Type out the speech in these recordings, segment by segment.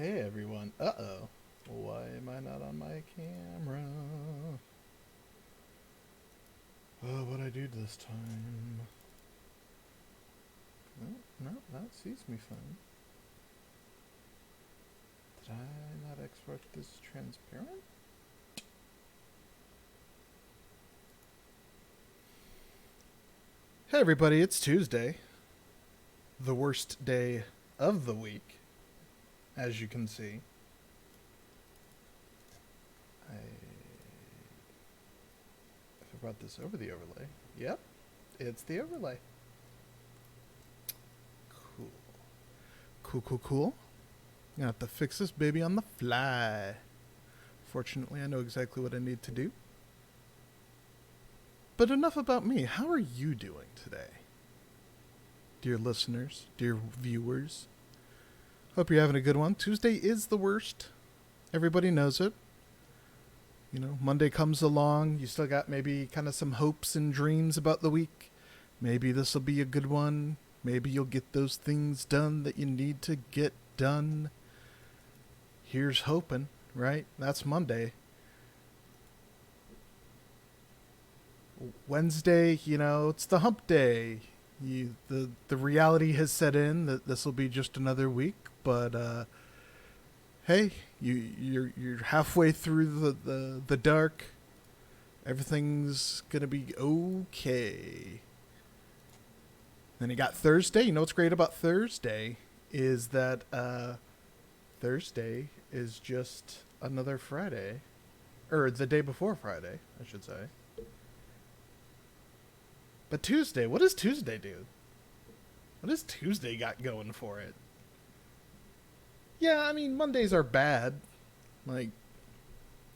Hey everyone. Uh-oh. Why am I not on my camera? Oh, what'd I do this time? No, that sees me fine. Did I not export this transparent? Hey everybody, it's Tuesday. The worst day of the week, as you can see. I brought this over the overlay. Yep, it's the overlay. Cool. Cool. Gonna have to fix this baby on the fly. Fortunately, I know exactly what I need to do. But enough about me. How are you doing today? Dear listeners, dear viewers. Hope you're having a good one. Tuesday is the worst. Everybody knows it. You know, Monday comes along. You still got maybe kind of some hopes and dreams about the week. Maybe this will be a good one. Maybe you'll get those things done that you need to get done. Here's hoping, right? That's Monday. Wednesday, you know, it's the hump day. The reality has set in that this will be just another week, but hey, you're halfway through the dark. Everything's gonna be okay. Then you got Thursday. You know what's great about Thursday is that Thursday is just another Friday, or the day before Friday, I should say. But Tuesday, what does Tuesday do? What does Tuesday got going for it? Yeah, I mean, Mondays are bad. Like,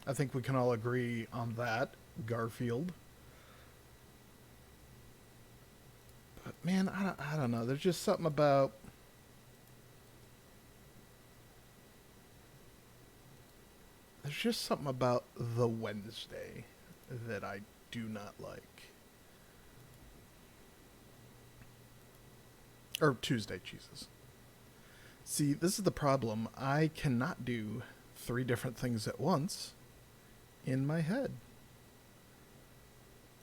I think we can all agree on that. Garfield. But man, I don't know. There's just something about. There's just something about the Wednesday that I do not like. Or Tuesday, Jesus. See, this is the problem. I cannot do 3 different things at once in my head.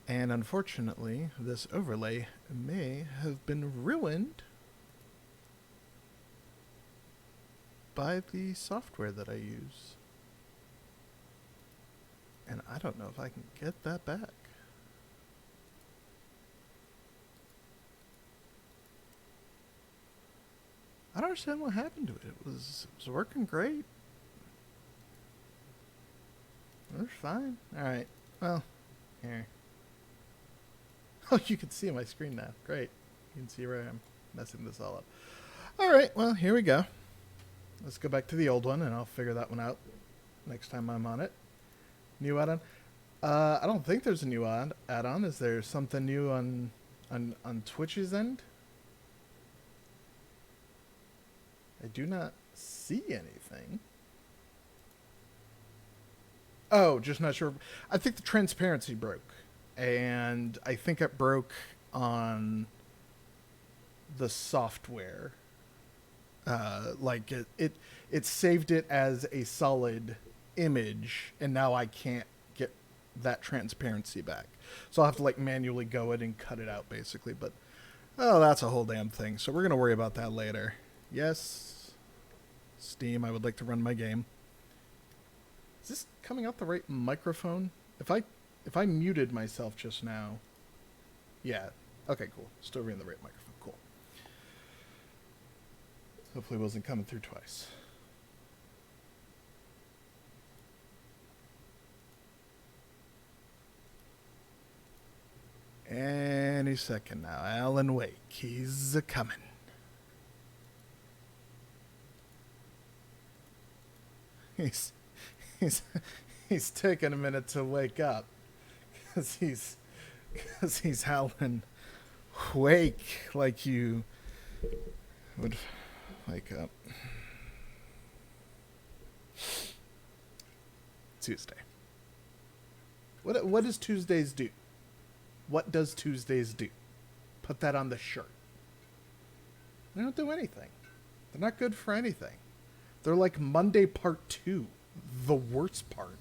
And unfortunately, this overlay may have been ruined by the software that I use. And I don't know if I can get that back. I don't understand what happened to it. It was working great. It was fine. Alright. Well, here. Oh, you can see my screen now. Great. You can see where I'm messing this all up. Alright, well, here we go. Let's go back to the old one, and I'll figure that one out next time I'm on it. New add-on? I don't think there's a new add-on. Is there something new on Twitch's end? I do not see anything. Oh, just not sure. I think the transparency broke. And I think it broke on the software. Like it saved it as a solid image, and now I can't get that transparency back. So I'll have to like manually go in and cut it out basically. But oh, that's a whole damn thing. So we're gonna worry about that later. Yes, Steam, I would like to run my game. Is this coming out the right microphone? If I muted myself just now, yeah. Okay, cool. Still reading the right microphone. Cool. Hopefully it wasn't coming through twice. Any second now. Alan Wake. He's a-coming. He's taking a minute to wake up. Because he's howling wake like you would wake up. Tuesday. What does Tuesdays do? What does Tuesdays do? Put that on the shirt. They don't do anything. They're not good for anything. They're like Monday Part 2. The worst part.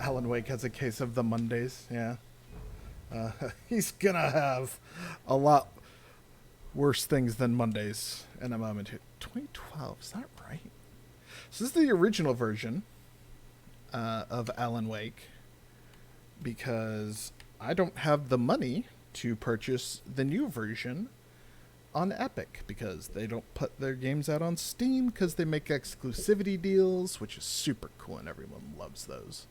Alan Wake has a case of the Mondays, yeah. He's gonna have a lot worse things than Mondays in a moment here. 2012, is that right? So this is the original version of Alan Wake, because I don't have the money to purchase the new version on Epic, because they don't put their games out on Steam because they make exclusivity deals, which is super cool and everyone loves those.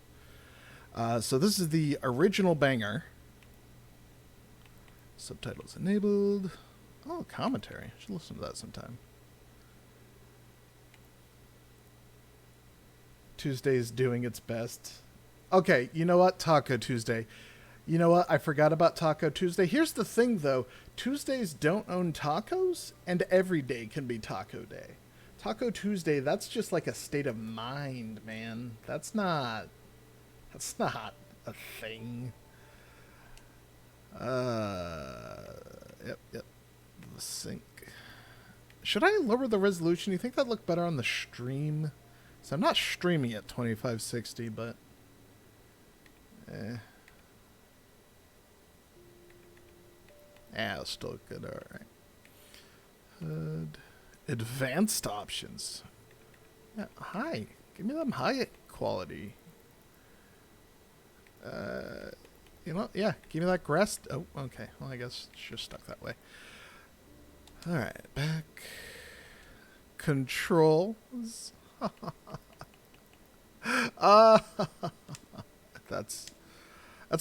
So this is the original banger. Subtitles enabled. Oh, commentary. I should listen to that sometime. Tuesday's doing its best. Okay, you know what? Taco Tuesday. You know what? I forgot about Taco Tuesday. Here's the thing, though. Tuesdays don't own tacos, and every day can be Taco Day. Taco Tuesday, that's just like a state of mind, man. That's not a thing. Yep. The sync. Should I lower the resolution? You think that'd look better on the stream? So I'm not streaming at 2560, but it's still good. All right. Advanced options. Yeah, high. Give me them high quality. You know, yeah, give me that grass. Oh, okay. Well, I guess it's just stuck that way. All right, back. Controls. That's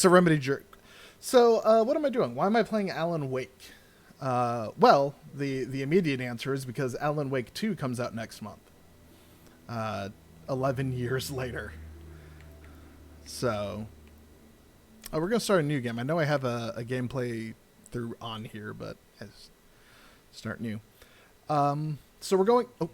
a Remedy jerk. So, what am I doing? Why am I playing Alan Wake? Well, the immediate answer is because Alan Wake 2 comes out next month. 11 years later. So, we're going to start a new game. I know I have a gameplay through on here, but let's start new. So we're going... Oh.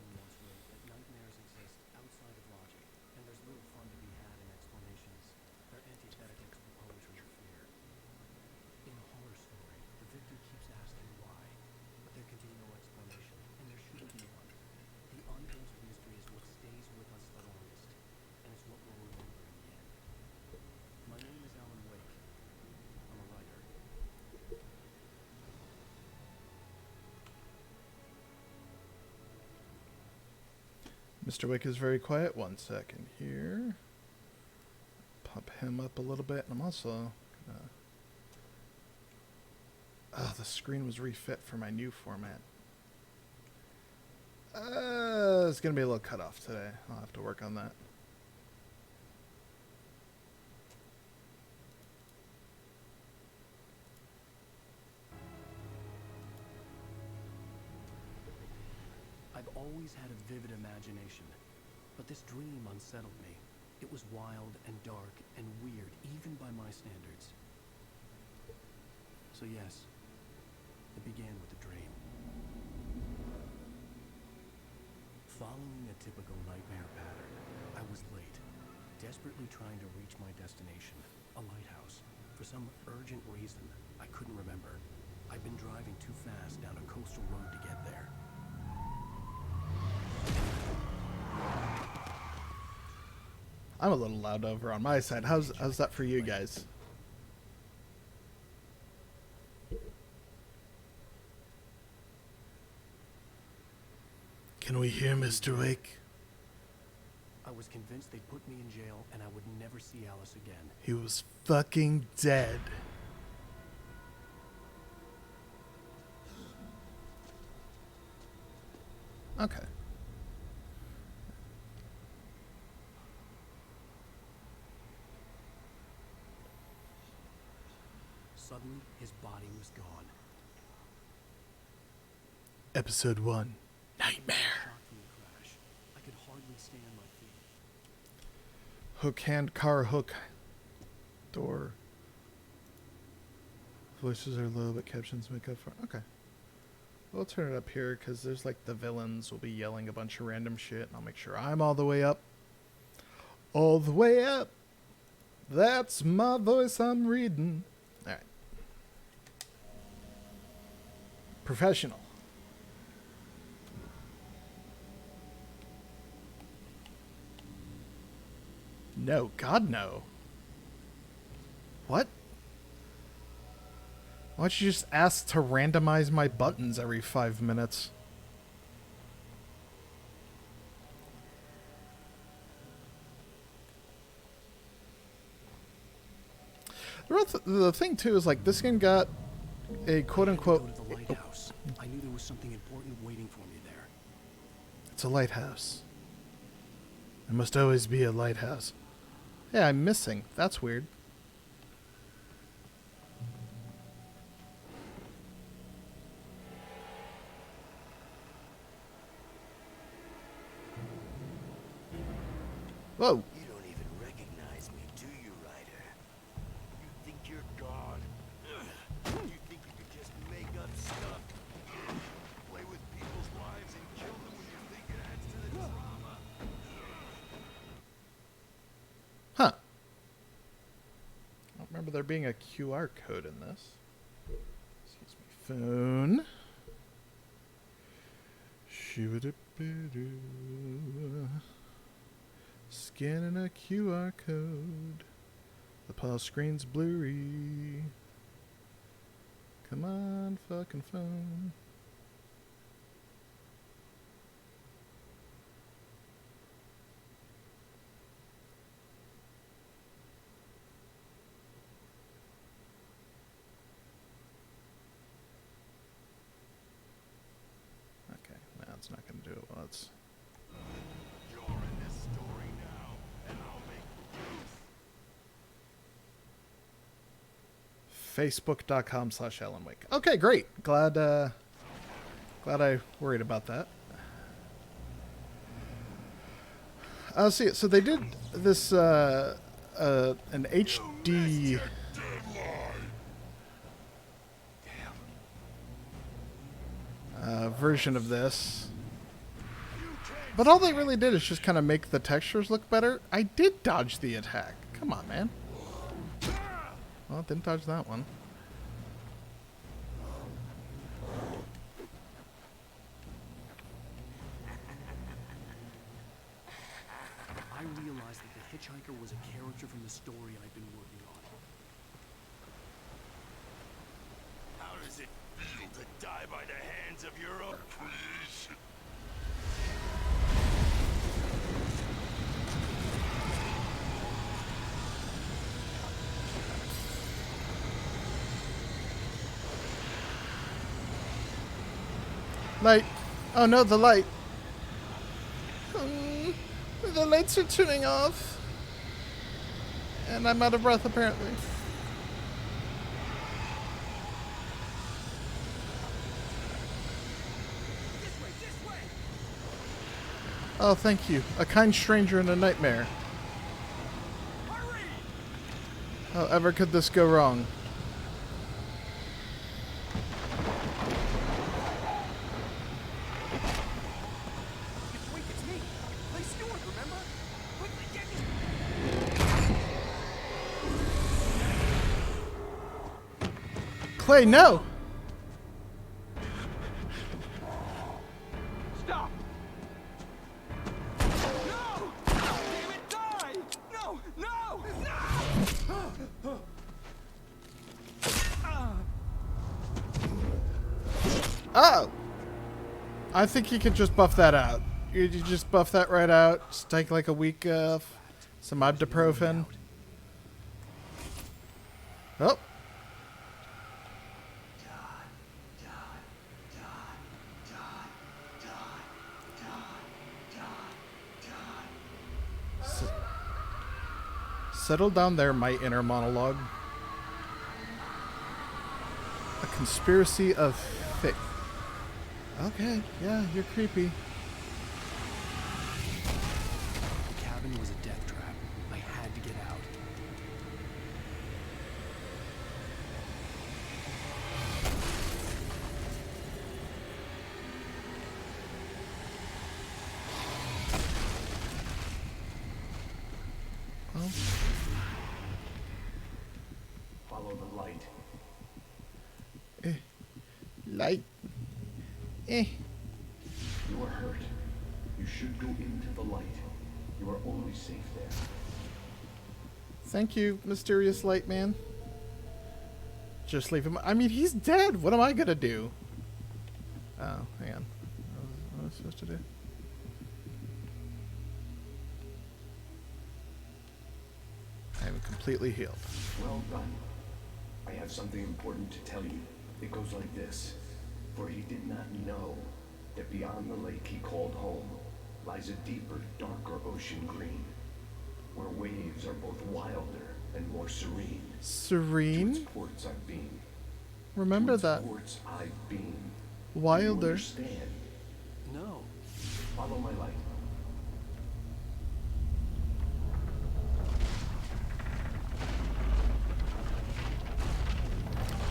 Mr. Wick is very quiet. 1 second here. Pump him up a little bit. And I'm also gonna... Oh, the screen was refit for my new format. It's going to be a little cut off today. I'll have to work on that. I've always had a vivid imagination, but this dream unsettled me. It was wild and dark and weird, even by my standards. So yes, it began with a dream. Following a typical nightmare pattern, I was late, desperately trying to reach my destination, a lighthouse. For some urgent reason, I couldn't remember. I'd been driving too fast down a coastal road to get there. I'm a little loud over on my side. How's that for you guys? Can we hear Mr. Wake? I was convinced they'd put me in jail and I would never see Alice again. He was fucking dead. Okay. Suddenly, his body was gone. Episode 1. Nightmare. Shocked from the crash. I could hardly stay on my feet. Hook hand, car hook. Door. Voices are low, but captions make up for... Okay. We'll turn it up here, because there's like the villains will be yelling a bunch of random shit, and I'll make sure I'm all the way up. All the way up. That's my voice I'm reading. Alright. Professional. No, God, no. What? Why don't you just ask to randomize my buttons every 5 minutes? The thing, too, is, like, this game got a quote-unquote... Go to the lighthouse. I knew there was something important waiting for me there. It's a lighthouse. There must always be a lighthouse. Yeah, I'm missing. That's weird. Whoa. You don't even recognize me, do you, Ryder? You think you're God? You think you could just make up stuff? Play with people's lives and kill them when you think it adds to the drama? Huh. I don't remember there being a QR code in this. Excuse me. Phone. Shoo-a-dip-a-doo. Scanning a QR code. The pause screen's blurry. Come on, fucking phone. Okay, no, it's not going to do it. Well, it's... You're in this story now, and I'll make proof. Facebook.com/AlanWake. Okay, great. Glad I worried about that. See, so they did this an HD version of this, but all they really did is just kind of make the textures look better. I did dodge the attack. Come on, man. Well, didn't dodge that one. I realized that the hitchhiker was a character from the story I'd been working on. How does it feel to die by the hands of your own? Please. Light. Oh no, the light. The lights are turning off. And I'm out of breath, apparently. This way! Oh, thank you. A kind stranger in a nightmare. Hurry! How ever could this go wrong? It's Wink, it's me! Play Stewart, remember? Quickly, get me! Clay, no! Stop! No! Damn it, die! No! No! No! Oh! I think you could just buff that out. You just buff that right out. Just take like a week of some ibuprofen. Oh. Settle down there, my inner monologue. A conspiracy of fate. Okay, yeah, you're creepy. The cabin was a death trap. I had to get out. Well, Follow the light. light. Eh. You are hurt. You should go into the light. You are only safe there. Thank you, mysterious light man. Just leave him. I mean, he's dead. What am I gonna do? Oh, hang on. What was I supposed to do? I am completely healed. Well done. I have something important to tell you. It goes like this. For he did not know that beyond the lake he called home lies a deeper, darker ocean green, where waves are both wilder and more serene. To Serene? its ports I've been. Remember To its that. ports I've been. Do you Wilder. understand? No. Follow my light.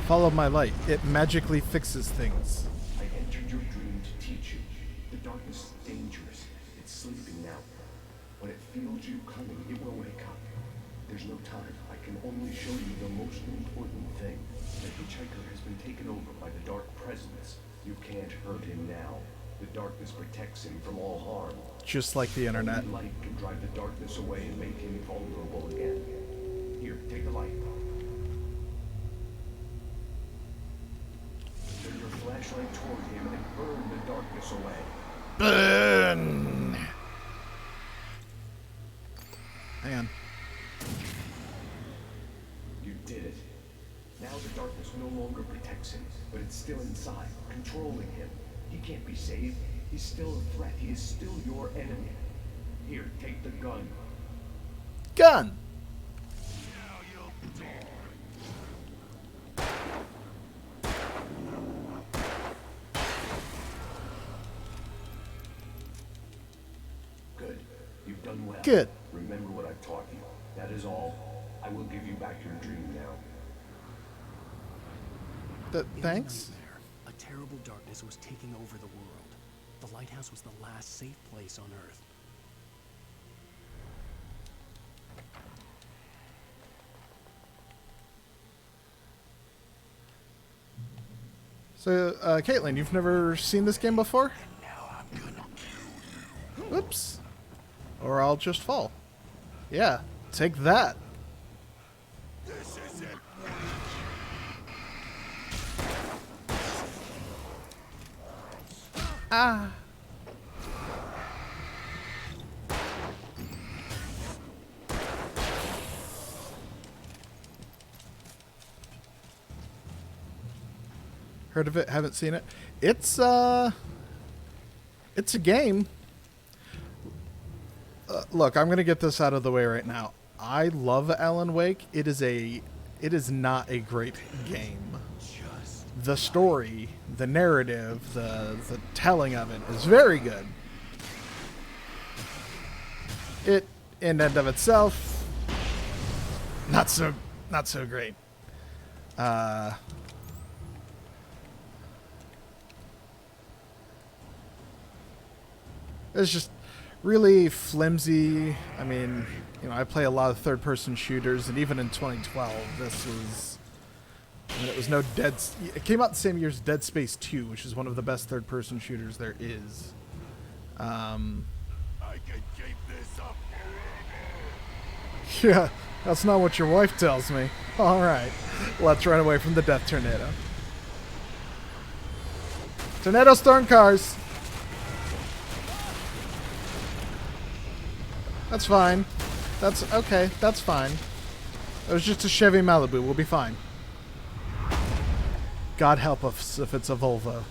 Follow my light. It magically fixes things. I entered your dream to teach you. The darkness is dangerous. It's sleeping now. When it feels you coming, it will wake up. There's no time. I can only show you the most important thing. The hitchhiker has been taken over by the dark presence. You can't hurt him now. The darkness protects him from all harm. Just like the internet. Only light can drive the darkness away and make him vulnerable again. Here, take the light. Turn your flashlight toward him and burn the darkness away. Burn! Hang on. You did it. Now the darkness no longer protects him, but it's still inside, controlling him. He can't be saved. He's still a threat. He is still your enemy. Here, take the gun. Gun! Now you'll die. Good. You've done well. Good. Remember what I've taught you. That is all. I will give you back your dream now. In the Thanks. nightmare, a terrible darkness was taking over the world. The lighthouse was the last safe place on Earth. So, Caitlin, you've never seen this game before? Now I'm gonna kill you. Oops. Or I'll just fall. Yeah, take that. This isn't Ah. Heard of it, haven't seen it. It's a game. Look, I'm going to get this out of the way right now. I love Alan Wake. It is not a great game. The story, the narrative, the telling of it is very good. It, in and of itself, not so great. It's just really flimsy. I mean, I play a lot of third-person shooters, and even in 2012, this was. I mean, it was no Dead. It came out the same year as Dead Space 2, which is one of the best third-person shooters there is. I can keep this up. Yeah, that's not what your wife tells me. All right, let's run away from the death tornado. Tornado storm cars. That's fine. That's okay. That's fine. It was just a Chevy Malibu. We'll be fine. God help us if it's a Volvo.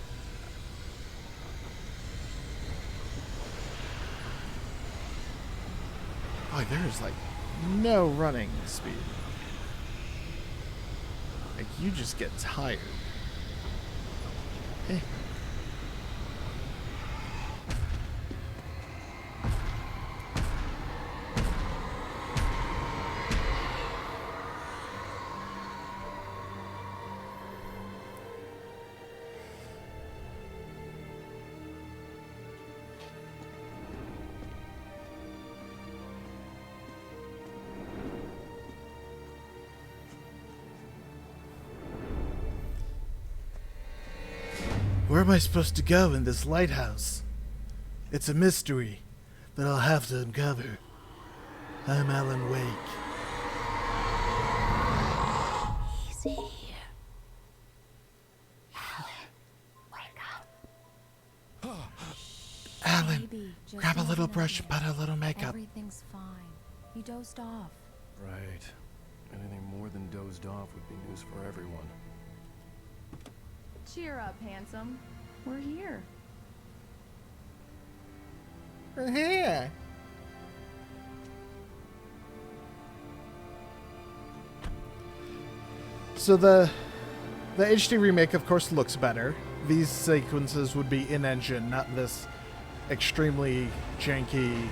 Oh, there's like no running speed. Like you just get tired. Eh. Where am I supposed to go in this lighthouse? It's a mystery that I'll have to uncover. I'm Alan Wake. Just Grab a so little you know, brush and put a little makeup. everything's fine. You dozed off. Right. Anything more than dozed off would be news for everyone. Cheer up, handsome. We're here. We're here. So the HD remake, of course, looks better. These sequences would be in-engine, not this extremely janky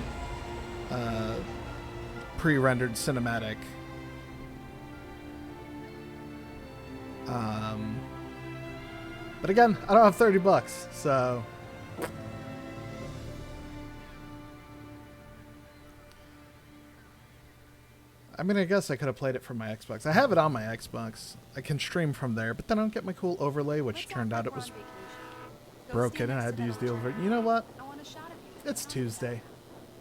pre-rendered cinematic. But again, I don't have $30, so I mean, I guess I could have played it from my Xbox. I have it on my Xbox. I can stream from there, but then I don't get my cool overlay, which turned out it was broken, and I had to use the overlay. You know what? It's Tuesday.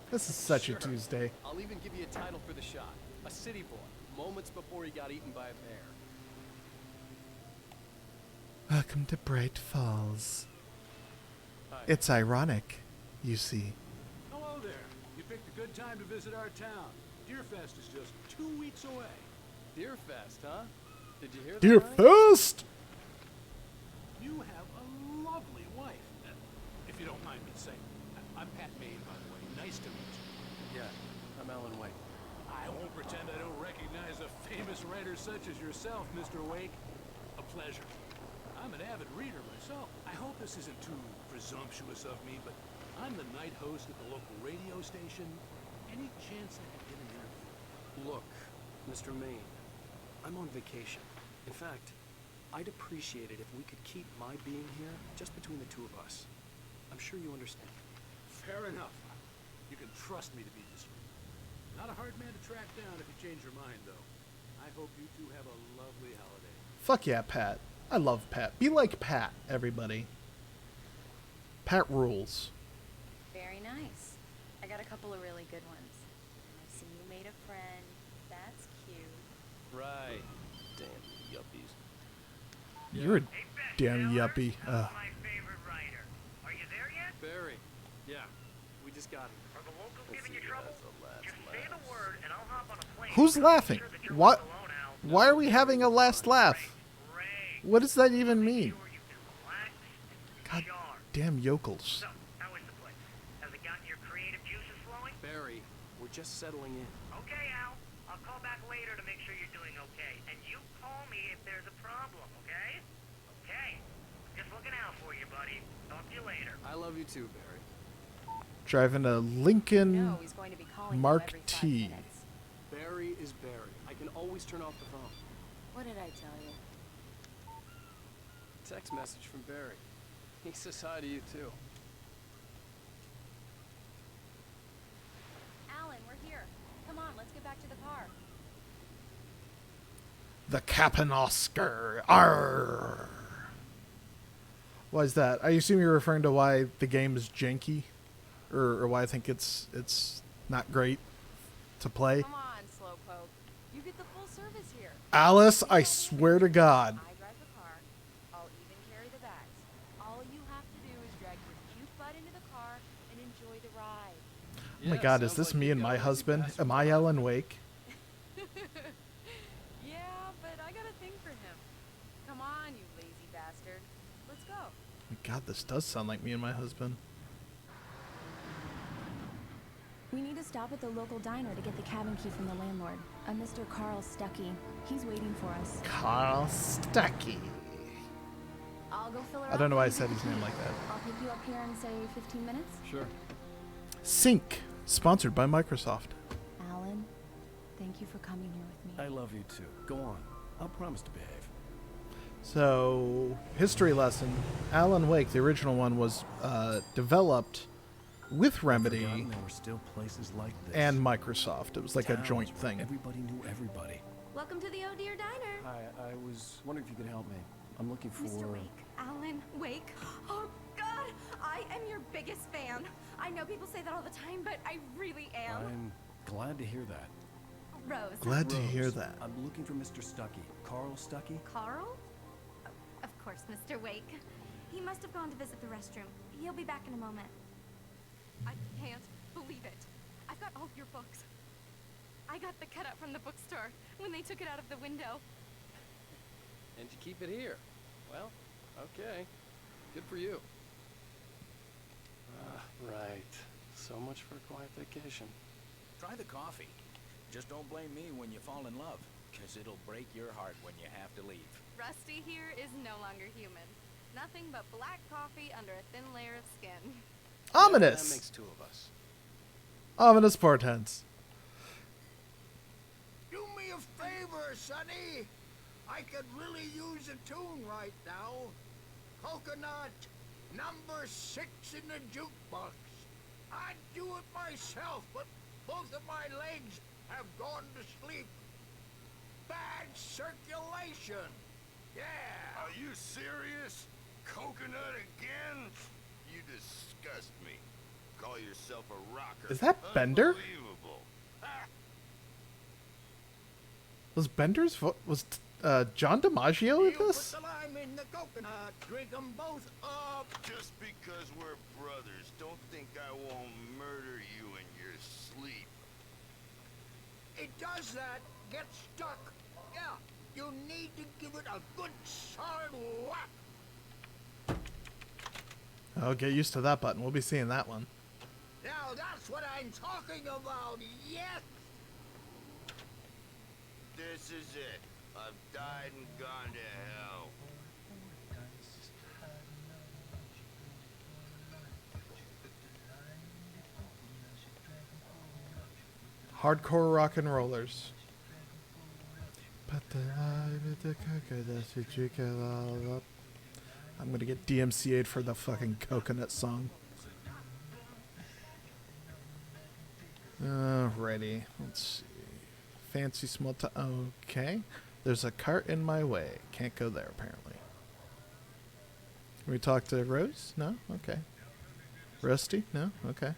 This is such a Tuesday. I'll even give you a title for the shot. A city boy, moments before he got eaten by a bear. Welcome to Bright Falls. Hi. It's ironic, you see. Hello there. You picked a good time to visit our town. Deerfest is just 2 weeks away. Deerfest, huh? Did you hear that? Dear right? First! You have a lovely wife. If you don't mind me saying. I'm Pat Maine, by the way. Nice to meet you. Yeah, I'm Alan Wake. I won't pretend I don't recognize a famous writer such as yourself, Mr. Wake. A pleasure. I'm an avid reader myself. I hope this isn't too presumptuous of me, but I'm the night host at the local radio station. Any chance I could get an interview? Look, Mr. Maine, I'm on vacation. In fact, I'd appreciate it if we could keep my being here just between the two of us. I'm sure you understand. Fair enough. You can trust me to be discreet. Not a hard man to track down if you change your mind, though. I hope you two have a lovely holiday. Fuck yeah, Pat. I love Pat. Be like Pat, everybody. Pat rules. Very nice. I got a couple of really good ones. I see you made a friend. That's cute. Right. Damn yuppies. You're a damn yuppie. My favorite writer. Are you there yet? Barry. Yeah, we just got him. Are the locals Let's giving see you who trouble? has the last Just say the laugh. word and I'll hop on a plane. Who's laughing? I'm sure that you're What? not alone, Al. Why are we having a last laugh? Great. What does that even mean? Sure you can relax and God charge. damn yokels. So, how is the place? Has it gotten your creative juices flowing? Barry, we're just settling in. Okay, Al. I'll call back later to make sure you're doing okay. And you call me if there's a problem, okay? Okay. Just looking out for you, buddy. Talk to you later. I love you too, Barry. Driving a Lincoln No, he's going to be calling you Mark every 5 T. minutes. Barry is Barry. I can always turn off the phone. What did I tell you? Text message from Barry. He says hi to you too. Alan, we're here. Come on, let's get back to the car. The Cap'n Oscar. Arr. Why is that? I assume you're referring to why the game is janky, or why I think it's not great to play. Come on, Slowpoke. You get the full service here. Alice, I swear to God. I drive the car. I'll even carry the bags. All you have to do is drag your cute butt into the car and enjoy the ride. Oh my God, is this me and my husband? Am I Alan Wake? Yeah, but I got a thing for him. Come on, you lazy bastard. Let's go. Oh my God, this does sound like me and my husband. We need to stop at the local diner to get the cabin key from the landlord, a Mr. Carl Stuckey. He's waiting for us. Carl Stuckey. I'll go fill her I don't know up. why I said his name like that. I'll pick you up here in, say, 15 minutes. Sure. Sync, sponsored by Microsoft. Alan, thank you for coming here with me. I love you too. Go on. I'll promise to behave. So, history lesson. Alan Wake, the original one, was developed with Remedy Forgotten there were still places like this. and Microsoft. It was like a Towns joint where thing. Everybody knew everybody. Welcome to the Oh Dear Diner. Hi, I was wondering if you could help me. I'm looking for... Mr. Wake, Alan Wake. Oh, God, I am your biggest fan. I know people say that all the time, but I really am. I'm glad to hear that. Rose. Glad to hear Rose, that. I'm looking for Mr. Stuckey. Carl Stuckey? Carl? Of course, Mr. Wake. He must have gone to visit the restroom. He'll be back in a moment. I can't believe it. I've got all your books. I got the cutout from the bookstore when they took it out of the window. And you keep it here. Well, okay. Good for you. Right. So much for a quiet vacation. Try the coffee. Just don't blame me when you fall in love, 'cause it'll break your heart when you have to leave. Rusty here is no longer human. Nothing but black coffee under a thin layer of skin. Ominous. That makes two of us. Ominous portents. Do me a favor, Sonny. I could really use a tune right now. Coconut, number 6 in the jukebox. I'd do it myself, but both of my legs have gone to sleep. Bad circulation. Yeah. Are you serious? Coconut again? You disgust me. Call yourself a rocker. Is that Bender? Unbelievable. Was Bender's was John DiMaggio in You this? put the lime in the coconut. Drink them both up. Just because we're brothers, don't think I won't murder you in your sleep. It does that. Get stuck. Yeah. You need to give it a good solid whack. Oh, get used to that button. We'll be seeing that one. Now that's what I'm talking about. Yes. This is it. I've died and gone to hell. Hardcore rock and rollers. I'm gonna get DMCA'd for the fucking coconut song. Alrighty, let's see. Fancy small town. Okay, there's a cart in my way. Can't go there apparently. Can we talk to Rose? No. Okay. Rusty? No. Okay.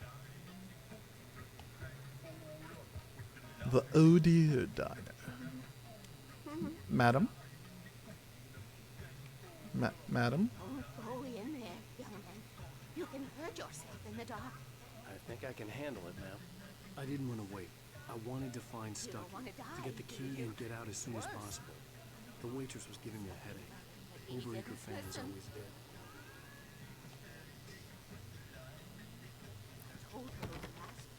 The Odie Diner. Madam? Madam? Don't go in there, young man. You can hurt yourself in the dark. I think I can handle it, ma'am. I didn't want to wait. I wanted to find You Stucky don't wanna to die, get the do key you? and get out as soon as Worse. possible. The waitress was giving me a headache. Overacre fans always did. Told her last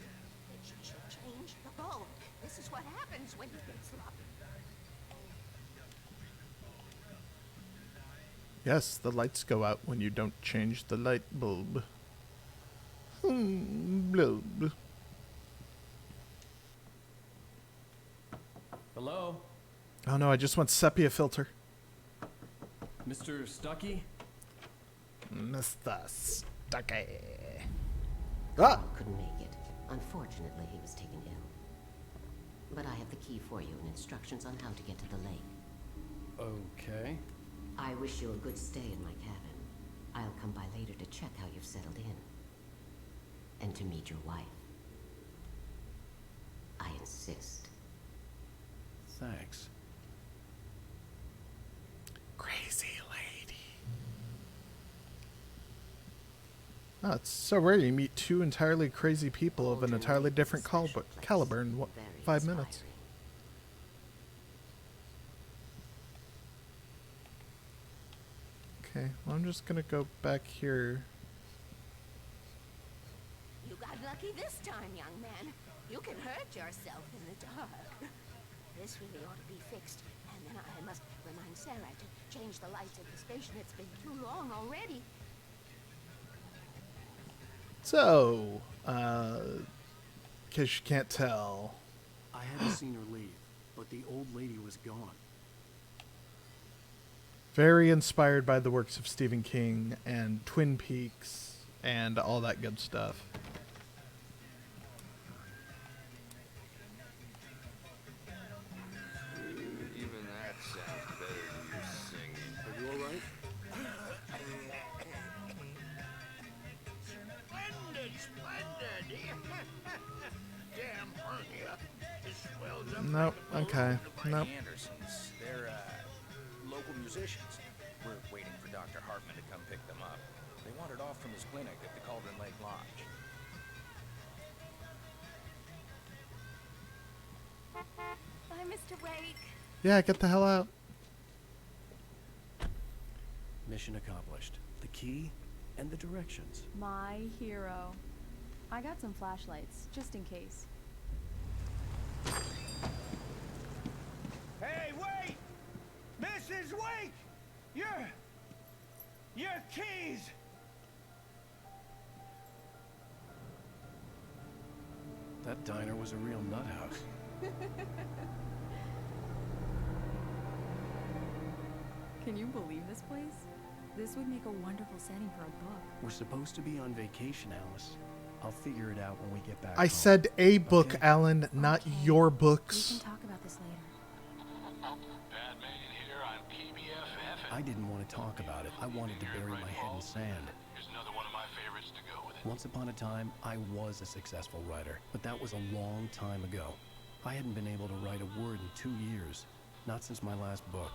that she should change the bulb. This is what happens when you get sloppy. Yes, the lights go out when you don't change the light bulb. Bulb. Hello? Oh no, I just want sepia filter. Mr. Stucky? Mr. Stucky. Carl couldn't make it. Unfortunately, he was taken ill. But I have the key for you and instructions on how to get to the lake. Okay. I wish you a good stay in my cabin. I'll come by later to check how you've settled in. And to meet your wife. I insist. Thanks. Crazy lady. Oh, it's so rare you meet two entirely crazy people of an entirely different caliber in 5 minutes. Okay, well, I'm just gonna go back here. You got lucky this time, young man. You can hurt yourself in the dark. This really ought to be fixed. And then I must remind Sarah to change the lights at the station. It's been too long already. So, case you can't tell. I hadn't seen her leave, but the old lady was gone. Very inspired by the works of Stephen King and Twin Peaks and all that good stuff. Even that sounds better than your singing. Are you alright? Splendid. Damn hernia. It swells up Nope, like a okay, balloon. nope. Andersons. They're, local musicians. We're waiting for Dr. Hartman to come pick them up. They wandered off from his clinic at the Cauldron Lake Lodge. Bye, Mr. Wake. Yeah, get the hell out. Mission accomplished. The key and the directions. My hero. I got some flashlights, just in case. Hey, wait! Mrs. Wake! Your keys! That diner was a real nut house. Can you believe this place? This would make a wonderful setting for a book. We're supposed to be on vacation, Alice. I'll figure it out when we get back I home. said a book, Okay? Alan, not your We books. can talk about this later. Batman here on PBFF. I didn't want to talk about it. I wanted to bury my head in sand. Here's another one of my favorites to go with it. Once upon a time, I was a successful writer, but that was a long time ago. I hadn't been able to write a word in 2 years, not since my last book.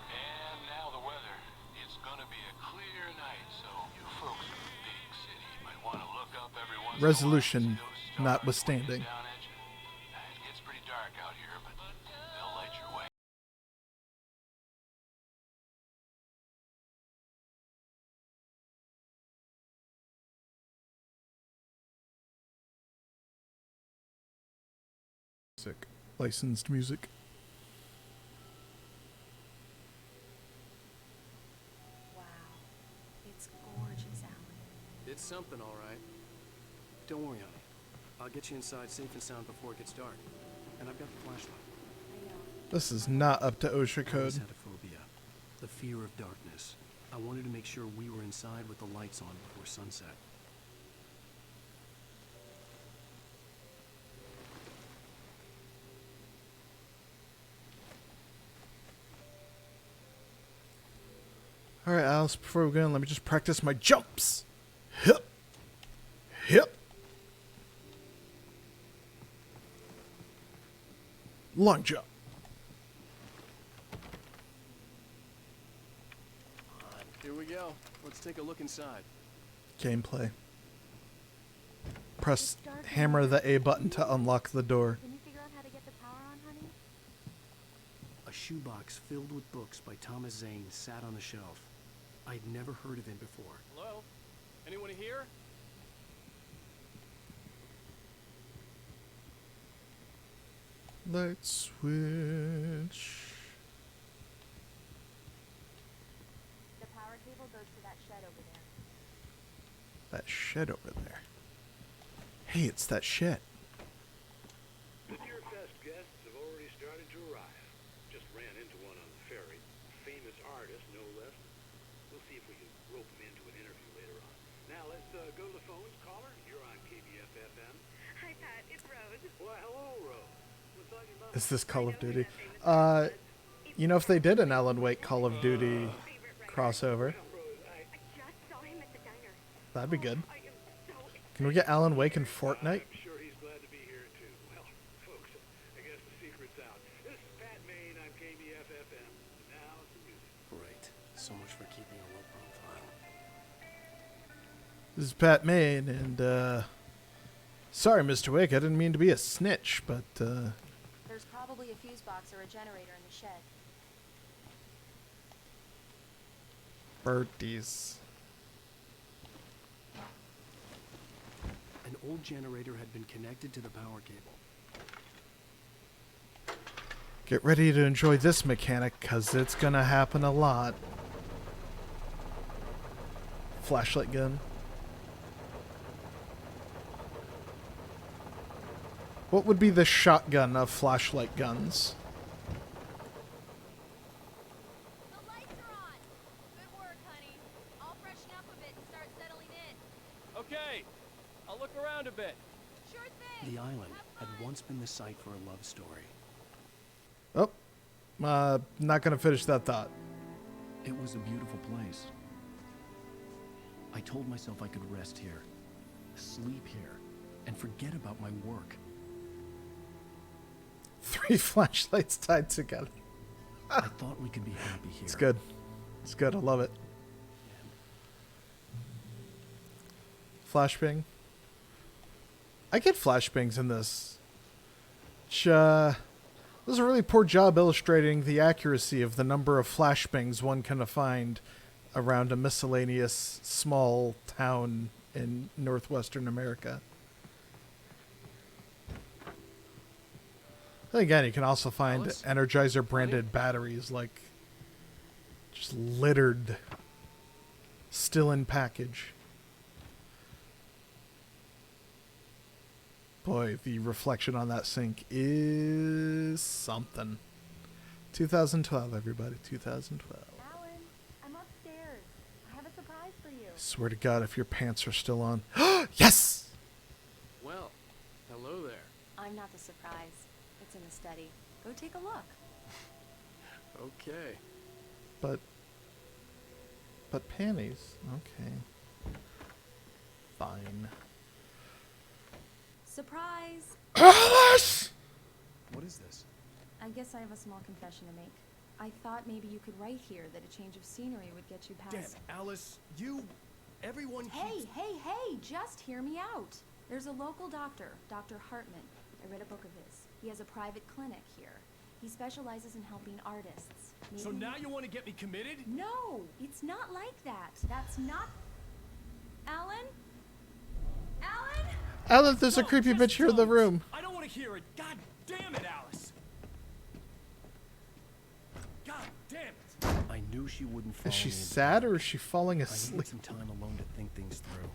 And now the weather. It's gonna be a clear night, so you folks in the big city might want to look up every once in a while Resolution to see those stars notwithstanding. pointing down at you. It gets pretty dark out here, but they'll light your way. Music. Licensed music. Wow. It's gorgeous, Alan. It's something, all right. Don't worry, honey. I'll get you inside safe and sound before it gets dark. And I've got the flashlight. This is not up to OSHA I always code. had a phobia. The fear of darkness. I wanted to make sure we were inside with the lights on before sunset. Alright, Alice, before we go in, let me just practice my jumps. Hip. Hip. Long jump. Here we go. Let's take a look inside. Gameplay. Press hammer the A button to unlock the door. Can you figure out how to get the power on, honey? A shoebox filled with books by Thomas Zane sat on the shelf. I'd never heard of him before. Hello? Anyone here? Light switch. The power cable goes to that shed over there. That shed over there. Hey, it's that shed. Your best guests have already started to arrive. Just ran into one on the ferry. Famous artist, no less. We'll see if we can rope him into an interview later on. Now let's go to the phones. Caller, you're on KBF-FM. Hi, Pat. It's Rose. Why, hello, Rose. What's on your mind? Is this Call of Duty? You know, if they did an Alan Wake Call of Duty crossover, that'd be good. Can we get Alan Wake in Fortnite? I'm sure he's glad to be here, too. Well, folks, I guess the secret's out. This is Pat Maine on KBF-FM. Now some music. Great. So much for keeping a low profile. This is Pat Maine, and, sorry, Mr. Wake, I didn't mean to be a snitch, but, There's probably a fuse box or a generator in the shed. birdies. An old generator had been connected to the power cable. Get ready to enjoy this mechanic, cause it's gonna happen a lot. Flashlight gun. What would be the shotgun of flashlight guns? The lights are on! Good work, honey. I'll freshen up a bit and start settling in. Okay. I'll look around a bit. Sure thing! The island had once been the site for a love story. Oh, not gonna finish that thought. It was a beautiful place. I told myself I could rest here, sleep here, and forget about my work. 3 flashlights tied together. I thought we could be happy here. It's good. It's good. I love it. Flashbang. I get flashbangs in this. Which, does a really poor job illustrating the accuracy of the number of flashbangs one can find around a miscellaneous small town in northwestern America. Then again, you can also find Energizer branded batteries, like just littered, still in package. Boy, the reflection on that sink is something. 2012, everybody. 2012. Alan, I'm upstairs. I have a surprise for you. Swear to God, if your pants are still on. Yes! Well, hello there. I'm not the surprise. It's in the study. Go take a look. Okay. But panties. Okay. Fine. Surprise! Alice! What is this? I guess I have a small confession to make. I thought maybe you could write here that a change of scenery would get you past... Damn, Alice, everyone Hey, just hear me out. There's a local doctor, Dr. Hartman. I read a book of his. He has a private clinic here. He specializes in helping artists. So now you want to get me committed? No, it's not like that. That's not... Alan? Alan? Alan, there's a creepy bitch here in the room. I don't want to hear it. God damn it, Alice. God damn it. I knew she wouldn't fall. Is she sad or is she falling I asleep? need some time alone to think things through.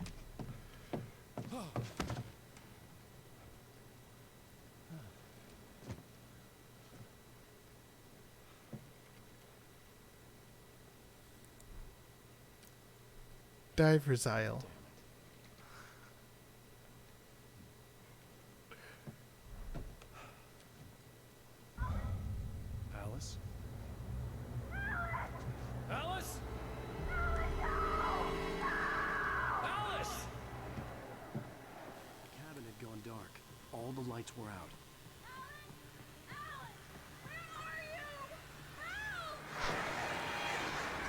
Diver's Isle. Alice? Alice? Alice! The cabin had gone dark. All the lights were out.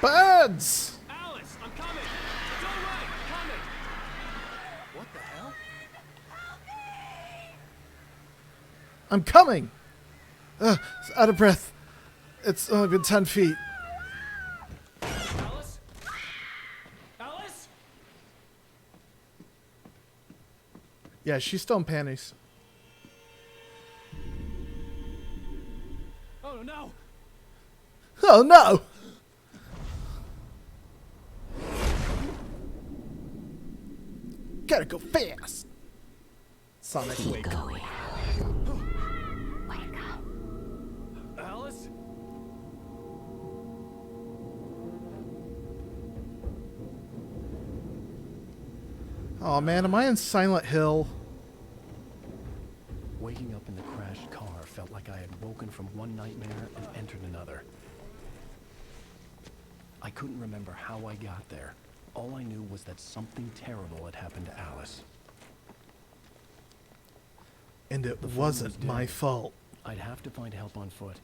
Birds! Alice, I'm coming! Don't run! I'm coming! What the hell? I'm coming! It's out of breath. It's only been 10 feet. Alice? Alice? Yeah, she's still in panties. Oh no! Oh no! Gotta go fast! Sonic Keep Wake. going. Alice? Oh man, am I in Silent Hill? Waking up in the crashed car felt like I had woken from one nightmare and entered another. I couldn't remember how I got there. All I knew was that something terrible had happened to Alice. And it The phone wasn't was my dead. fault. I'd have to find help on foot.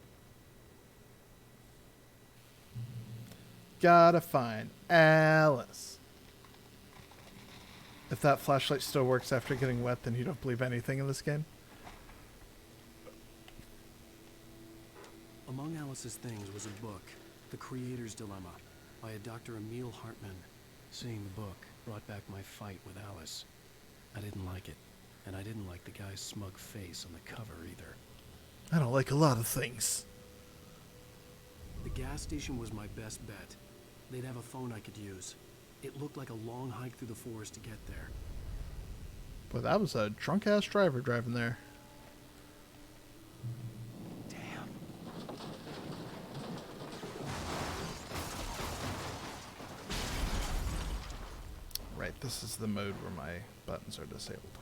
Gotta find Alice. If that flashlight still works after getting wet, then you don't believe anything in this game? Among Alice's things was a book, The Creator's Dilemma, by a Dr. Emil Hartman. Seeing the book brought back my fight with Alice. I didn't like it, and I didn't like the guy's smug face on the cover either. I don't like a lot of things. The gas station was my best bet. They'd have a phone I could use. It looked like a long hike through the forest to get there. Boy, that was a drunk-ass driver driving there. Right, this is the mode where my buttons are disabled.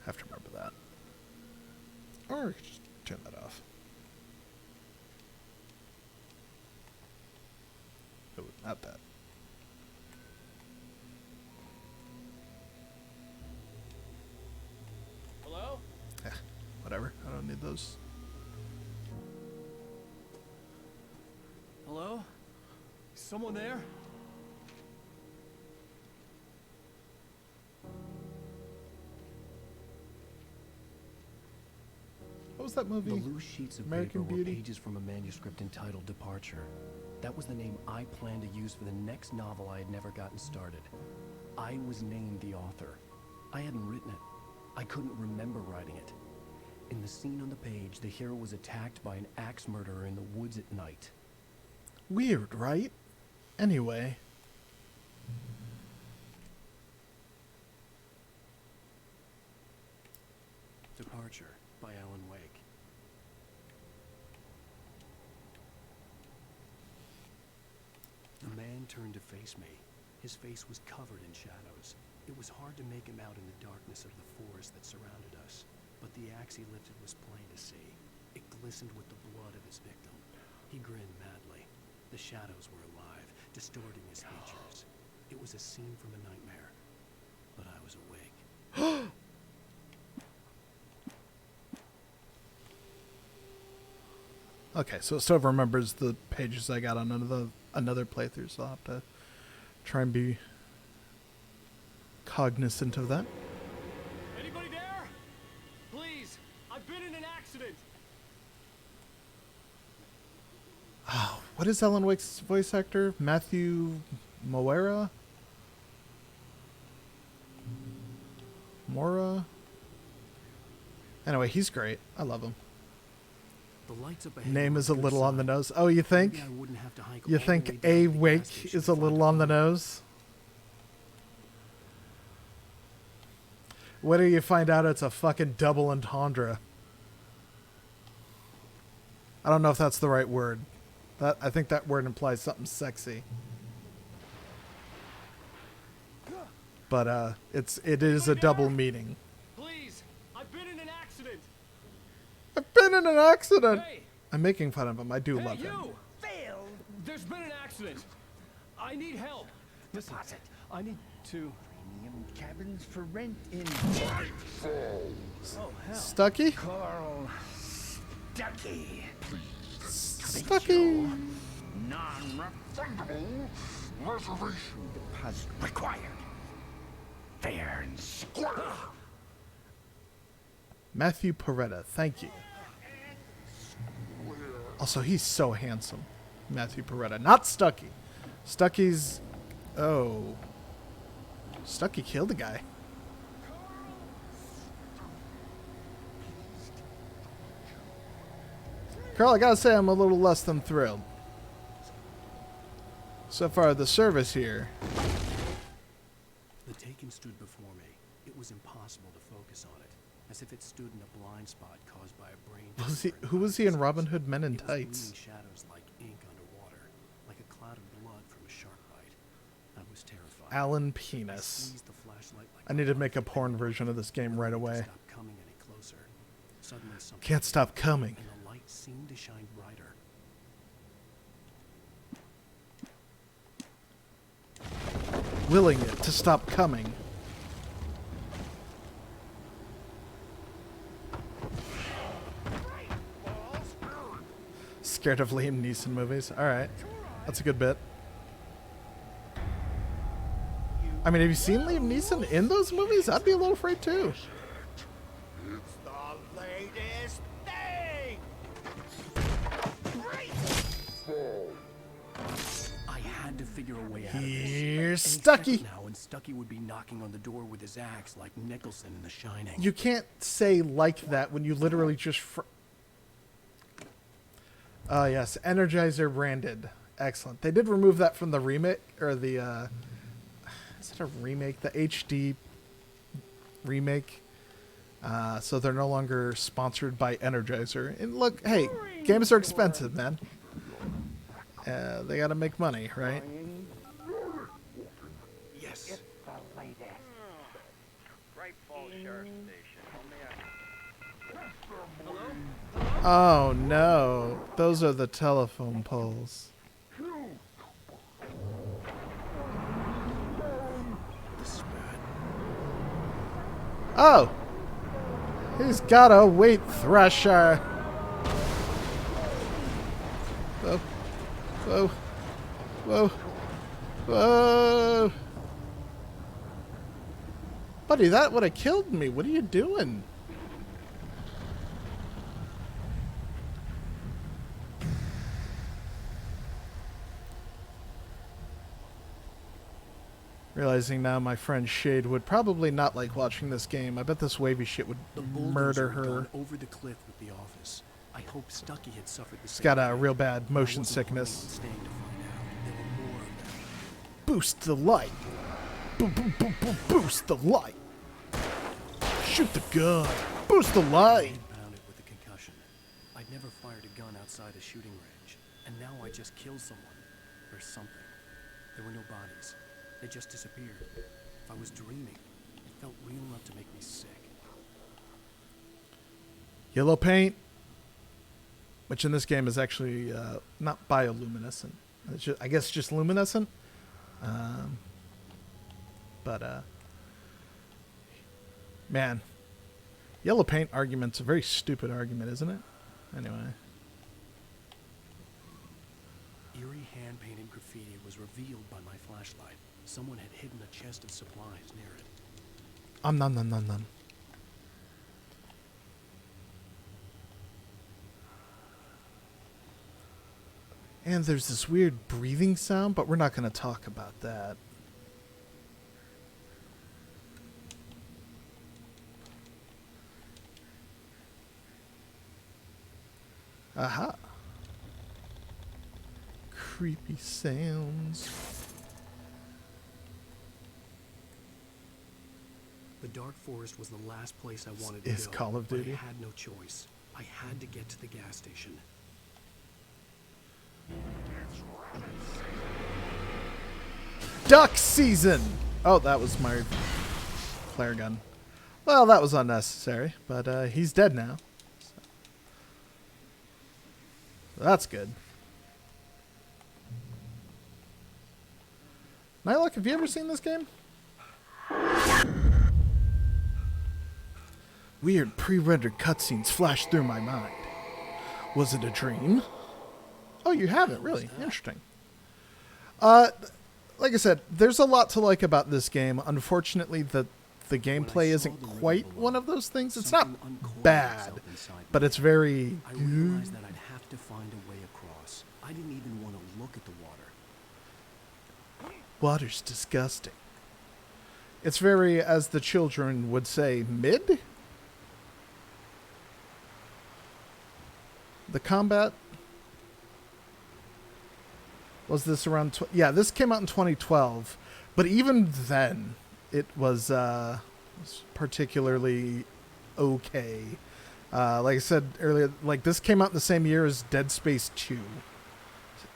Have to remember that. Or just turn that off. Oh, not that. Hello? Whatever, I don't need those. Hello? Is someone there? was that movie? The loose sheets of American paper Beauty? were pages from a manuscript entitled Departure. That was the name I planned to use for the next novel I had never gotten started. I was named the author. I hadn't written it. I couldn't remember writing it. In the scene on the page, the hero was attacked by an axe murderer in the woods at night. Weird, right? Anyway. Departure by Alan Wake. The man turned to face me. His face was covered in shadows. It was hard to make him out in the darkness of the forest that surrounded us, but the axe he lifted was plain to see. It glistened with the blood of his victim. He grinned madly. The shadows were alive, distorting his features. It was a scene from a nightmare, but I was awake. Okay, so it still remembers the pages I got on another playthrough, so I'll have to try and be cognizant of that. Anybody there? Please, I've been in an accident. Oh, what is Alan Wake's voice actor? Matthew Moira? Mora? Anyway, he's great. I love him. The lights up ahead Name were is a good little on the sign. nose. Oh, you think? Maybe I wouldn't have to hike You all the way think down A to the gas Wake station is to a find little on the phone. nose? What do you find out it's a fucking double entendre? I don't know if that's the right word. I think that word implies something sexy. But it is a double meaning. Please, I've been in an accident. I've been in an accident. Hey! I'm making fun of him. I do Hey, love him. you! Fail! There's been an accident. I need help. Listen, I need to... Premium cabins for rent in Oh, hell. Stucky? Carl Stucky. Stucky. Non-refundable reservation deposit required. Fair and square. Matthew Peretta. Thank you. Also, he's so handsome. Matthew Peretta. Not Stucky. Stucky's... Oh. Stucky killed a guy. Carl, I gotta say I'm a little less than thrilled. So far, the service here. The Taken stood before me. It was impossible to focus on it, as if it stood in a blind spot caused by a brain. Who was he in Robin Hood Men in It was Tights? gleaming shadows like ink underwater, like a cloud of blood from a shark bite. I was terrified. Alan I Penis. squeezed the flashlight like I need to make a porn version of this game right away. stop coming any closer. Suddenly something Can't stop coming. and the light seemed to shine brighter. Willing it to stop coming. Scared of Liam Neeson movies? Alright. That's a good bit. I mean, have you seen Liam Neeson in those movies? I'd be a little afraid too. It's the latest thing! I had to figure a way out of this. Here's Any Stucky. second now, and Stucky would be knocking on the door with his axe like Nicholson in The Shining. You can't say like that when you literally just... Oh, yes. Energizer branded. Excellent. They did remove that from the remake, or the, is it a remake? The HD remake. So they're no longer sponsored by Energizer. And look, hey, games are expensive, man. They gotta make money, right? Yes. It's the latest. Great Falls Sheriff Station. Oh, no. Those are the telephone poles. Oh! He's got a weight thresher. Whoa. Whoa. Whoa. Whoa. Buddy, that would have killed me. What are you doing? Realizing now my friend Shade would probably not like watching this game. I bet this wavy shit would The murder bulldozer had her. gone over the cliff with the office. I hope Stucky had suffered the She's same. got a fate. real bad I motion wasn't planning on sickness. staying to find out. There were more of them. Boost the light. Boost the light. Shoot the gun. Boost the light. Pounded with a concussion. I'd never fired a gun outside a shooting range, and now I just killed someone or something. There were no bodies. They just disappeared. If I was dreaming, it felt real enough to make me sick. Yellow paint, which in this game is actually not bioluminescent. It's just, I guess just luminescent. Man, yellow paint argument's a very stupid argument, isn't it? Anyway. Eerie hand-painted graffiti was revealed by my flashlight. Someone had hidden a chest of supplies near it. Nom. And there's this weird breathing sound, but we're not going to talk about that. Aha. Creepy sounds. The Dark Forest was the last place I wanted Is to go. Call of but Duty. I had no choice. I had to get to the gas station. Duck season! Oh, that was my flare gun. Well, that was unnecessary, but he's dead now. So that's good. Nylock, have you ever seen this game? Weird pre-rendered cutscenes flashed through my mind. Was it a dream? Oh, you haven't, really? Interesting. Like I said, there's a lot to like about this game. Unfortunately, the gameplay isn't quite one of those things. It's not bad, but it's very... I realized that I'd have to find a way across. I didn't even want to look at the water. Water's disgusting. It's very, as the children would say, mid? The combat... Was this around... yeah, this came out in 2012. But even then, it was particularly okay. Like I said earlier, like this came out the same year as Dead Space 2.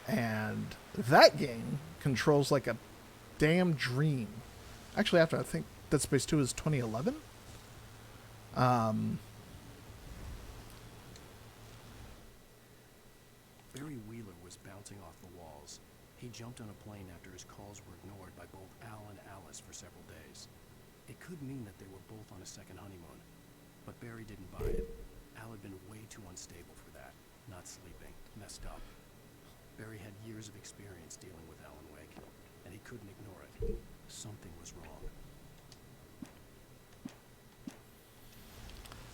And that game controls like a damn dream. Actually, after I think Dead Space 2 is 2011. Barry Wheeler was bouncing off the walls. He jumped on a plane after his calls were ignored by both Al and Alice for several days. It could mean that they were both on a second honeymoon. But Barry didn't buy it. Al had been way too unstable for that. Not sleeping. Messed up. Barry had years of experience dealing with Alan Wake, and he couldn't ignore it. Something was wrong.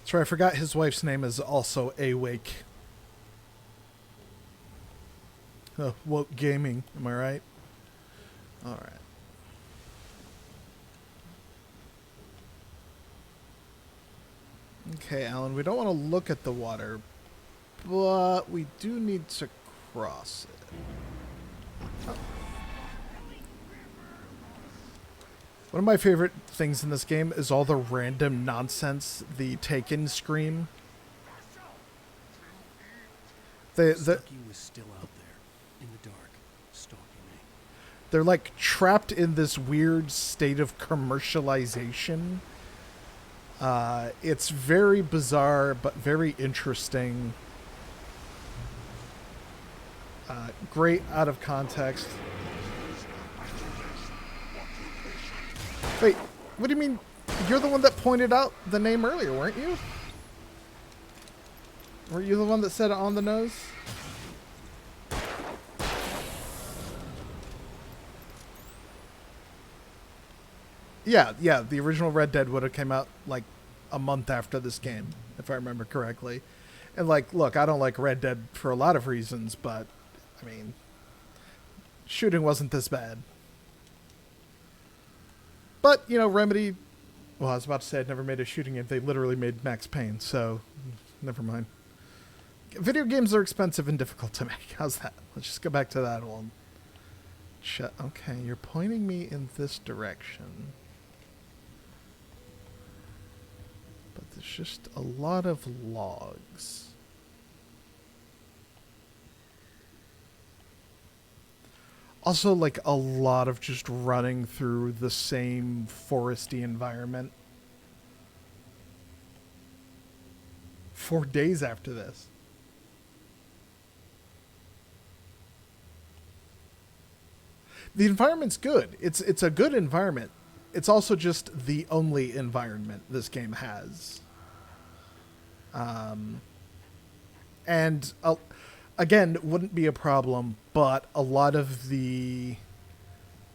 That's right, I forgot his wife's name is also Awake. Woke gaming, am I right? Alright. Okay, Alan, we don't want to look at the water, but we do need to cross it. Oh. One of my favorite things in this game is all the random nonsense the Taken scream. Stucky was still out there, in the dark, stalking me. They're like trapped in this weird state of commercialization. It's very bizarre, but very interesting. Great out of context. Wait, what do you mean? You're the one that pointed out the name earlier, weren't you? Were you the one that said it on the nose? Yeah, the original Red Dead would have came out like a month after this game, if I remember correctly. And like, look, I don't like Red Dead for a lot of reasons, but I mean, shooting wasn't this bad. But, you know, Remedy... Well, I was about to say I'd never made a shooting game. They literally made Max Payne, so never mind. Video games are expensive and difficult to make. How's that? Let's just go back to that one. Okay, you're pointing me in this direction. But there's just a lot of logs. Also, like, a lot of just running through the same foresty environment. 4 days after this. The environment's good. It's a good environment. It's also just the only environment this game has. And again, wouldn't be a problem, but a lot of the,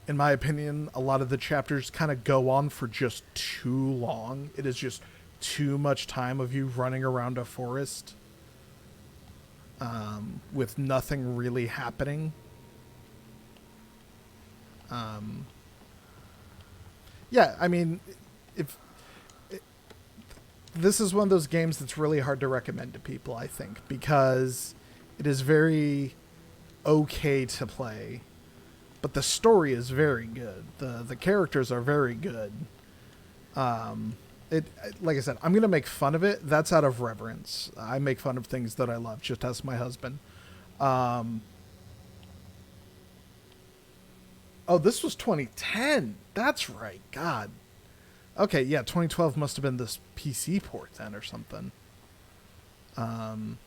in my opinion, a lot of the chapters kind of go on for just too long. It is just too much time of you running around a forest with nothing really happening. Yeah, I mean, this is one of those games that's really hard to recommend to people, I think, because it is very okay to play, but the story is very good. The characters are very good. Like I said, I'm gonna make fun of it. That's out of reverence. I make fun of things that I love, just as my husband. Oh, this was 2010. That's right. God. Okay, yeah, 2012 must have been this PC port then or something. What am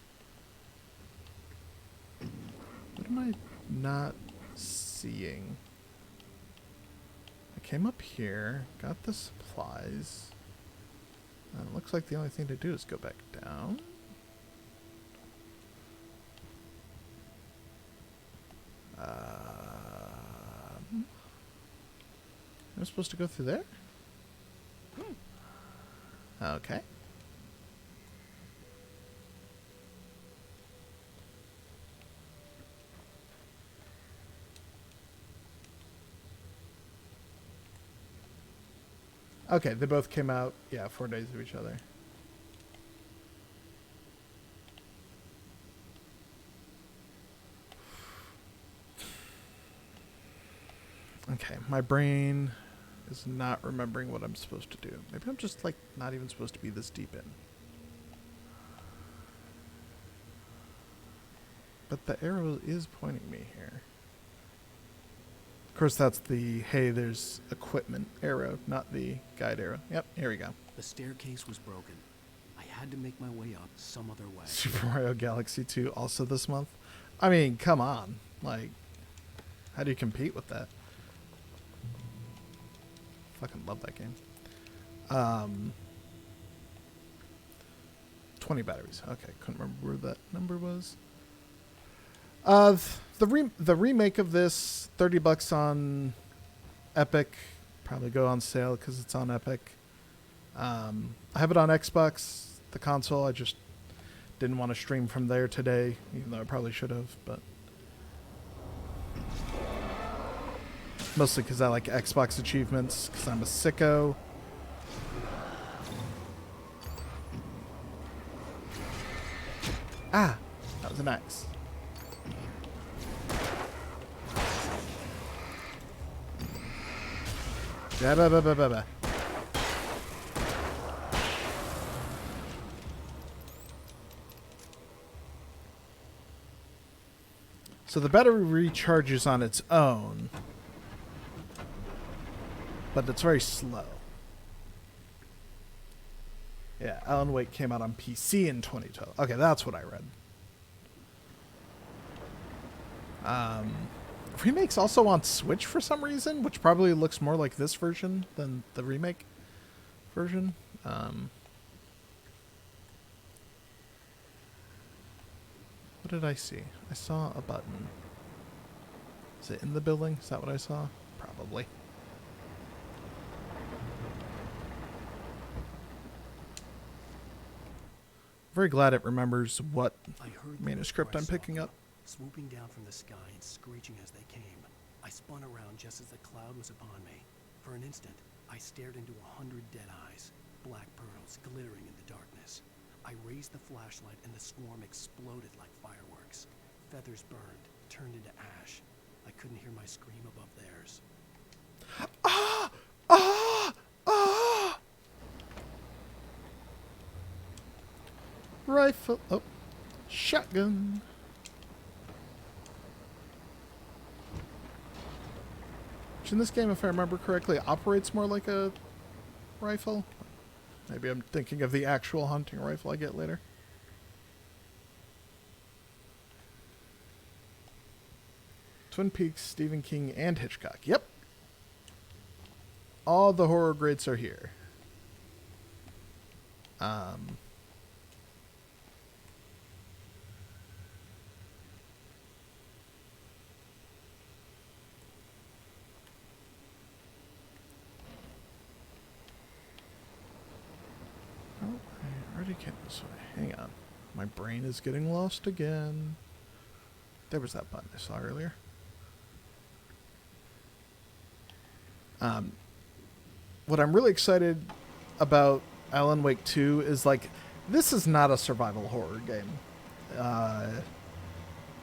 I not seeing? I came up here, got the supplies. It looks like the only thing to do is go back down. I'm supposed to go through there? Okay. Okay, they both came out, yeah, 4 days of each other. Okay, my brain is not remembering what I'm supposed to do. Maybe I'm just, like, not even supposed to be this deep in. But the arrow is pointing me here. Of course, that's the, hey, there's equipment arrow, not the guide arrow. Yep, here we go. The staircase was broken. I had to make my way up some other way. Super Mario Galaxy 2 also this month? I mean, come on. Like, how do you compete with that? Fucking love that game. 20 batteries. Okay, couldn't remember where that number was. The remake of this, $30 on Epic. Probably go on sale because it's on Epic. I have it on Xbox, the console. I just didn't want to stream from there today, even though I probably should have, but mostly because I like Xbox achievements, because I'm a sicko. Ah, that was an axe. Ba-ba-ba-ba-ba-ba. So the battery recharges on its own, but it's very slow. Yeah, Alan Wake came out on PC in 2012. Okay, that's what I read. Remake's also on Switch for some reason, which probably looks more like this version than the remake version. What did I see? I saw a button. Is it in the building? Is that what I saw? Probably. Very glad it remembers what manuscript I'm picking up. Swooping down from the sky and screeching as they came. I spun around just as the cloud was upon me. For an instant, I stared into 100 dead eyes, black pearls glittering in the darkness. I raised the flashlight and the swarm exploded like fireworks. Feathers burned, turned into ash. I couldn't hear my scream above theirs. Ah! Ah! Ah! Rifle. Oh. Shotgun. Which in this game, if I remember correctly, operates more like a rifle. Maybe I'm thinking of the actual hunting rifle I get later. Twin Peaks, Stephen King, and Hitchcock. Yep. All the horror greats are here. Oh, I already came this way. Hang on. My brain is getting lost again. There was that button I saw earlier. What I'm really excited about Alan Wake 2 is, like, this is not a survival horror game.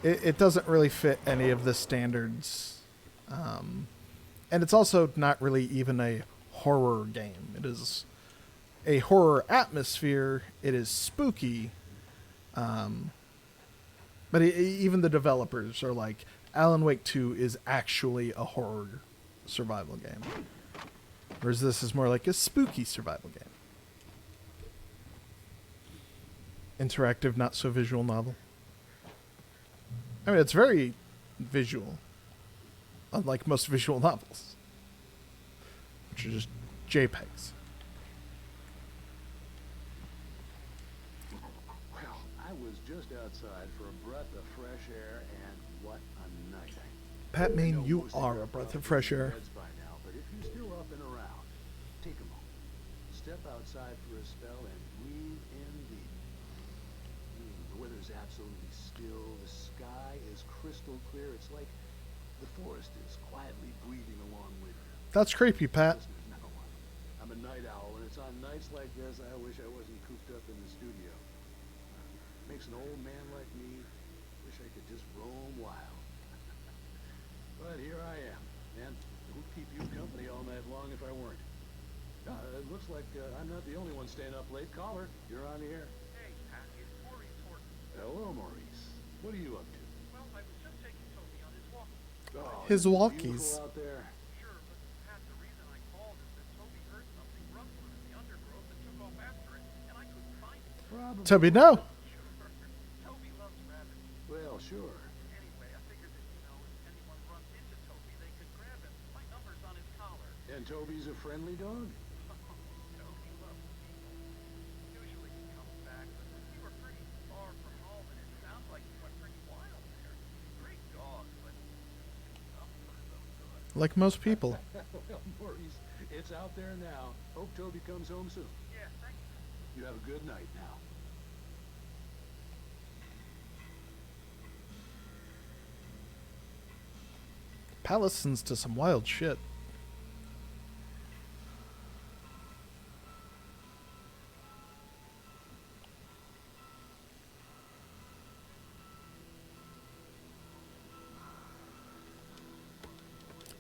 It doesn't really fit any of the standards. And it's also not really even a horror game. It is a horror atmosphere. It is spooky. But even the developers are like, Alan Wake 2 is actually a horror survival game. Whereas this is more like a spooky survival game. Interactive, not so visual novel. I mean, it's very visual. Unlike most visual novels. Which are just JPEGs. Well, I was just outside for a breath of fresh air, and what a night. Pat Main, you are a breath of fresh air. By now, but if you're still up and around, take a moment. Step outside for a spell and breathe in the weather's absolutely still. The sky is crystal clear. It's like the forest is quietly breathing along with you. That's creepy, Pat. I'm a night owl, and it's on nights like this I wish I wasn't cooped up in the studio. Makes an old man like me wish I could just roam wild. But here I am, and who'd keep you company all night long if I weren't? It looks like I'm not the only one staying up late. Caller, you're on the air. Hey, Pat, it's Maurice Horton. Hello, Maurice. What are you up to? Well, I was just taking Toby on his walk. Oh, His it's walkies. beautiful out there. Sure, but Pat, the reason I called is that Toby heard something rustling in the undergrowth and took off after it, and I couldn't find it. Probably. Toby, no. Toby loves rabbits. Well, sure. Anyway, I figured that, if anyone runs into Toby, they could grab him. My number's on his collar. And Toby's a friendly dog? Toby loves people. Usually he comes back, but you were pretty far from home, and it sounds like you went pretty wild there. Great dog, but some sort of so good. Like most people. Well, Maurice, it's out there now. Hope Toby comes home soon. Yeah, thanks. You have a good night now. Pat listens to some wild shit.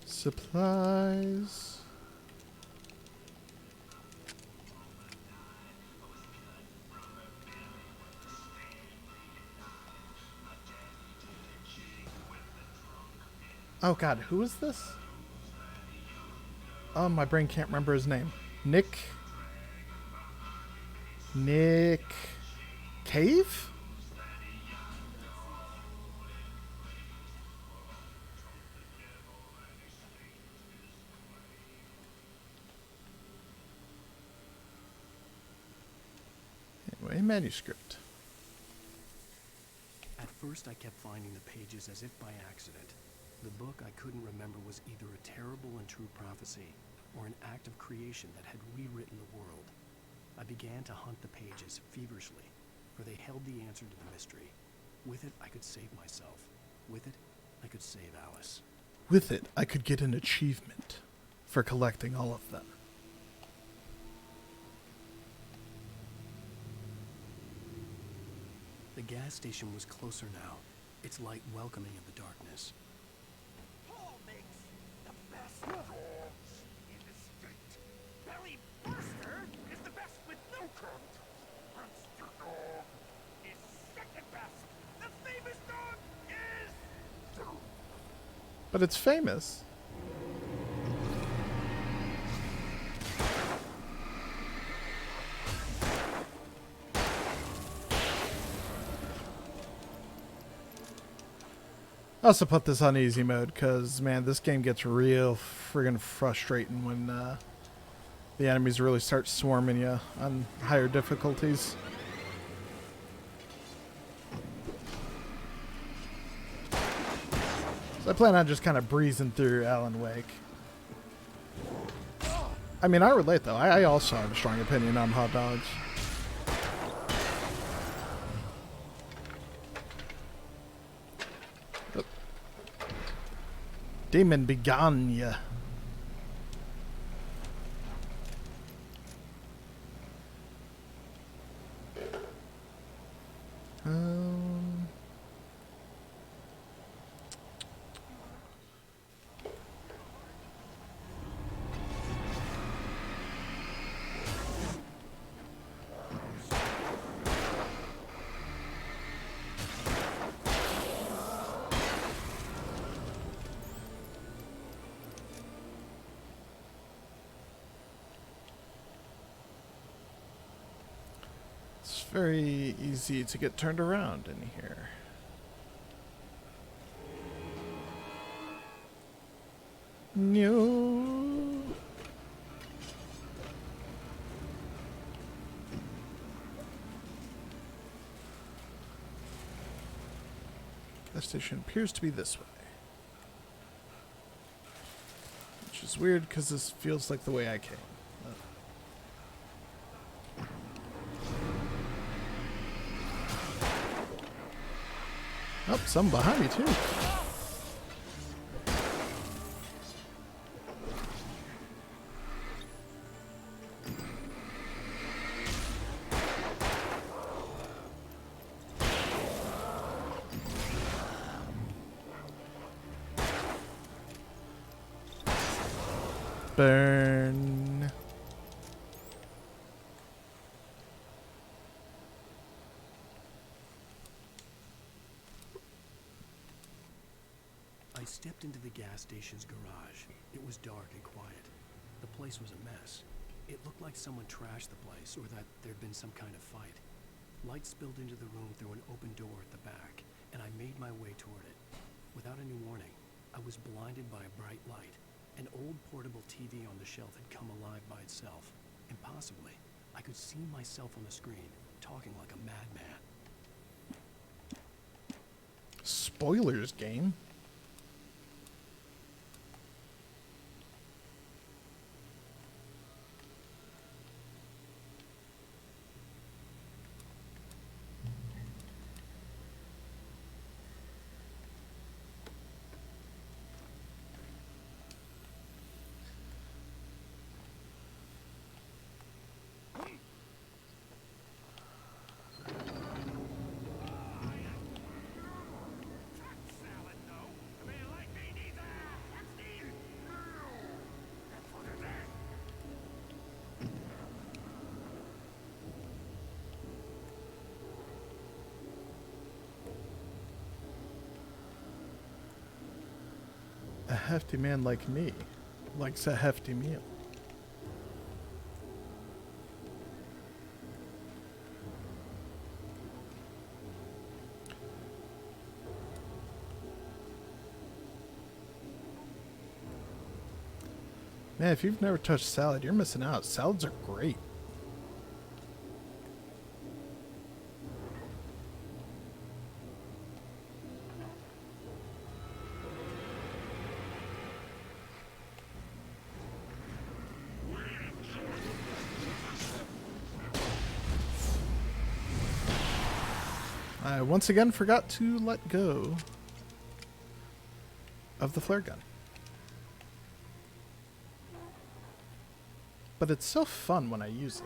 Supplies. Oh god, who is this? Oh, my brain can't remember his name. Nick Cave? Anyway, manuscript. At first, I kept finding the pages as if by accident. The book I couldn't remember was either a terrible and true prophecy or an act of creation that had rewritten the world. I began to hunt the pages feverishly, for they held the answer to the mystery. With it, I could save myself. With it, I could save Alice. With it, I could get an achievement for collecting all of them. gas station was closer now, its light welcoming in the darkness. Paul makes the best dogs in the state. Belly Burster is the best with no cut. Monster Dog is second best. The famous dog is... But it's famous. I also put this on easy mode because, man, this game gets real friggin' frustrating when the enemies really start swarming you on higher difficulties. So I plan on just kind of breezing through Alan Wake. I mean, I relate, though. I also have a strong opinion on hot dogs. Demon, begone ya. It's very easy to get turned around in here. No. Gas station appears to be this way. Which is weird because this feels like the way I came. Oh, some behind me too. Burn. I stepped into the gas station's garage. It was dark and quiet. The place was a mess. It looked like someone trashed the place or that there'd been some kind of fight. Light spilled into the room through an open door at the back, and I made my way toward it. Without any warning, I was blinded by a bright light. An old portable TV on the shelf had come alive by itself. Impossibly, I could see myself on the screen, talking like a madman. Spoilers, game. A hefty man like me likes a hefty meal. Man, if you've never touched salad, you're missing out. Salads are great. I once again forgot to let go of the flare gun. But it's so fun when I use it.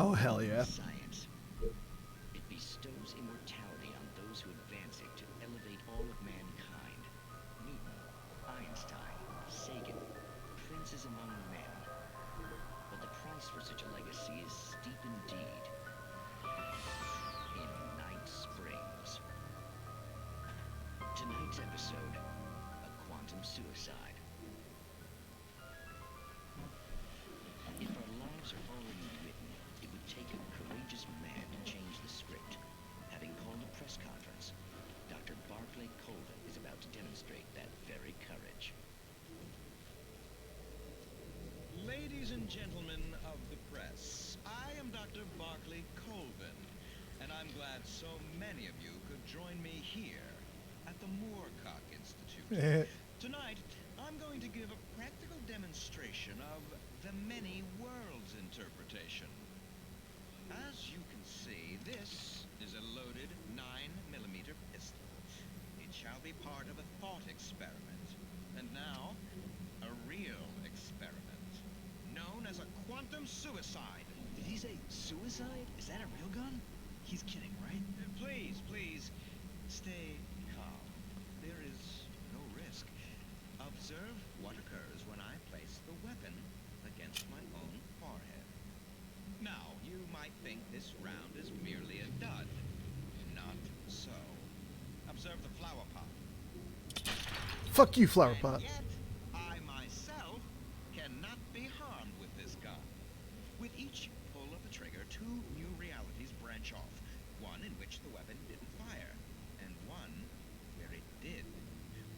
Oh, hell yeah. Science. It bestows immortality on those who advance it to elevate all of mankind. Newton, Einstein, Sagan, princes among men. But the price for such a legacy is steep indeed. In Night Springs. Tonight's episode, a quantum suicide. If our lives are already written, it would take a courageous man to change the script. Having called a press conference, Dr. Barclay Colvin is about to demonstrate that very courage. Ladies and gentlemen of the press, I am Dr. Barclay Colvin, and I'm glad so many of you could join me here at the Moorcock Institute. Tonight, I'm going to give a practical demonstration of the many worlds interpretation. As you can see, this is a loaded 9mm pistol. It shall be part of a thought experiment. And now, a real experiment, known as a quantum suicide. Did he say suicide? Is that a real gun? He's kidding, right? Please, stay calm. There is no risk. Observe what occurs when I place the weapon against my own forehead. Now, you might think this round is merely a dud. Not so. Observe the flower pot. Fuck you, flower pot. Yet, I myself cannot be harmed with this gun. With each pull of the trigger, two new realities branch off. One in which the weapon didn't fire, and one where it did.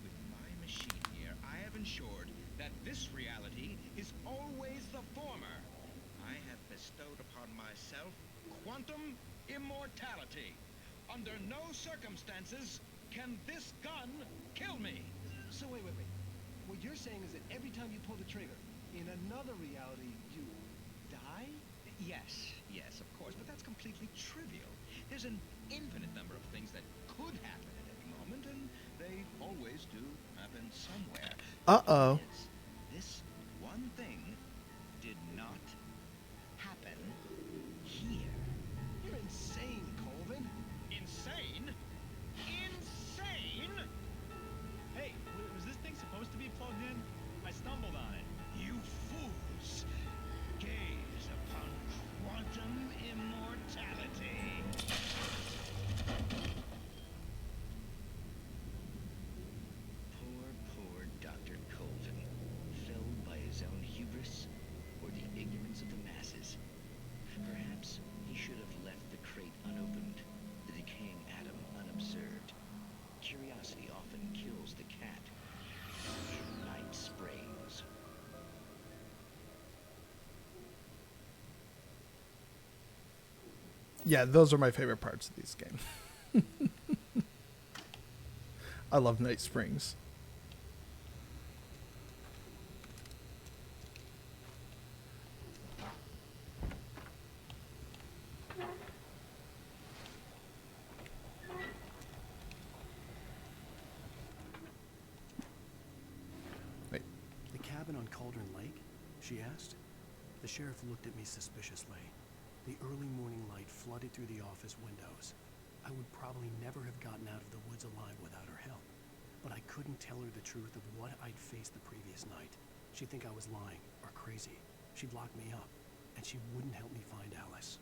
With my machine here, I have ensured that this reality is always the former. I have bestowed upon myself quantum immortality. Under no circumstances can this gun kill me. So wait. What you're saying is that every time you pull the trigger, in another reality, you die? Yes, of course, but that's completely trivial. There's an infinite number of things that could happen at any moment, and they always do happen somewhere. Uh-oh. This one thing did not happen here. You're insane, Colvin. Insane? Insane? Hey, was this thing supposed to be plugged in? I stumbled on it. You fools! Gaze upon quantum immortality. Poor Dr. Colvin, felled by his own hubris or the ignorance of the masses. Perhaps he should have left the crate unopened, the decaying atom unobserved. Curiosity often kills the cat. In Night Springs. Yeah, those are my favorite parts of these games. I love Night Springs. Wait. The cabin on Cauldron Lake? She asked. The sheriff looked at me suspiciously. The early morning light flooded through the office windows. I would probably never have gotten out of the woods alive without her help. But I couldn't tell her the truth of what I'd faced the previous night. She'd think I was lying or crazy. She'd lock me up, and she wouldn't help me find Alice.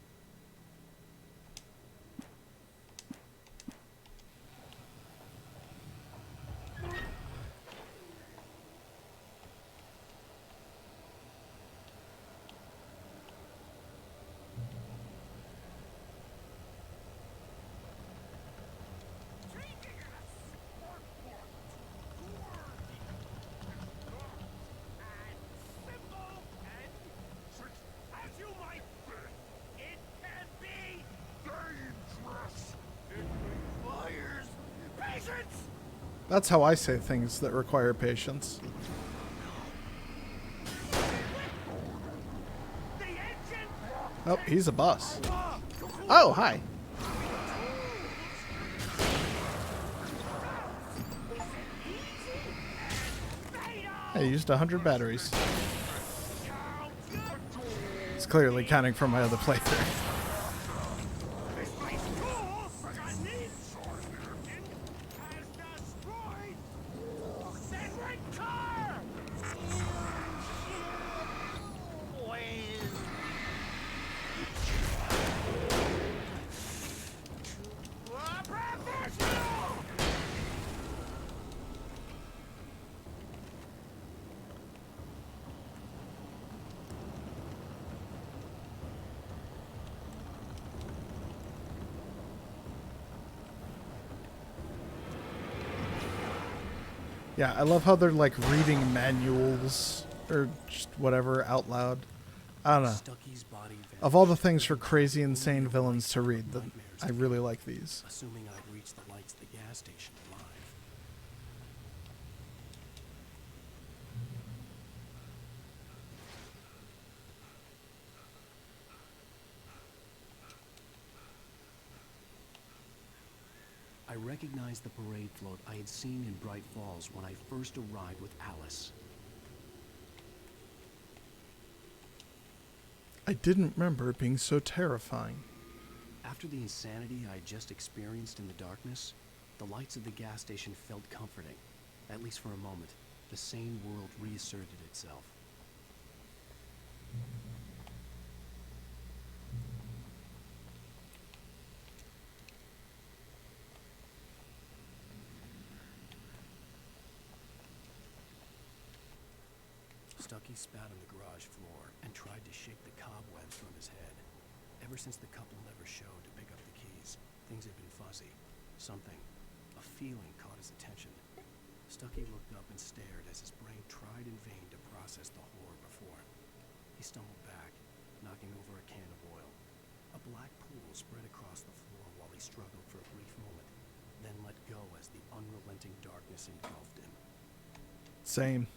That's how I say things that require patience. Oh, he's a boss. Oh, hi. I used 100 batteries. clearly counting from my other playthrough. This place cool, but I need sword American has destroyed a sacred car! Professional! Yeah, I love how they're like reading manuals or just whatever out loud. I don't know. Stucky's body Of all the things for crazy, insane villains to read, I really like these. Assuming I'd reach the lights at the gas station alive. I recognized the parade float I had seen in Bright Falls when I first arrived with Alice. I didn't remember it being so terrifying. After the insanity I had just experienced in the darkness, the lights of the gas station felt comforting. At least for a moment, the sane world reasserted itself. Stucky spat on the garage floor and tried to shake the cobwebs from his head. Ever since the couple never showed to pick up the keys, things had been fuzzy. Something, a feeling caught his attention. Stucky looked up and stared as his brain tried in vain to process the horror before him. He stumbled back, knocking over a can of oil. A black pool spread across the floor while he struggled for a brief moment, then let go as the unrelenting darkness engulfed him. Same.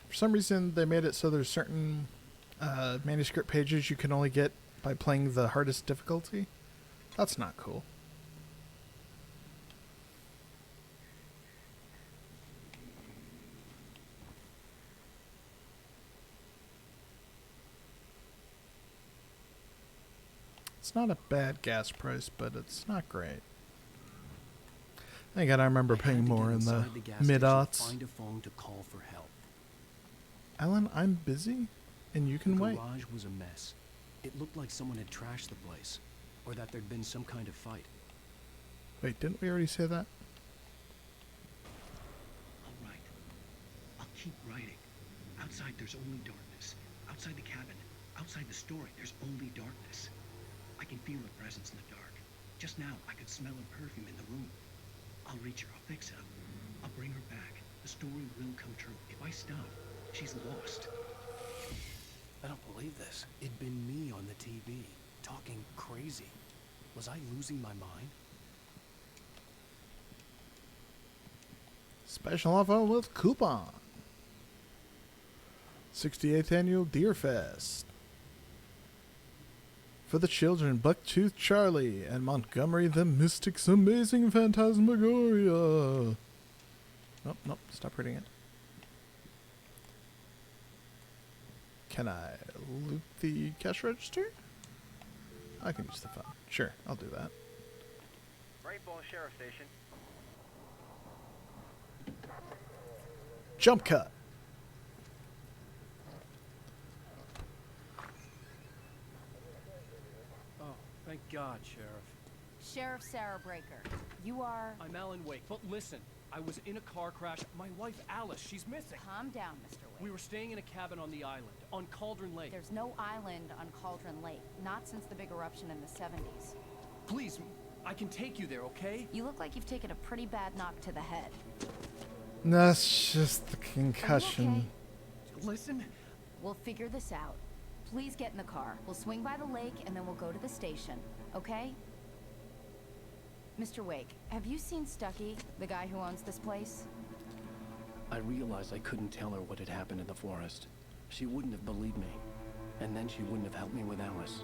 For some reason, they made it so there's certain manuscript pages you can only get by playing the hardest difficulty. That's not cool. It's not a bad gas price, but it's not great. Again, I remember paying more in the mid-aughts. Find a phone to call for help. Alan, I'm busy, and you can wait. The garage was a mess. It looked like someone had trashed the place, or that there'd been some kind of fight. Wait, didn't we already say that? All right. I'll keep writing. Outside, there's only darkness. Outside the cabin, outside the story, there's only darkness. I can feel a presence in the dark. Just now, I could smell a perfume in the room. I'll reach her. I'll fix it. I'll bring her back. The story will come true. If I stop, she's lost. I don't believe this. It'd been me on the TV, talking crazy. Was I losing my mind? Special offer with coupon. 68th Annual Deer Fest. For the children, Bucktooth Charlie and Montgomery the Mystic's Amazing Phantasmagoria. Nope, nope, stop reading it. Can I loot the cash register? I can use the phone. Sure, I'll do that. Rainbow Sheriff Station. Jump cut. Oh, thank God, Sheriff. Sheriff Sarah Breaker, you are... I'm Alan Wake, but listen. I was in a car crash. My wife, Alice, she's missing. Calm down, Mr. Wake. We were staying in a cabin on the island, on Cauldron Lake. There's no island on Cauldron Lake, not since the big eruption in the 70s. Please, I can take you there, okay? You look like you've taken a pretty bad knock to the head. That's just the concussion. Okay? Listen. We'll figure this out. Please get in the car. We'll swing by the lake and then we'll go to the station, okay? Mr. Wake, have you seen Stucky, the guy who owns this place? I realized I couldn't tell her what had happened in the forest. She wouldn't have believed me. And then she wouldn't have helped me with Alice.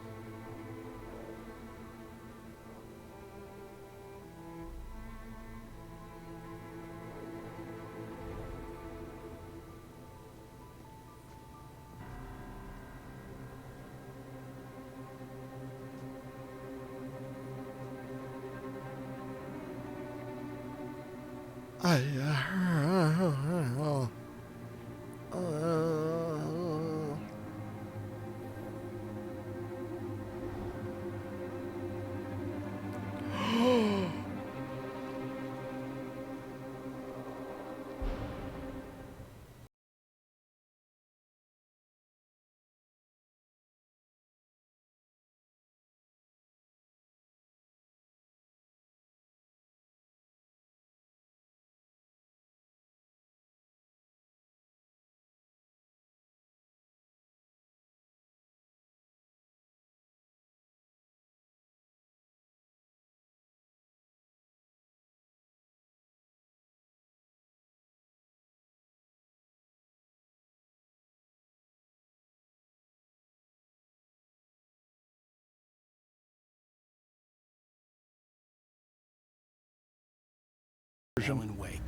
Alan Wake.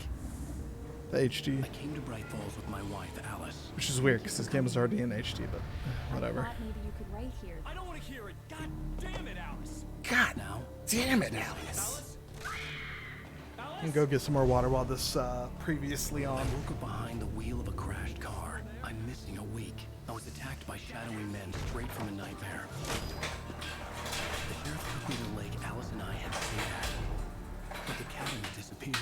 The HD. I came to Bright Falls with my wife, Alice. Which is weird because this game was already in HD, but whatever. Maybe you could write here. I don't want to hear it. God damn it, Alice. God now. Damn it, Alice. I can go get some more water while this previously on. I woke up behind the wheel of a crashed car. I'm missing a week. I was attacked by shadowy men straight from a nightmare. The sheriff took me to the lake Alice and I had stayed at. But the cabin had disappeared.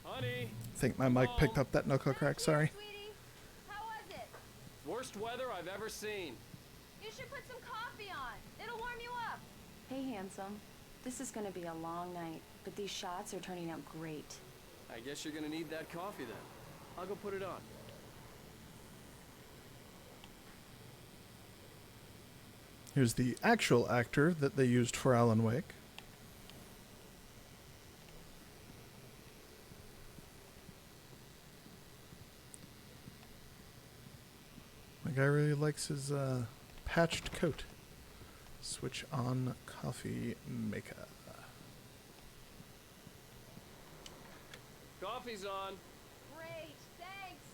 Honey. I think my mic picked up that knuckle crack, sorry. How was it? Worst weather I've ever seen. You should put some coffee on. It'll warm you up. Hey, handsome. This is gonna be a long night, but these shots are turning out great. I guess you're gonna need that coffee then. I'll go put it on. Here's the actual actor that they used for Alan Wake. My guy really likes his patched coat. Switch on coffee maker. Coffee's on. Great, thanks.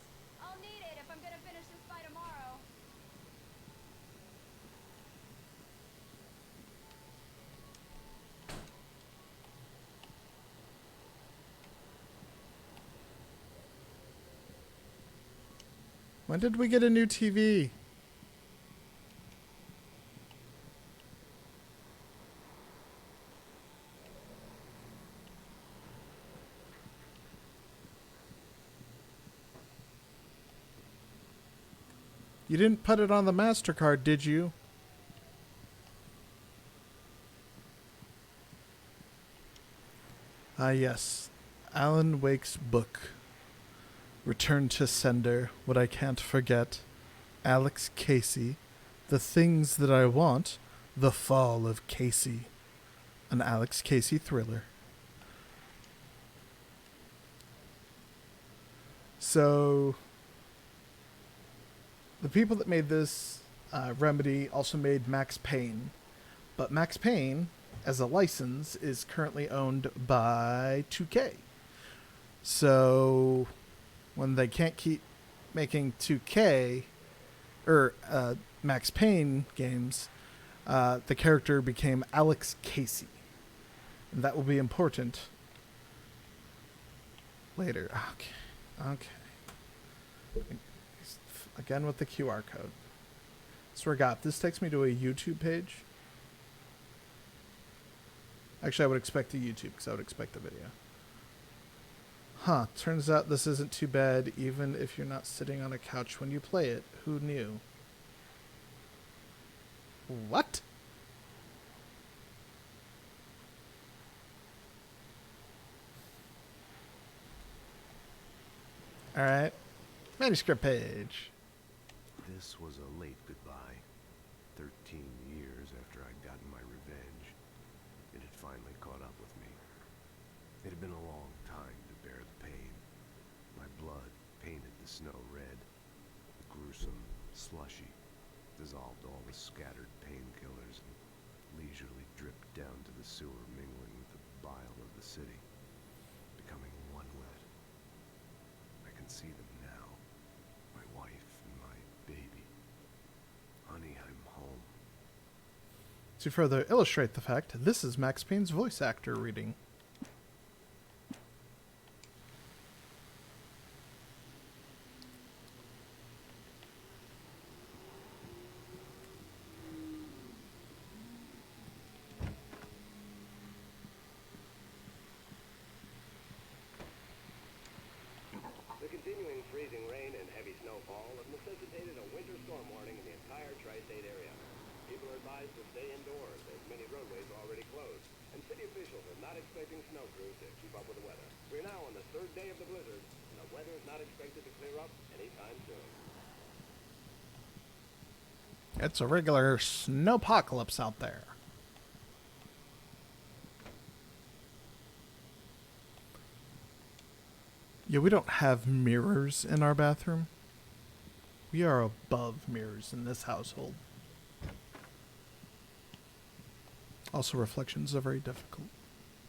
I'll need it if I'm gonna finish this by tomorrow. When did we get a new TV? You didn't put it on the MasterCard, did you? Ah, yes. Alan Wake's book. Return to Sender, What I Can't Forget, Alex Casey, The Things That I Want, The Fall of Casey. An Alex Casey thriller. So, the people that made this Remedy also made Max Payne. But Max Payne, as a license, is currently owned by 2K. So, when they can't keep making 2K, or Max Payne games, the character became Alex Casey. And that will be important later. Okay. Again with the QR code. Swear to God, if this takes me to a YouTube page. Actually, I would expect a YouTube because I would expect a video. Huh, turns out this isn't too bad even if you're not sitting on a couch when you play it. Who knew? What? Alright. Manuscript page. This was a late goodbye. 13 years after I'd gotten my revenge, it had finally caught up with me. It had been a long time to bear the pain. My blood painted the snow red. The gruesome, Slushy. Dissolved all the scattered painkillers and leisurely dripped down to the sewer, mingling with the bile of the city, becoming one with it. I can see them now. My wife and my baby. Honey, I'm home. To further illustrate the fact, this is Max Payne's voice actor reading. The continuing freezing rain and heavy snowfall have necessitated a winter storm warning in the entire tri-state area. People are advised to stay indoors as many roadways are already closed, and city officials are not expecting snow crews to keep up with the weather. We're now on the third day of the blizzard, and the weather is not expected to clear up anytime soon. It's a regular snowpocalypse out there. Yeah, we don't have mirrors in our bathroom. We are above mirrors in this household. Also, reflections are very difficult.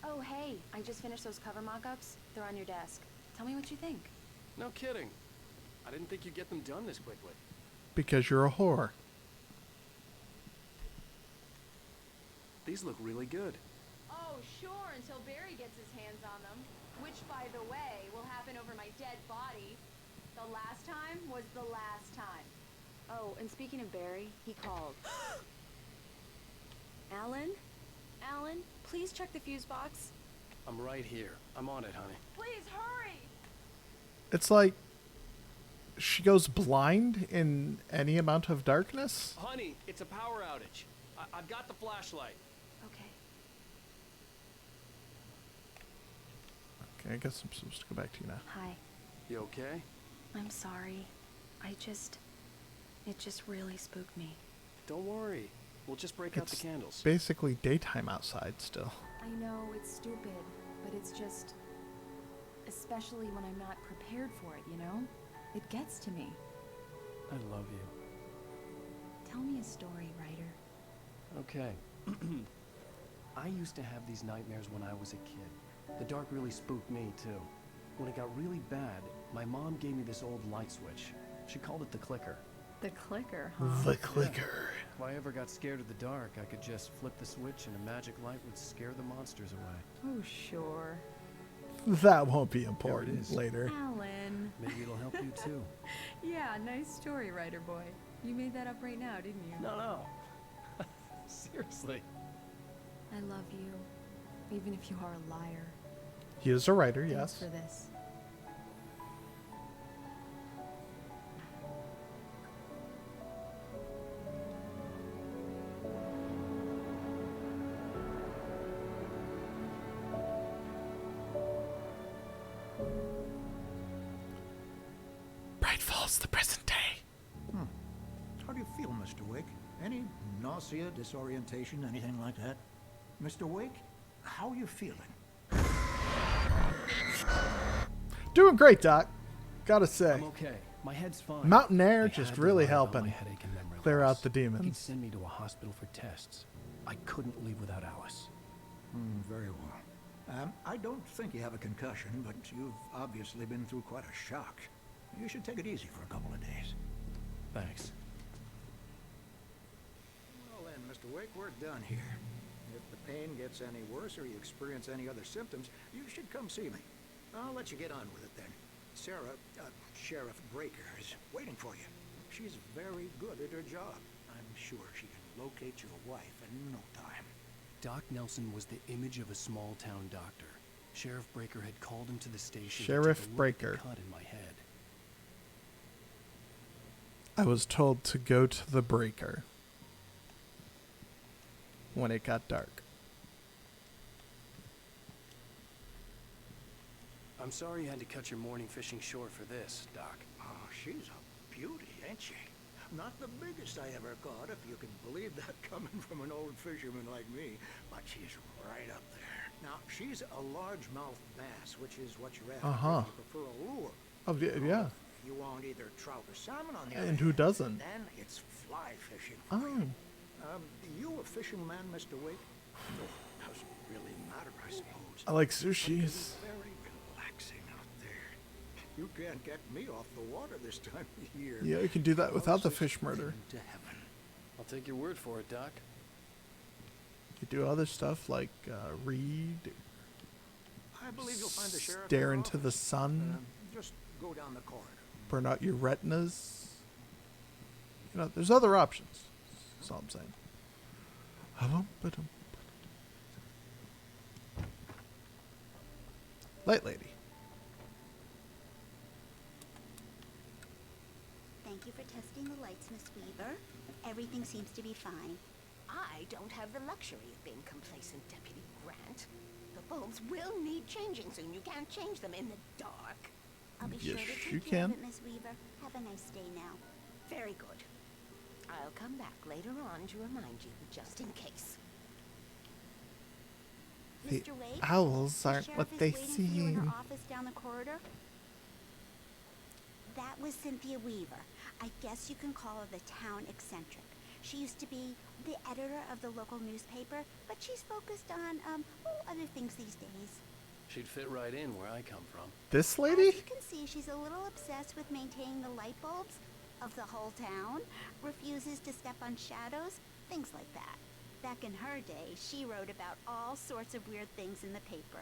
Oh, hey, I just finished those cover mock-ups. They're on your desk. Tell me what you think. No kidding. I didn't think you'd get them done this quickly. Because you're a whore. These look really good. Oh, sure, until Barry gets his hands on them. Which, by the way, will happen over my dead body. The last time was the last time. Oh, and speaking of Barry, he called. Alan? Alan, please check the fuse box. I'm right here. I'm on it, honey. Please hurry! It's like she goes blind in any amount of darkness. Honey, it's a power outage. I've got the flashlight. Okay. Okay, I guess I'm supposed to go back to you now. Hi. You okay? I'm sorry. It just really spooked me. Don't worry. We'll just break out the candles. Basically daytime outside still. I know it's stupid, but it's just... Especially when I'm not prepared for it, you know? It gets to me. I love you. Tell me a story, writer. Okay. I used to have these nightmares when I was a kid. The dark really spooked me, too. When it got really bad, my mom gave me this old light switch. She called it the clicker. The clicker, huh? The clicker. If I ever got scared of the dark, I could just flip the switch and a magic light would scare the monsters away. Oh, sure. That won't be important later. Alan. Maybe it'll help you, too. Yeah, nice story, writer boy. You made that up right now, didn't you? No. Seriously. I love you, even if you are a liar. He is a writer, Thanks yes. for this. Bright Falls, the present day. How do you feel, Mr. Wake? Any nausea, disorientation, anything like that? Mr. Wake, how are you feeling? Doing great, Doc. Gotta say. I'm okay. My head's fine. Mountain air I just had to really write out helping my headache and memory clear loss. out the He'd demons. send me to a hospital for tests. I couldn't leave without Alice. Very well. I don't think you have a concussion, but you've obviously been through quite a shock. You should take it easy for a couple of days. Thanks. Well then, Mr. Wake, we're done here. If the pain gets any worse or you experience any other symptoms, you should come see me. I'll let you get on with it then. Sarah, Sheriff Breaker, is waiting for you. She's very good at her job. I'm sure she can locate your wife in no time. Doc Nelson was the image of a small-town doctor. Sheriff Breaker had called him to the station Sheriff to take a look Breaker. at the cut in my head. I was told to go to the breaker when it got dark. I'm sorry you had to cut your morning fishing short for this, Doc. Oh, she's a beauty, ain't she? Not the biggest I ever caught, if you can believe that coming from an old fisherman like me, but she's right up there. Now, she's a largemouth bass, which is what you're after. Uh-huh. You prefer a lure. Oh, yeah. If you want either trout or salmon on the And other who hand, doesn't? then it's fly fishing. Oh. You a fishing man, Mr. Wake? Oh, doesn't really matter, I suppose. I like But it can sushis. be very relaxing out there. You can't get me off the water this time of year. Yeah, you can do that without the fish murder. To heaven. I'll take your word for it, Doc. You do other stuff like read, I believe you'll find the sheriff. stare into the sun, Just go down the corridor. burn out your retinas. You know, there's other options. That's all I'm saying. Light lady. Thank you for testing the lights, Miss Weaver. Everything seems to be fine. I don't have the luxury of being complacent, Deputy Grant. The bulbs will need changing soon. You can't change them in the dark. I'll be Yes, sure to you take care of can. it, Miss Weaver. Have a nice day now. Very good. I'll come back later on to remind you, just in case. The Mr. Wade, owls the aren't sheriff what is they waiting for you in her seem. office down the corridor. That was Cynthia Weaver. I guess you can call her the town eccentric. She used to be the editor of the local newspaper, but she's focused on, other things these days. She'd fit right in where I come from. This As lady? you can see, she's a little obsessed with maintaining the light bulbs of the whole town, refuses to step on shadows, things like that. Back in her day, she wrote about all sorts of weird things in the paper.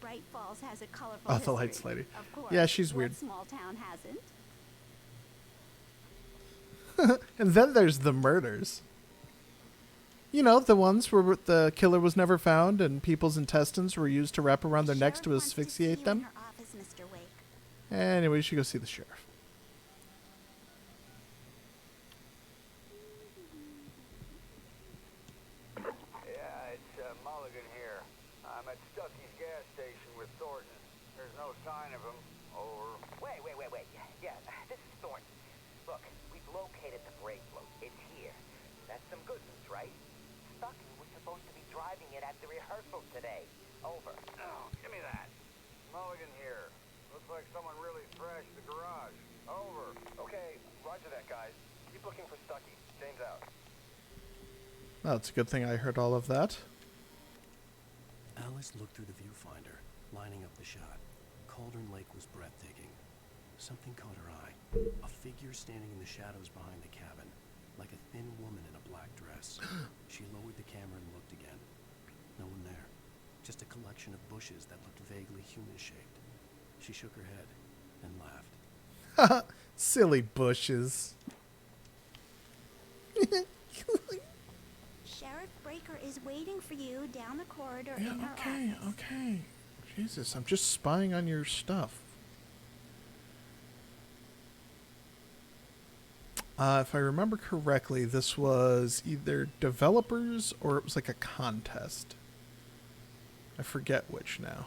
Bright Falls has a colorful Oh, the history. lights lady. Of course. Yeah, she's what weird. small town hasn't? And then there's the murders. You know, the ones where the killer was never found and people's intestines were used to wrap around their necks to asphyxiate them. Office, Mr. Wake. Anyway, you should go see the sheriff. Yeah, it's Mulligan here. I'm at Stucky's gas station with Thornton. There's no sign of him. Over. Wait. Yeah, this is Thornton. Look, we've located the brake float. It's here. That's some good news, right? Stucky was supposed to be driving it at the rehearsal today. Over. Oh, give me that. Mulligan here. Looks like someone really thrashed the garage. Over. Okay, roger that, guys. Keep looking for Stucky. James out. Well, it's a good thing I heard all of that. Alice looked through the viewfinder, lining up the shot. Cauldron Lake was breathtaking. Something caught her eye. A figure standing in the shadows behind the cabin, like a thin woman in a black dress. She lowered the camera and looked again. No one there. Just a collection of bushes that looked vaguely human-shaped. She shook her head and laughed. Silly bushes. Sheriff Breaker is waiting for you down the corridor Yeah, in her okay, office. okay. Jesus, I'm just spying on your stuff. If I remember correctly, this was either developers or it was like a contest. I forget which now.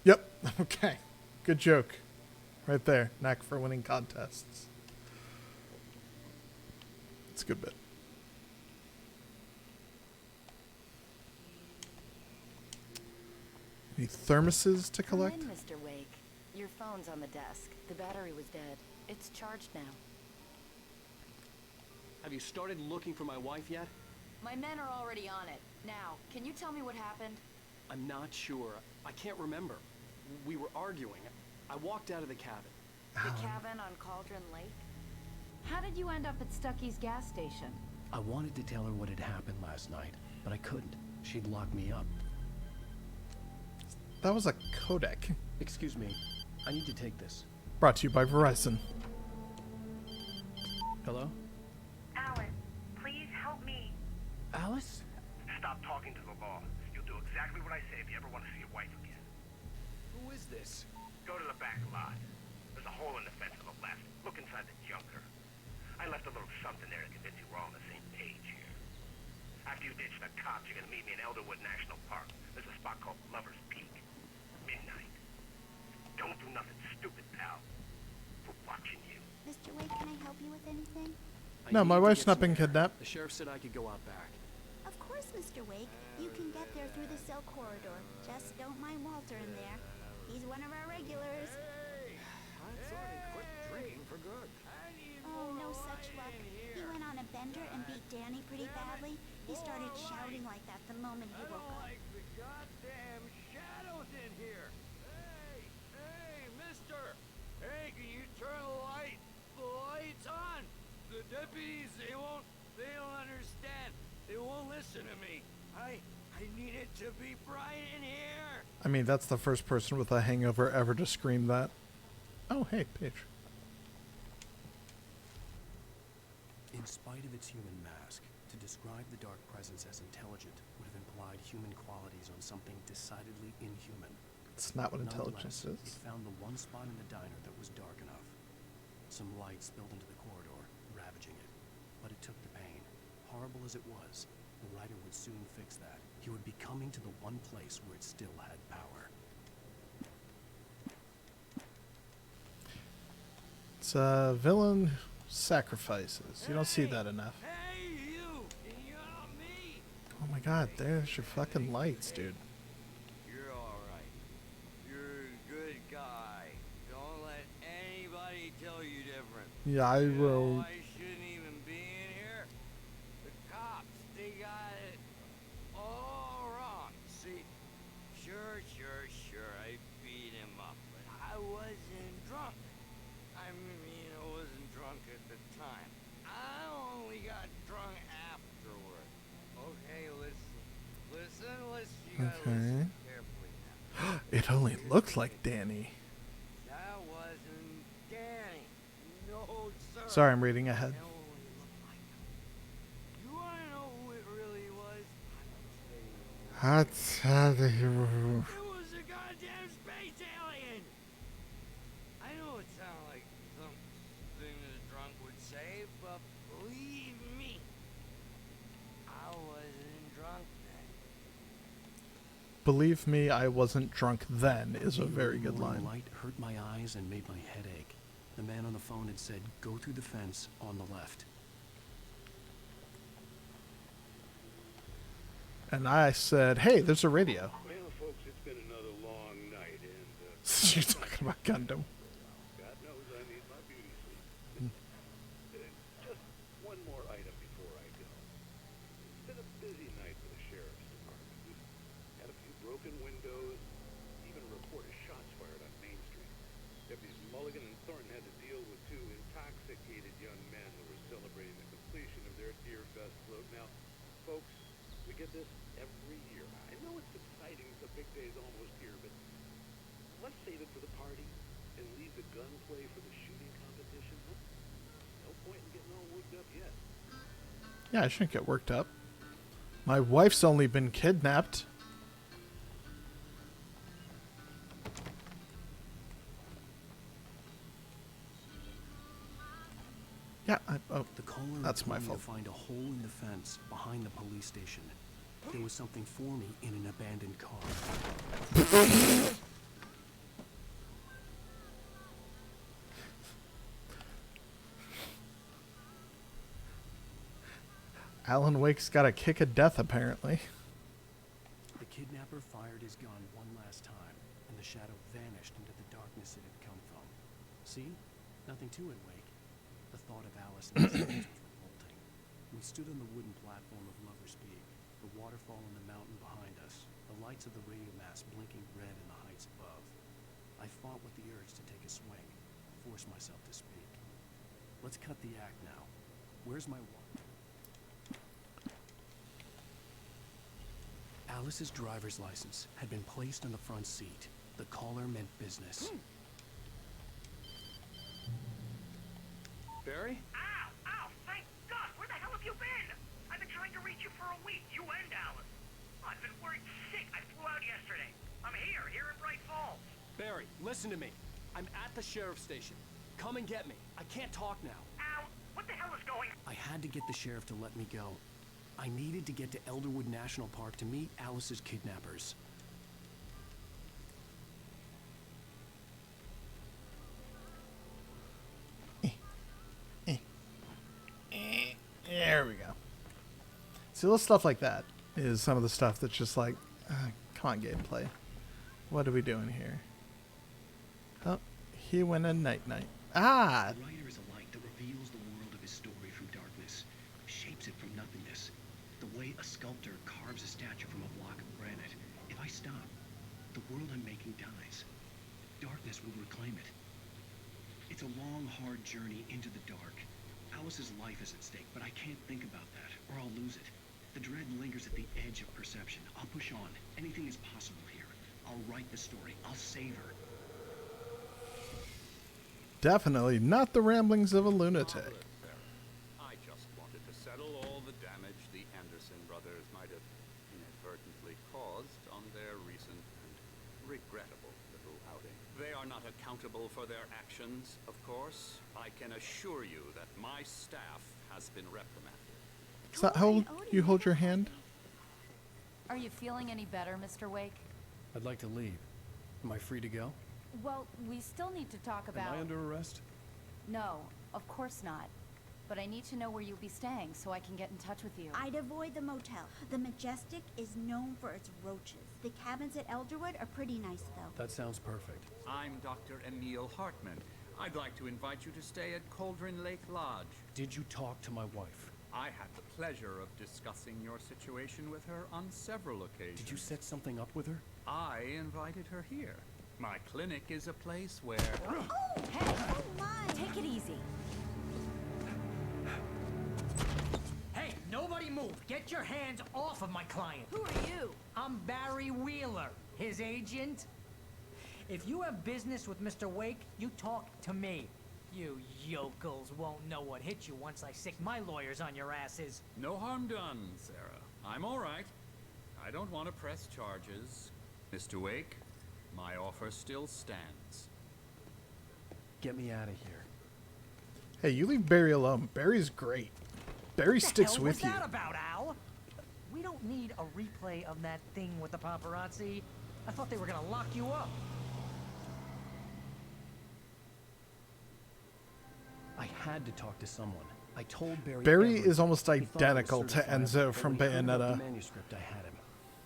Yep, okay. Good joke. Right there. Knack for winning contests. It's a good bit. Any thermoses to collect? Come in, Mr. Wake. Your phone's on the desk. The battery was dead. It's charged now. Have you started looking for my wife yet? My men are already on it. Now, can you tell me what happened? I'm not sure. I can't remember. We were arguing. I walked out of the cabin. The cabin on Cauldron Lake? How did you end up at Stucky's gas station? I wanted to tell her what had happened last night, but I couldn't. She'd lock me up. That was a codec. Excuse me. I need to take this. Brought to you by Verizon. Hello? Alice, please help me. Alice? Stop talking to the law. You'll do exactly what I say if you ever want to see your wife again. Who is this? Go to the back lot. There's a hole in the fence on the left. Look inside the junker. I left a little something there to convince you we're all on the same page here. After you ditch the cops, you're gonna meet me in Elderwood National Park. There's a spot called Lover's Peak. Midnight. Don't do nothing stupid, pal. We're watching you. Mr. Wake, can I help you with anything? No, my wife's not been kidnapped. The sheriff said I could go out back. Of course, Mr. Wake. You can get there through the cell corridor. Just don't mind Walter in there. He's one of our regulars. I thought he quit drinking for good. Oh, no such luck. He went on a bender and beat Danny pretty badly. He started shouting like that the moment he woke up. Like the goddamn shadows in here. Hey, mister. Hey, can you turn the lights on? The deputies, they don't understand. They won't listen to me. I need it to be bright in here. I mean, that's the first person with a hangover ever to scream that. Oh, hey, Paige. In spite of its human mask, to describe the dark presence as intelligent would have implied human qualities on something decidedly inhuman. It's not what intelligence Nonetheless, is. it found the one spot in the diner that was dark enough. Some light spilled into the corridor, ravaging it. But it took the pain. Horrible as it was, the writer would soon fix that. He would be coming to the one place where it still had power. It's a villain sacrifices. You don't see that enough. Hey, you! Me! Oh my god, there's your fucking lights, dude. You're alright. You're a good guy. Don't let anybody tell you different. Yeah, I will. I shouldn't even be in here. The cops, they got it all wrong. See, sure, I beat him up, but I wasn't drunk. I mean, I wasn't drunk at the time. I only got drunk afterward. Okay, listen. You gotta listen carefully now. It only looked like Danny. That wasn't Danny. No, sir. Sorry, I'm reading ahead. You wanna know who it really was? That's how the hero. It was a goddamn space alien! I know it sounds like something that a drunk would say, but believe me, I wasn't drunk then. Believe me, I wasn't drunk then is a very good Morning line. light hurt my eyes and made my head ache. The man on the phone had said, "Go through the fence on the left." And I said, hey, there's a radio. Well, folks, it's been another long night, and You're talking about Gundam. God knows I need my beauty sleep. Just one more item before I go. It's been a busy night for the sheriff's department. We've had a few broken windows, even a report of shots fired on Main Street. Deputies Mulligan and Thornton had to deal with two intoxicated young men who were celebrating the completion of their Deer Fest float. Now, folks, we get this every year. I know it's exciting, the big day's almost here, but let's save it for the party and leave the gunplay for the shooting competition. Huh? No point in getting all worked up yet. Yeah, I shouldn't get worked up. My wife's only been kidnapped. Yeah, The caller that's my told me fault. to find a hole in the fence behind the police station. There was something for me in an abandoned car. Alan Wake's got a kick of death, apparently. The kidnapper fired his gun one last time, and the shadow vanished into the darkness it had come from. See? Nothing to it, Wake. The thought of Alice and his friends was revolting. We stood on the wooden platform of Lover's Peak, the waterfall on the mountain behind us, the lights of the radio mast blinking red in the heights above. I fought with the urge to take a swing, force myself to speak. Let's cut the act now. Where's my wallet? Alice's driver's license had been placed on the front seat. The caller meant business. Barry? Ow! Thank God! Where the hell have you been? I've been trying to reach you for a week, you and Alice. I've been worried sick. I flew out yesterday. I'm here in Bright Falls. Barry, listen to me. I'm at the sheriff's station. Come and get me. I can't talk now. Ow! What the hell is going on? I had to get the sheriff to let me go. I needed to get to Elderwood National Park to meet Alice's kidnappers. There we go. See, little stuff like that is some of the stuff that's just like, come on, gameplay. What are we doing here? He went a night-night. Ah! The writer is a light that reveals the world of his story through darkness, shapes it from nothingness. The way a sculptor carves a statue from a block of granite. If I stop, the world I'm making dies. Darkness will reclaim it. It's a long, hard journey into the dark. Alice's life is at stake, but I can't think about that, or I'll lose it. The dread lingers at the edge of perception. I'll push on. Anything is possible here. I'll write the story. I'll save her. Definitely not the ramblings of a lunatic. I just wanted to settle all the damage the Anderson brothers might have inadvertently caused on their recent and regrettable little outing. They are not accountable for their actions, of course. I can assure you that my staff has been reprimanded. Is that how you hold your hand? Are you feeling any better, Mr. Wake? I'd like to leave. Am I free to go? Well, we still need to talk about... Am I under arrest? No, of course not. But I need to know where you'll be staying so I can get in touch with you. I'd avoid the motel. The Majestic is known for its roaches. The cabins at Elderwood are pretty nice, though. That sounds perfect. I'm Dr. Emil Hartman. I'd like to invite you to stay at Cauldron Lake Lodge. Did you talk to my wife? I had the pleasure of discussing your situation with her on several occasions. Did you set something up with her? I invited her here. My clinic is a place where... Oh, hey! Oh, my! Take it easy. Hey, nobody move! Get your hands off of my client! Who are you? I'm Barry Wheeler, his agent. If you have business with Mr. Wake, you talk to me. You yokels won't know what hit you once I sick my lawyers on your asses. No harm done, Sarah. I'm all right. I don't want to press charges. Mr. Wake, my offer still stands. Get me out of here. Hey, you leave Barry alone. Barry's great. Barry sticks with you. What was that about, Al? We don't need a replay of that thing with the paparazzi. I thought they were gonna lock you up. I had to talk to someone. I told Barry. Barry is almost He thought I was identical to certified, Enzo but from when he heard about Bayonetta. the manuscript, I had him.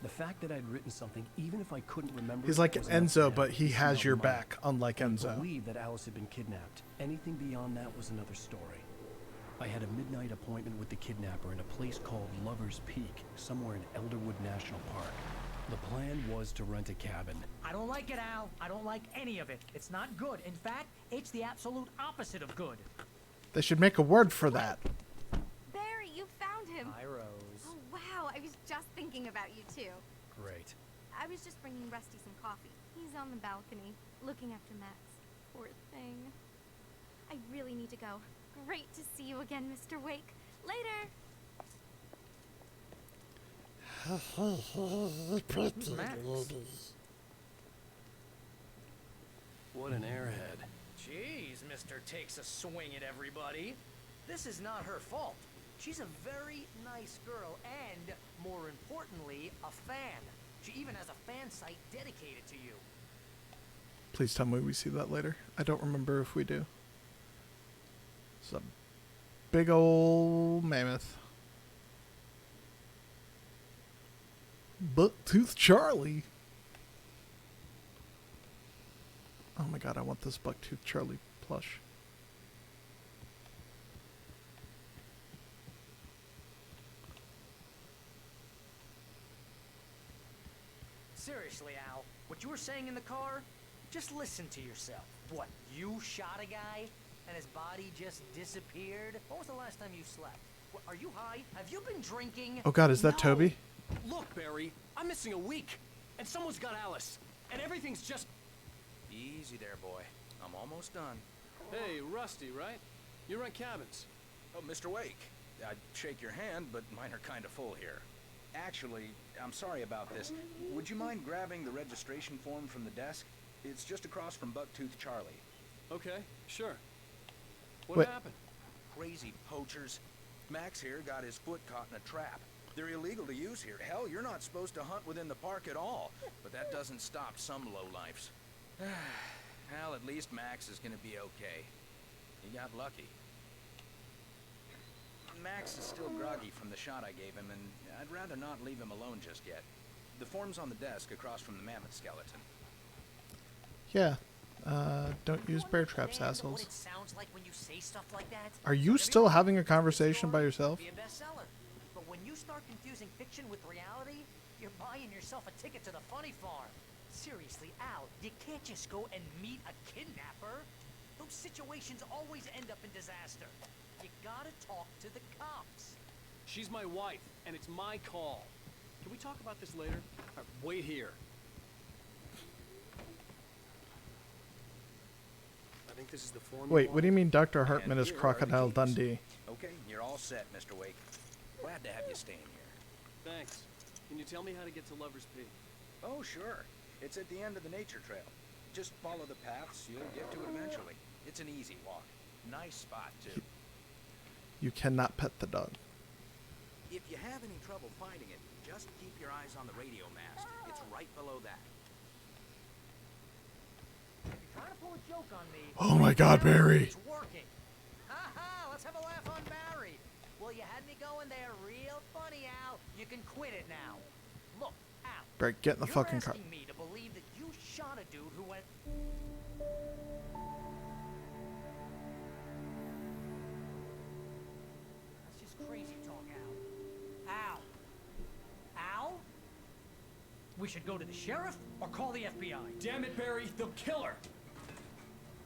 The fact that I'd written something, even if I couldn't remember, He's it, like was enough Enzo, for him. but he He has smelled your money. back, unlike I Enzo. believed that Alice had been kidnapped. Anything beyond that was another story. I had a midnight appointment with the kidnapper in a place called Lover's Peak, somewhere in Elderwood National Park. The plan was to rent a cabin. I don't like it, Al. I don't like any of it. It's not good. In fact, it's the absolute opposite of good. They should make a word for that. Barry, you found him. Hi, Rose. Oh, wow. I was just thinking about you, too. Great. I was just bringing Rusty some coffee. He's on the balcony, looking after Max. Poor thing. I really need to go. Great to see you again, Mr. Wake. Later! What an airhead. Jeez, Mr. Takes a swing at everybody. This is not her fault. She's a very nice girl and, more importantly, a fan. She even has a fan site dedicated to you. Please tell me we see that later. I don't remember if we do. It's a big old mammoth. Bucktooth Charlie. Oh my god, I want this Bucktooth Charlie plush. Seriously, Al, what you were saying in the car? Just listen to yourself. What, you shot a guy and his body just disappeared? When was the last time you slept? What, are you high? Have you been drinking? Oh god, is that Toby? Look, Barry, I'm missing a week, and someone's got Alice, and everything's just... Easy there, boy. I'm almost done. Hey, Rusty, right? You rent cabins. Oh, Mr. Wake. I'd shake your hand, but mine are kind of full here. Actually, I'm sorry about this. Would you mind grabbing the registration form from the desk? It's just across from Bucktooth Charlie. Okay, sure. What Wait. happened? Crazy poachers. Max here got his foot caught in a trap. They're illegal to use here. Hell, you're not supposed to hunt within the park at all. But that doesn't stop some lowlifes. Well, at least Max is gonna be okay. He got lucky. Max is still groggy from the shot I gave him, and I'd rather not leave him alone just yet. The form's on the desk across from the mammoth skeleton. Yeah, Don't use bear traps, What assholes. it sounds like when you say stuff like that? Are you still having a conversation by yourself? Be a bestseller. But when you start confusing fiction with reality, you're buying yourself a ticket to the funny farm. Seriously, Al, you can't just go and meet a kidnapper. Those situations always end up in disaster. You gotta talk to the cops. She's my wife, and it's my call. Can we talk about this later? Wait here. I think this is the form. Wait, what do you mean Dr. Hartman is Crocodile Dundee? Okay, you're all set, Mr. Wake. Glad to have you staying here. Thanks. Can you tell me how to get to Lover's Peak? Oh, sure. It's at the end of the nature trail. Just follow the paths, you'll get to it eventually. It's an easy walk. Nice spot, too. You cannot pet the dog. If you have any trouble finding it, just keep your eyes on the radio mast. It's right below that. You're trying to pull a joke on me. Oh my God, Barry. It's working. Ha ha, let's have a laugh on Barry. Well, you had me going there real funny, Al. You can quit it now. Look, Al. Barry, get in the you're fucking car. asking me to believe that you shot a dude who went... That's just crazy talk, Al. Al. Al? We should go to the sheriff or call the FBI. Damn it, Barry, they'll kill her.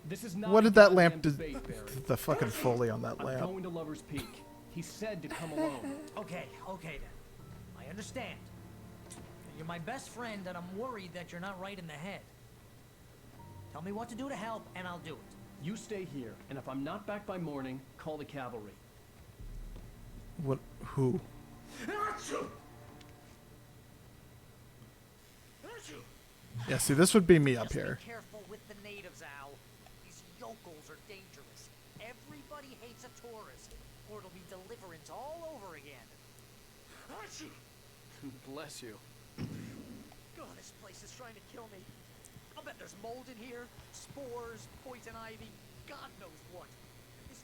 This is not What a did that goddamn lamp do? debate, Barry. The fucking Foley on that I'm lamp. going to Lover's Peak. He said to come alone. Okay then. I understand. You're my best friend, and I'm worried that you're not right in the head. Tell me what to do to help, and I'll do it. You stay here, and if I'm not back by morning, call the cavalry. What? Who? Yeah, see, this would be me up here. Be careful with the natives, Al. These yokels are dangerous. Everybody hates a tourist, or it'll be deliverance all over again. Bless you. God, this place is trying to kill me. I'll bet there's mold in here, spores, poison ivy, God knows what. This is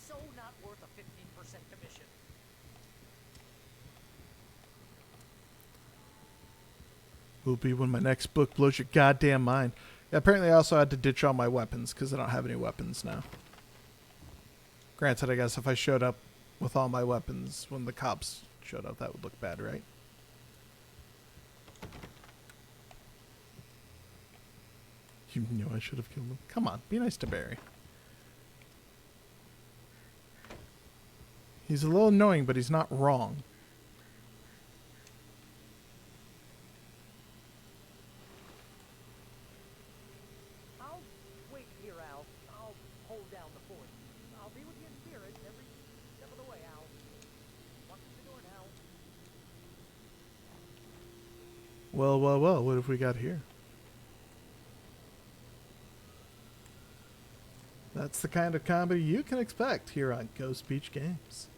so not worth a 15% commission. Will be when my next book blows your goddamn mind. Yeah, apparently I also had to ditch all my weapons because I don't have any weapons now. Granted, I guess if I showed up with all my weapons when the cops showed up, that would look bad, right? You knew I should have killed him. Come on, be nice to Barry. He's a little annoying, but he's not wrong. I'll wait here, Al. I'll hold down the fort. I'll be with you in spirit every step of the way, Al. Walk through the door now. Well, well, well, what have we got here? That's the kind of comedy you can expect here on Ghost Beach Games.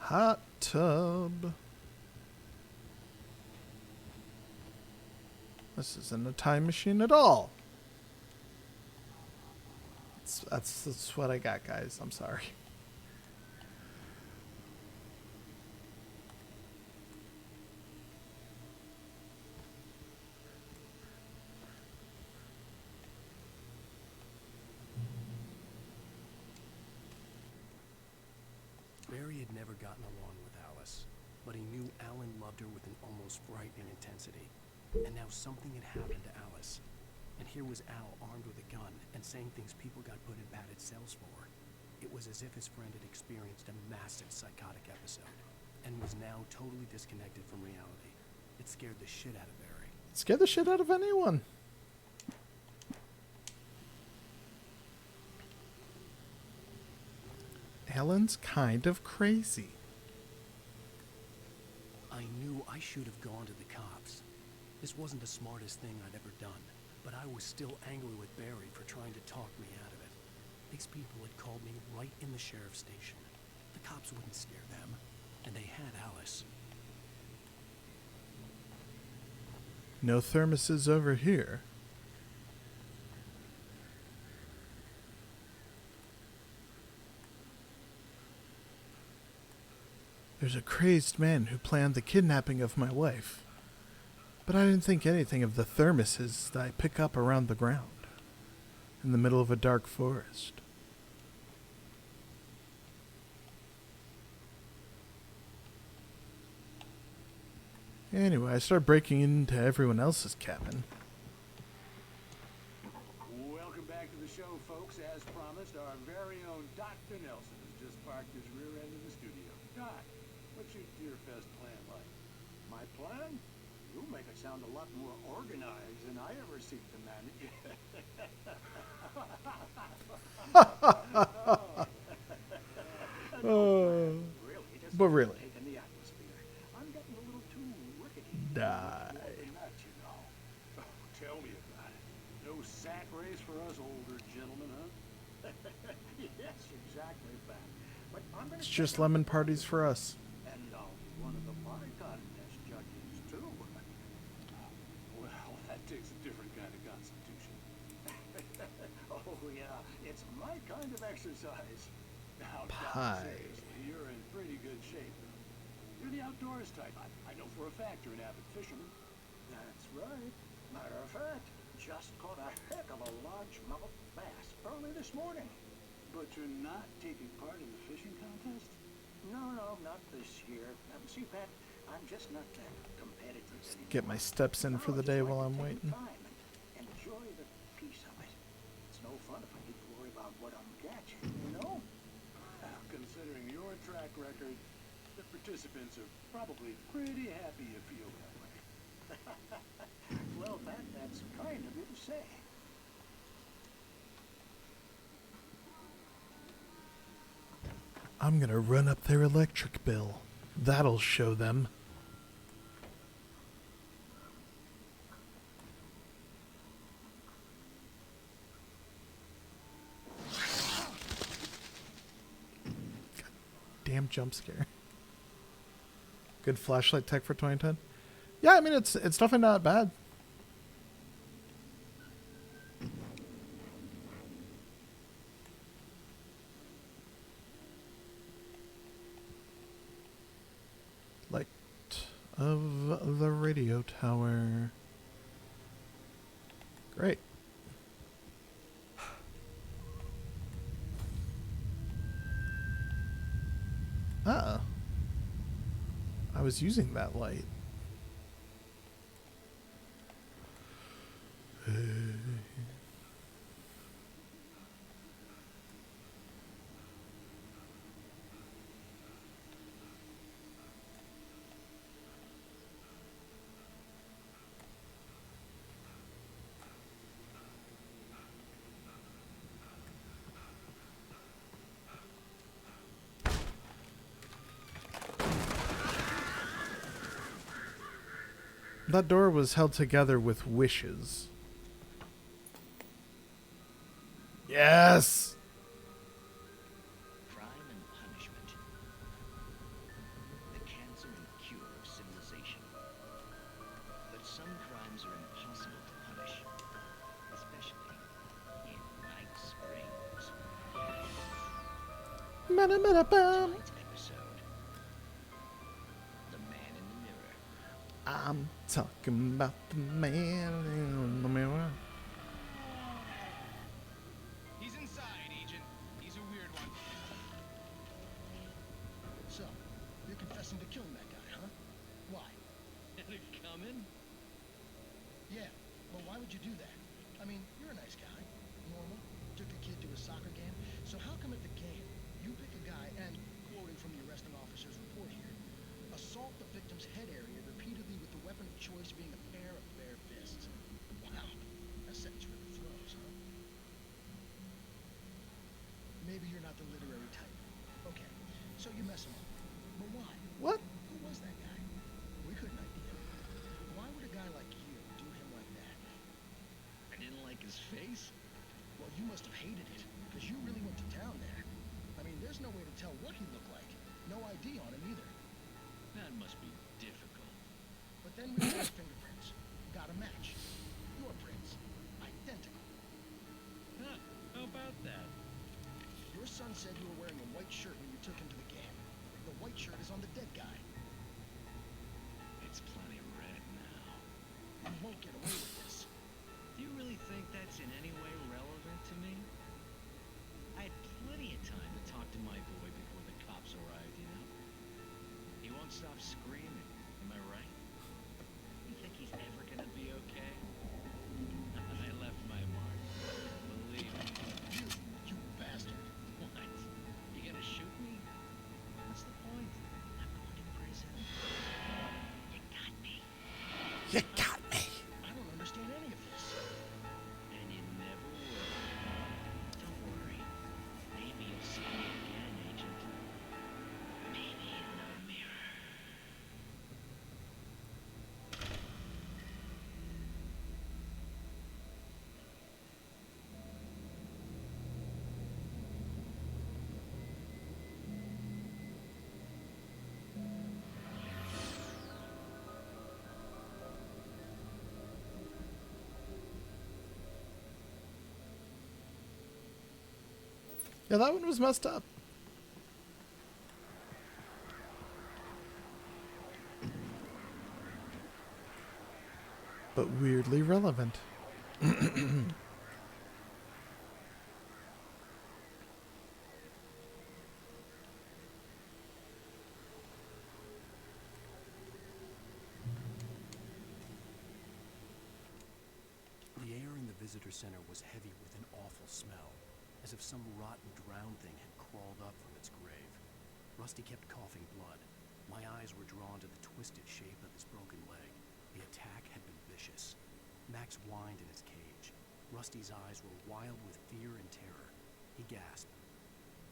Hot tub. This isn't a time machine at all. That's what I got, guys. I'm sorry. Barry had never gotten along with Alice, but he knew Alan loved her with an almost frightening intensity. And now something had happened to Alice. And here was Al armed with a gun and saying things people got put in padded cells for. It was as if his friend had experienced a massive psychotic episode and was now totally disconnected from reality. It scared the shit out of Barry. Scare the shit out of anyone. Alan's kind of crazy. I knew I should have gone to the cops. This wasn't the smartest thing I'd ever done, but I was still angry with Barry for trying to talk me out of it. These people had called me right in the sheriff's station. The cops wouldn't scare them, and they had Alice. No thermoses over here. There's a crazed man who planned the kidnapping of my wife. But I didn't think anything of the thermoses that I pick up around the ground in the middle of a dark forest. Anyway, I started breaking into everyone else's cabin. Welcome back to the show, folks. As promised, our very own Dr. Nelson has just parked his rear end in the studio. Doc, what's your Deerfest plan like? My plan? You make it sound a lot more organized than I ever seem to manage. Oh. Really, just But really. taking the atmosphere. I'm getting a little too rickety. Die. That, you know. Tell me about it. No sack race for us older gentlemen, huh? Yes, exactly that. But I'm gonna It's just lemon parties for us. and I'll be one of the pie contest judges too. Well, that takes a different kind of constitution. Oh yeah, it's my kind of exercise. Now, Doc, Pie. seriously, you're in pretty good shape, though. You're the outdoors type. I know for a fact you're an avid fisherman. That's right. Matter of fact, just caught a heck of a largemouth bass early this morning. But you're not taking part in the fishing contest? No, not this year. See, Pat, I'm just not that competitive anymore. Get my steps in for the day while I'm waiting. Time and enjoy the peace of it. It's no fun if I need to worry about what I'm catching, you know? Considering your track record, the participants are probably pretty happy you feel that way. Well, Pat, that's kind of you to say. I'm gonna run up their electric bill. That'll show them. Damn jump scare. Good flashlight tech for 2010. Yeah, I mean it's definitely not bad. Light of the radio tower. Great. Ah. I was using that light. That door was held together with wishes. Yes! Crime and punishment. The cancer and cure of civilization. But some crimes are impossible to punish, especially in Night Springs. Tonight's episode, The Man in the Mirror. I'm talking about the man in the mirror. He's inside, Agent. He's a weird one. So, you're confessing to killing that guy, huh? Why? Had it coming? Yeah, well, why would you do that? I mean, you're a nice guy. Normal. Took a kid to a soccer game. So how come at the game, you pick a guy and, quoting from the arresting officer's report here, assault the victim's head area repeatedly with the weapon of choice being a pair of bare fists? Wow, that sentence really throws, huh? Maybe you're not the literary type. Okay, so you mess him up. But why? What? Who was that guy? We couldn't ID him. Why would a guy like you do him like that? I didn't like his face. Well, you must have hated it, because you really went to town there. I mean, there's no way to tell what he looked like. No ID on him either. That must be difficult. But then we got fingerprints. Got a match. Your prints. Identical. Huh, how about that? Your son said you were wearing a white shirt when you took him to the game. The white shirt is on the dead guy. It's plenty red now. You won't get away with this. Do you really think that's in any way relevant to me? I had plenty of time to talk to my boy before the cops arrived, you know? He won't stop screaming, am I right? You think he's ever gonna be okay? I left my mark. Believe me. You bastard. What? You gonna shoot me? What's the point? I'm going to prison. You got me. You got me. I don't understand any of this. And you never will. Don't worry. Maybe you'll see me again, Agent. Maybe in the mirror. Yeah, that one was messed up. But weirdly relevant. The air in the visitor center was heavy with an awful smell, as if some rotten drowned thing had crawled up from its grave. Rusty kept coughing blood. My eyes were drawn to the twisted shape of his broken leg. The attack had been vicious. Max whined in his cage. Rusty's eyes were wild with fear and terror. He gasped.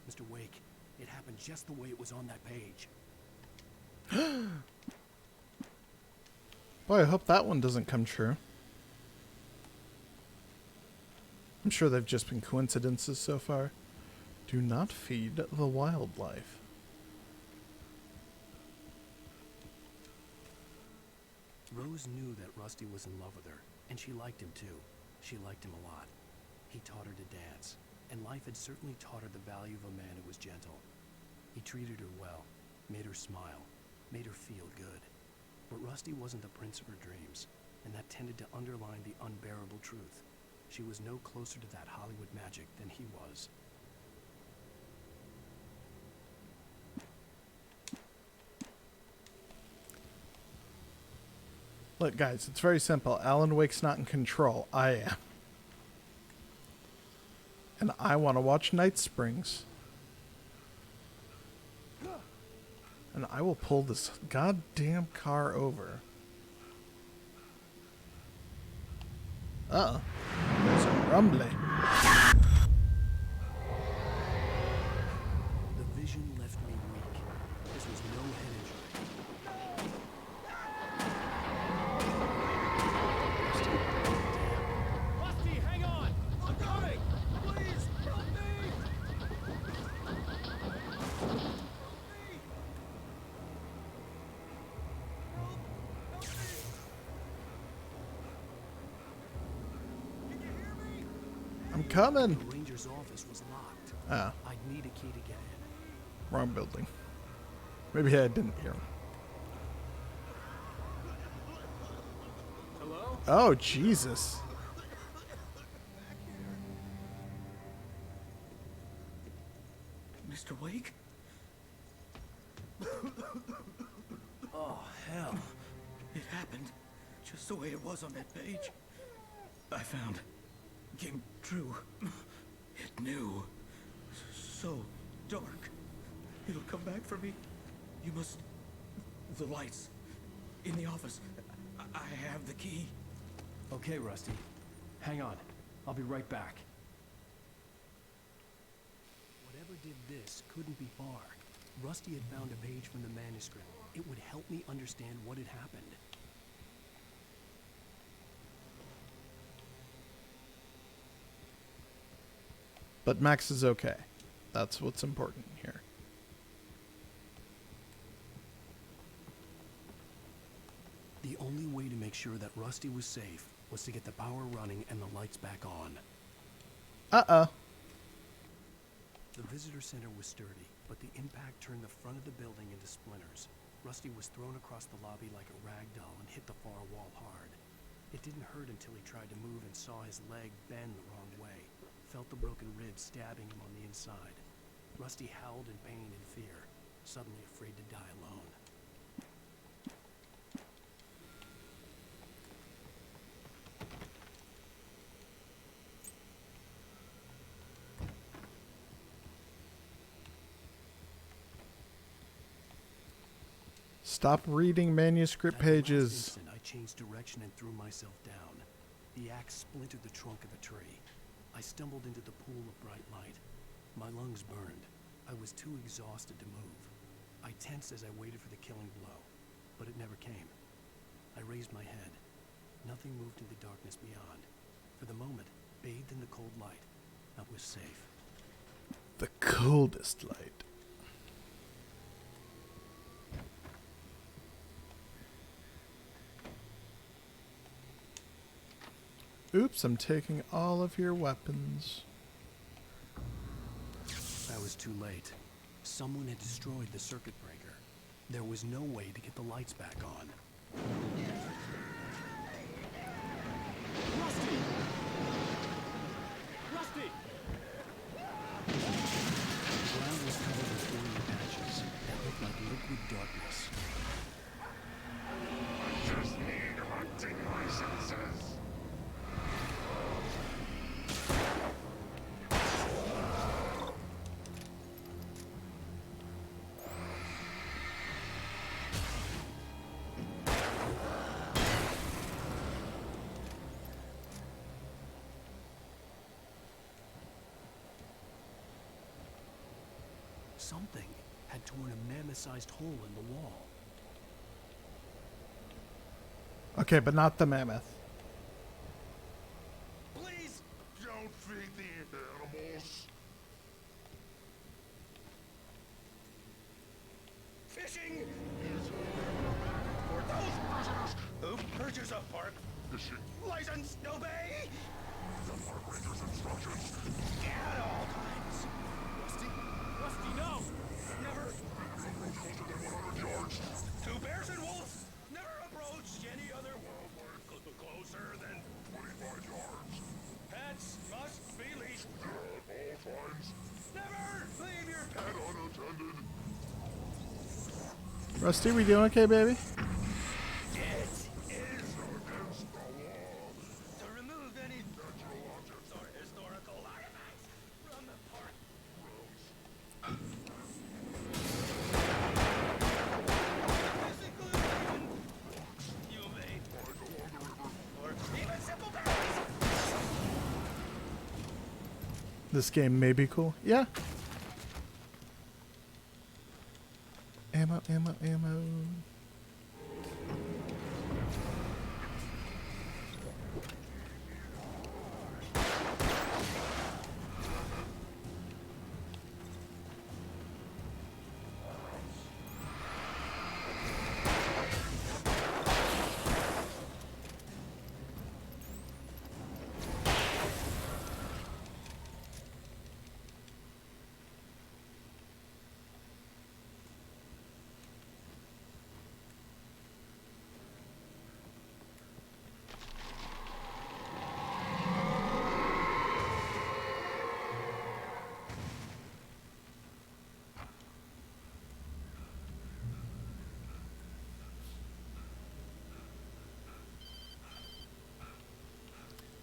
Mr. Wake, it happened just the way it was on that page. Boy, I hope that one doesn't come true. I'm sure they've just been coincidences so far. Do not feed the wildlife. Rose knew that Rusty was in love with her, and she liked him too. She liked him a lot. He taught her to dance, and life had certainly taught her the value of a man who was gentle. He treated her well, made her smile, made her feel good. But Rusty wasn't the prince of her dreams, and that tended to underline the unbearable truth. She was no closer to that Hollywood magic than he was. Look, guys, it's very simple. Alan Wake's not in control. I am. And I want to watch Night Springs. And I will pull this goddamn car over. Uh-oh. There's a rumbling. The vision left me weak. This was no head injury. Rusty, hang on! I'm coming! Please, help me! I'm coming. The ranger's office was locked. Ah, I'd need a key to get in. wrong building. Maybe I didn't hear him. Hello? Oh, Jesus. Mr. Wake? Oh, hell. It happened just the way it was on that page. I found. Came true. It knew. So dark. It'll come back for me. You must... The lights. In the office. I have the key. Okay, Rusty. Hang on. I'll be right back. Whatever did this couldn't be far. Rusty had found a page from the manuscript. It would help me understand what had happened. But Max is okay. That's what's important here. The only way to make sure that Rusty was safe was to get the power running and the lights back on. Uh-oh. The visitor center was sturdy, but the impact turned the front of the building into splinters. Rusty was thrown across the lobby like a rag doll and hit the far wall hard. It didn't hurt until he tried to move and saw his leg bend the wrong way. Felt the broken ribs stabbing him on the inside. Rusty howled in pain and fear, suddenly afraid to die alone. Stop reading manuscript pages. Instant, I changed direction and threw myself down. The axe splintered the trunk of a tree. I stumbled into the pool of bright light. My lungs burned. I was too exhausted to move. I tensed as I waited for the killing blow, but it never came. I raised my head. Nothing moved in the darkness beyond. For the moment, bathed in the cold light, I was safe. The coldest light. Oops, I'm taking all of your weapons. I was too late. Someone had destroyed the circuit breaker. There was no way to get the lights back on. Rusty! Rusty! The ground was covered with oily patches that looked like liquid darkness. I just need hunting licenses. Something had torn a mammoth-sized hole in the wall. Okay, but not the mammoth. Please don't feed the animals. Fishing! For those who purchase a park Fishing. license, obey! The park ranger's instructions. At all times. Rusty? Rusty, no! Never. Closer than 100 yards. To bears and wolves, never approach any other wildlife closer than 25 yards. pets must be leashed. At all times. Never leave your pet Unattended. Rusty, we doing okay, baby? It is Against the law. to remove any natural objects or historical artifacts from the park. This includes you may or even simple berries. This game may be cool. Yeah. Ammo, ammo, ammo.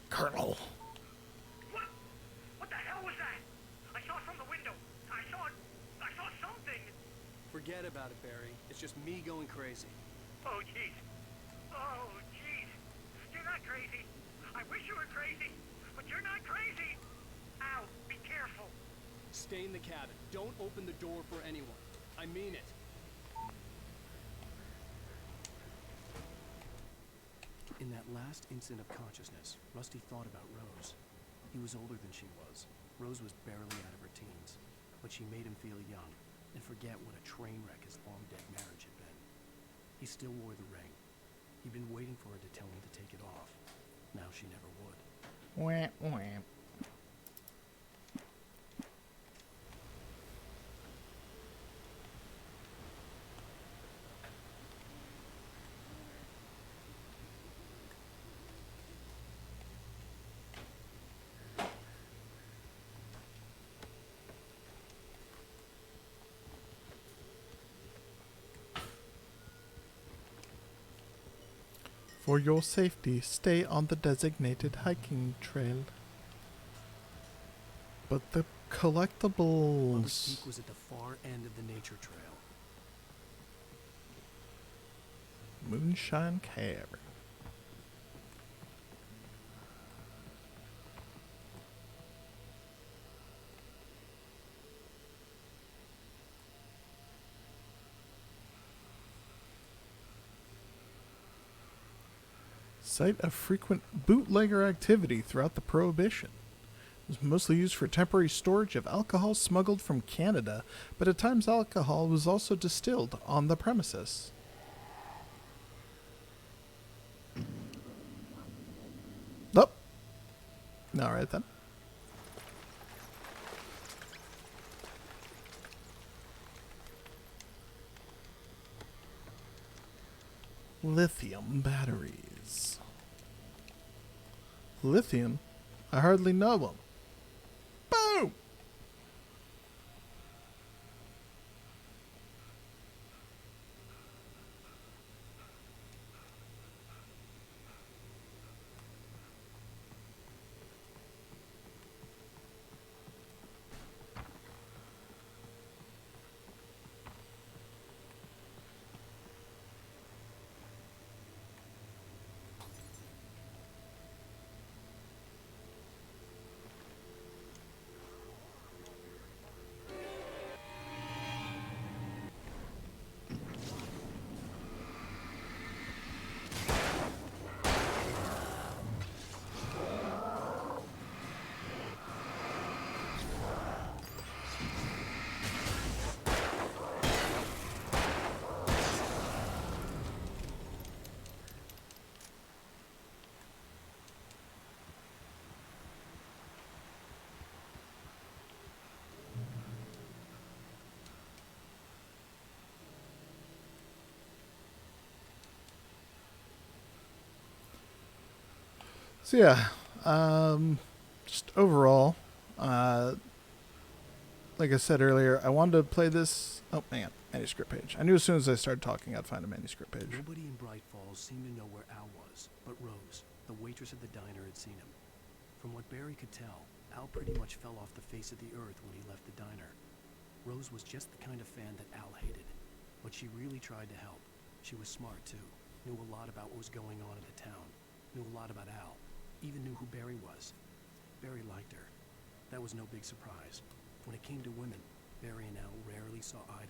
Colonel. What the hell was that? I saw it from the window. I saw something. Forget about it, Barry. It's just me going crazy. Oh, jeez. Oh, jeez. You're not crazy. I wish you were crazy, but you're not crazy. Ow, be careful. Stay in the cabin. Don't open the door for anyone. I mean it. In that last instant of consciousness, Rusty thought about Rose. He was older than she was. Rose was barely out of her teens, but she made him feel young and forget what a train wreck his long-dead marriage had been. He still wore the ring. He'd been waiting for her to tell him to take it off. Now she never would. Wah, wah. For your safety, stay on the designated hiking trail. But the Lover's collectibles... Peak was at the far end of the nature trail. Moonshine Cavern. Site of frequent bootlegger activity throughout the Prohibition. It was mostly used for temporary storage of alcohol smuggled from Canada, but at times alcohol was also distilled on the premises. Nope. All right then. Lithium batteries. Lithium? I hardly know them. Boom! So yeah, just overall, like I said earlier, I wanted to play this. Oh man, manuscript page. I knew as soon as I started talking, I'd find a manuscript page. Nobody in Bright Falls seemed to know where Al was, but Rose, the waitress at the diner, had seen him. From what Barry could tell, Al pretty much fell off the face of the earth when he left the diner. Rose was just the kind of fan that Al hated, but she really tried to help. She was smart too, knew a lot about what was going on in the town, knew a lot about Al, even knew who Barry was. Barry liked her. That was no big surprise. When it came to women, Barry and Al rarely saw eye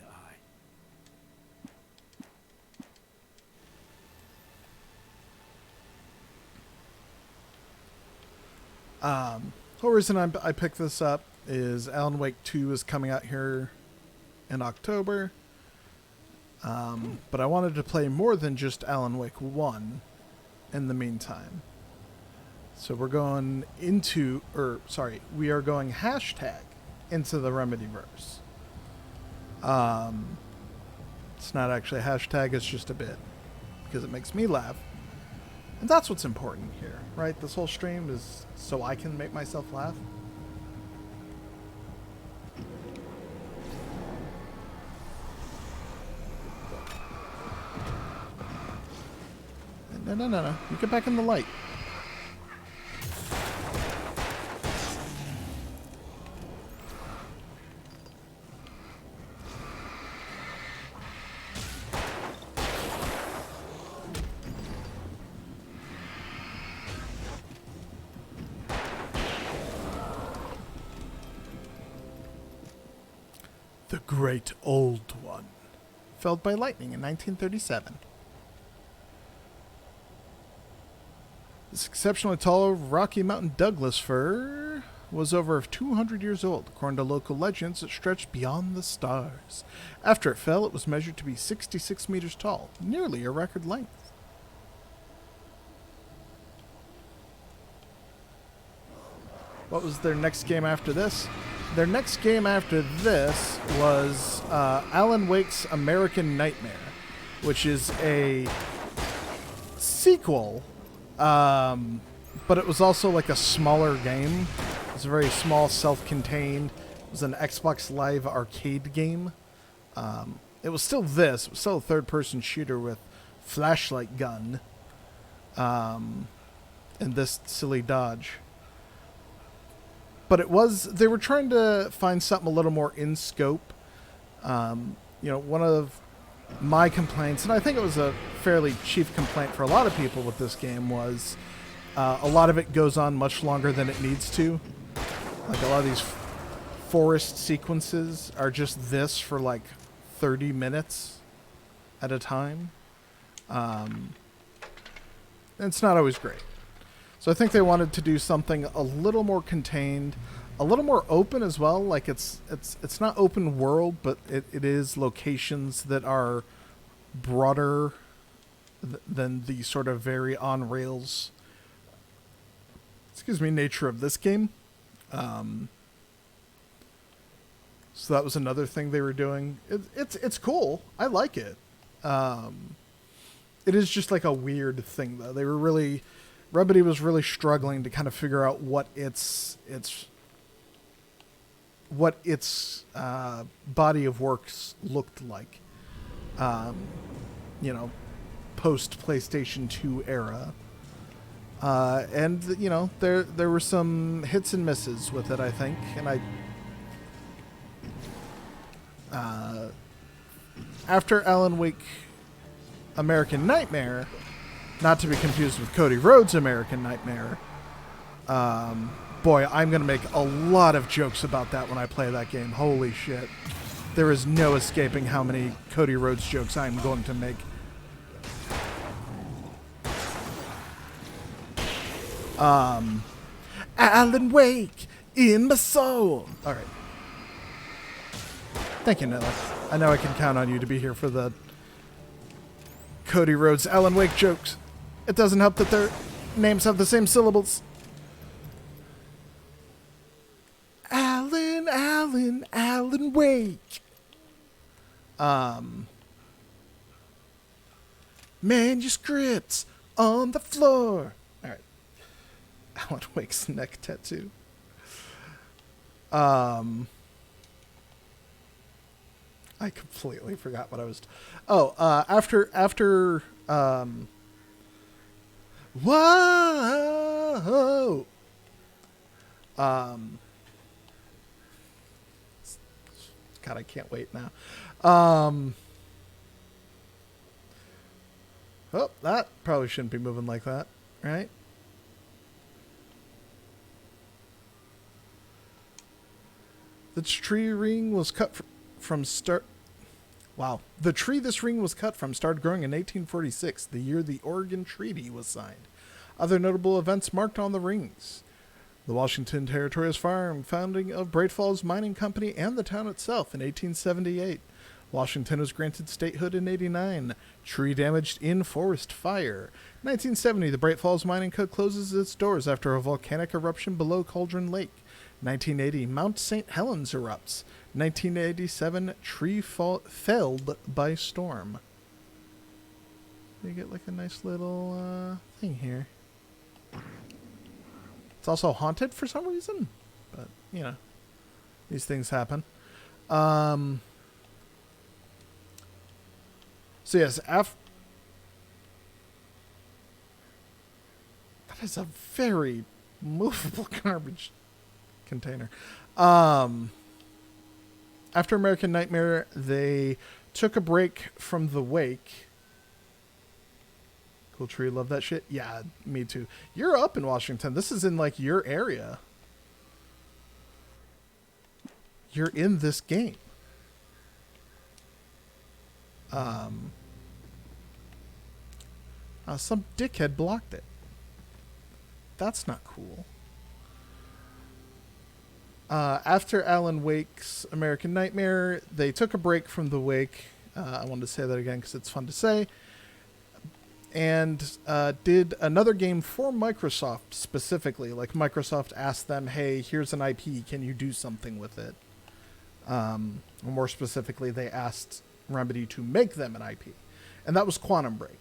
to eye. Whole reason I picked this up is Alan Wake 2 is coming out here in October. But I wanted to play more than just Alan Wake 1 in the meantime. So we're going we are going hashtag Into The Remedyverse. It's not actually a hashtag, it's just a bit. Because it makes me laugh. And that's what's important here, right? This whole stream is so I can make myself laugh. No. You get back in the light. The Great Old One, felled by lightning in 1937. This exceptionally tall Rocky Mountain Douglas fir was over 200 years old. According to local legends, it stretched beyond the stars. After it fell, it was measured to be 66 meters tall, nearly a record length. What was their next game after this? Their next game after this was Alan Wake's American Nightmare, which is a sequel, but it was also like a smaller game. It was a very small, self-contained. It was an Xbox Live arcade game. It was still this. It was still a third-person shooter with flashlight gun. in this silly dodge. But they were trying to find something a little more in scope. One of my complaints, and I think it was a fairly chief complaint for a lot of people with this game, was a lot of it goes on much longer than it needs to. Like, a lot of these forest sequences are just this for like 30 minutes at a time. It's not always great. So I think they wanted to do something a little more contained, a little more open as well. Like, it's not open world, but it is locations that are broader than the sort of very on rails, nature of this game. So that was another thing they were doing. It's cool. I like it. It is just like a weird thing, though. Remedy was really struggling to kind of figure out what its body of works looked like. Post PlayStation 2 era. And there were some hits and misses with it, I think. And after Alan Wake American Nightmare, not to be confused with Cody Rhodes' American Nightmare, boy, I'm going to make a lot of jokes about that when I play that game. Holy shit. There is no escaping how many Cody Rhodes jokes I'm going to make. Alan Wake in my soul. All right. Thank you, Nella. I know I can count on you to be here for the Cody Rhodes Alan Wake jokes. It doesn't help that their names have the same syllables. Alan Wake. Manuscripts on the floor. All right. Alan Wake's neck tattoo. I completely forgot what I was. After. Whoa. God, I can't wait now. That probably shouldn't be moving like that, right? The tree ring was cut from start. Wow. The tree this ring was cut from started growing in 1846, the year the Oregon Treaty was signed. Other notable events marked on the rings: the Washington Territory's farm, founding of Bright Falls Mining Company, and the town itself in 1878. Washington was granted statehood in 89. Tree damaged in forest fire. 1970, the Bright Falls Mining Co. closes its doors after a volcanic eruption below Cauldron Lake. 1980, Mount St. Helens erupts. 1987, tree felled by storm. You get like a nice little thing here. It's also haunted for some reason, but these things happen. So yes, that is a very movable garbage container. After American Nightmare, they took a break from the Wake. Cool tree, love that shit. Yeah, me too. You're up in Washington. This is in like your area. You're in this game. Some dickhead blocked it. That's not cool. After Alan Wake's American Nightmare, they took a break from the Wake. I wanted to say that again because it's fun to say. And did another game for Microsoft specifically. Like, Microsoft asked them, hey, here's an IP. Can you do something with it? Or more specifically, they asked Remedy to make them an IP. And that was Quantum Break.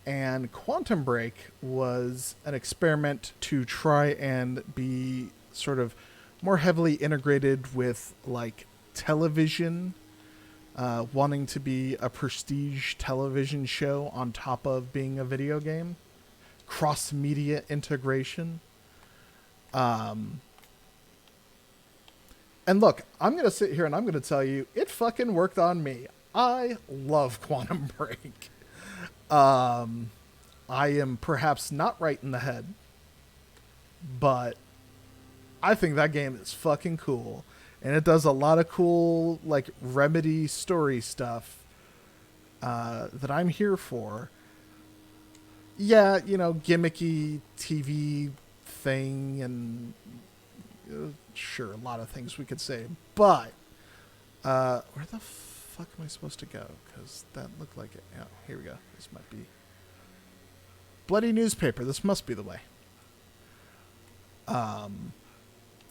And Quantum Break was an experiment to try and be sort of more heavily integrated with like television, wanting to be a prestige television show on top of being a video game. cross-media integration. And look, I'm going to sit here and I'm going to tell you, it fucking worked on me. I love Quantum Break. I am perhaps not right in the head, but I think that game is fucking cool. And it does a lot of cool, like, Remedy story stuff that I'm here for. Yeah, you know, gimmicky TV thing and sure, a lot of things we could say. But where the fuck am I supposed to go? Because that looked like it. Yeah, here we go. This might be bloody newspaper. This must be the way.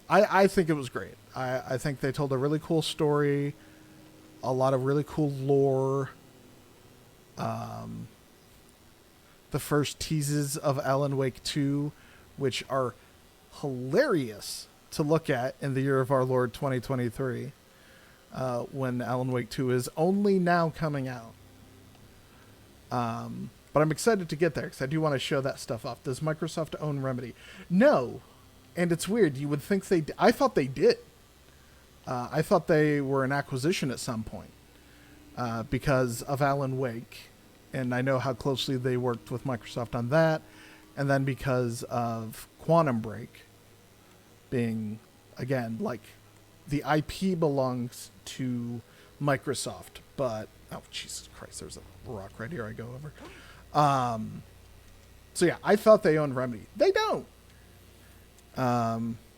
I think it was great. I think they told a really cool story, a lot of really cool lore. The first teases of Alan Wake 2, which are hilarious to look at in the year of our Lord 2023, when Alan Wake 2 is only now coming out. But I'm excited to get there because I do want to show that stuff off. Does Microsoft own Remedy? No. And it's weird. You would think they I thought they did. I thought they were an acquisition at some point because of Alan Wake. And I know how closely they worked with Microsoft on that. And then because of Quantum Break being, again, like, the IP belongs to Microsoft. But, oh, Jesus Christ, there's a rock right here I go over. So, yeah, I thought they owned Remedy. They don't.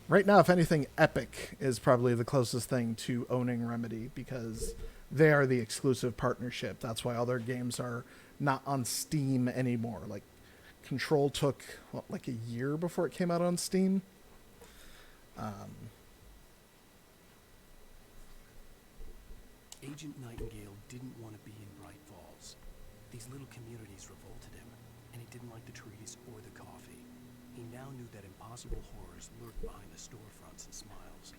Right now, if anything, Epic is probably the closest thing to owning Remedy because they are the exclusive partnership. That's why all their games are not on Steam anymore. Like, Control took, what, like a year before it came out on Steam? Agent Nightingale didn't want to be in Bright Falls. These little communities revolted him, and he didn't like the trees or the coffee. He now knew that impossible horrors lurked behind the storefronts and smiles.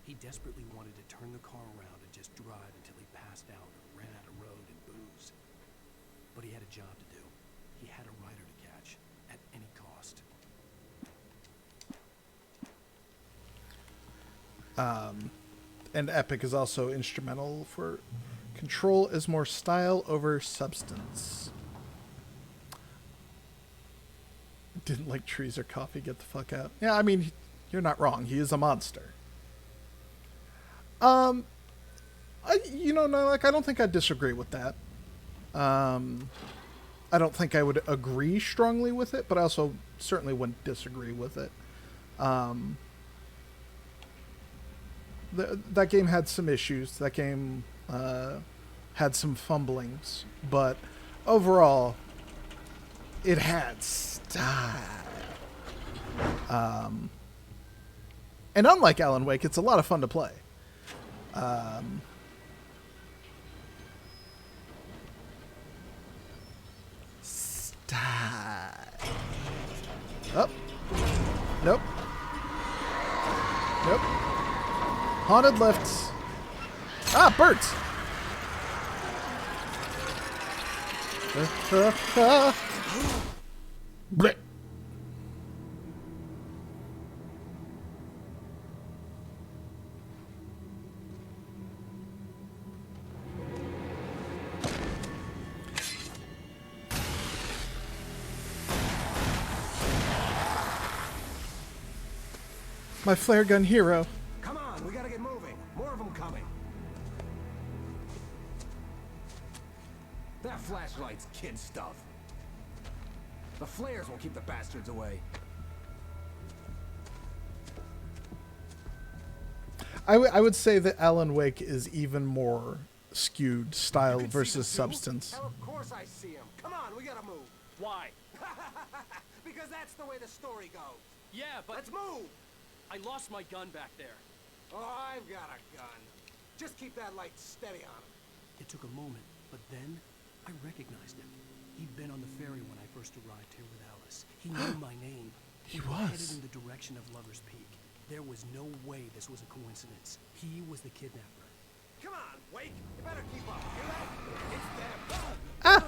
He desperately wanted to turn the car around and just drive until he passed out or ran out of road and booze. But he had a job to do. He had a rider to catch, at any cost. And Epic is also instrumental for Control is more style over substance. Didn't like trees or coffee, get the fuck out. Yeah, I mean, you're not wrong. He is a monster. I don't think I'd disagree with that. I don't think I would agree strongly with it, but I also certainly wouldn't disagree with it. That game had some issues. That game had some fumblings, but overall, it had style. And unlike Alan Wake, it's a lot of fun to play. Style. Oh. Nope. Nope. Haunted lifts. Ah, birds. Blech. My flare gun hero. Come on, we gotta get moving. More of them coming. That flashlight's kid stuff. The flares will keep the bastards away. I would say that Alan Wake is even more skewed style versus substance. Hell, of course I see him. Come on, we gotta move. Why? Because that's the way the story goes. Yeah, but... Let's move! I lost my gun back there. Oh, I've got a gun. Just keep that light steady on him. It took a moment, but then I recognized him. He'd been on the ferry when I first arrived here with Alice. He knew my name. He We were was. headed in the direction of Lover's Peak. There was no way this was a coincidence. He was the kidnapper. Come on, Wake. You better keep up. Hear that? It's them. Ah!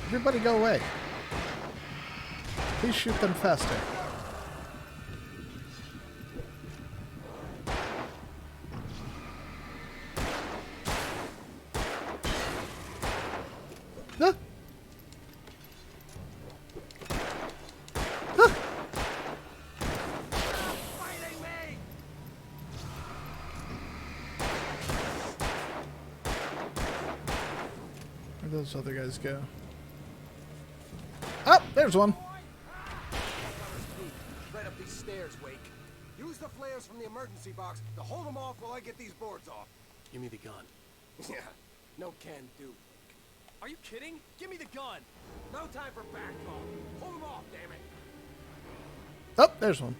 Everybody go away. Please shoot them faster. Ah. Ah. Where'd those other guys go? Oh, there's one. Right up these stairs, Wake. Use the flares from the emergency box to hold them off while I get these boards off. Give me the gun. Yeah, no can do, Wake. Are you kidding? Give me the gun. No time for back talk. Hold them off, damn it. Oh, there's one.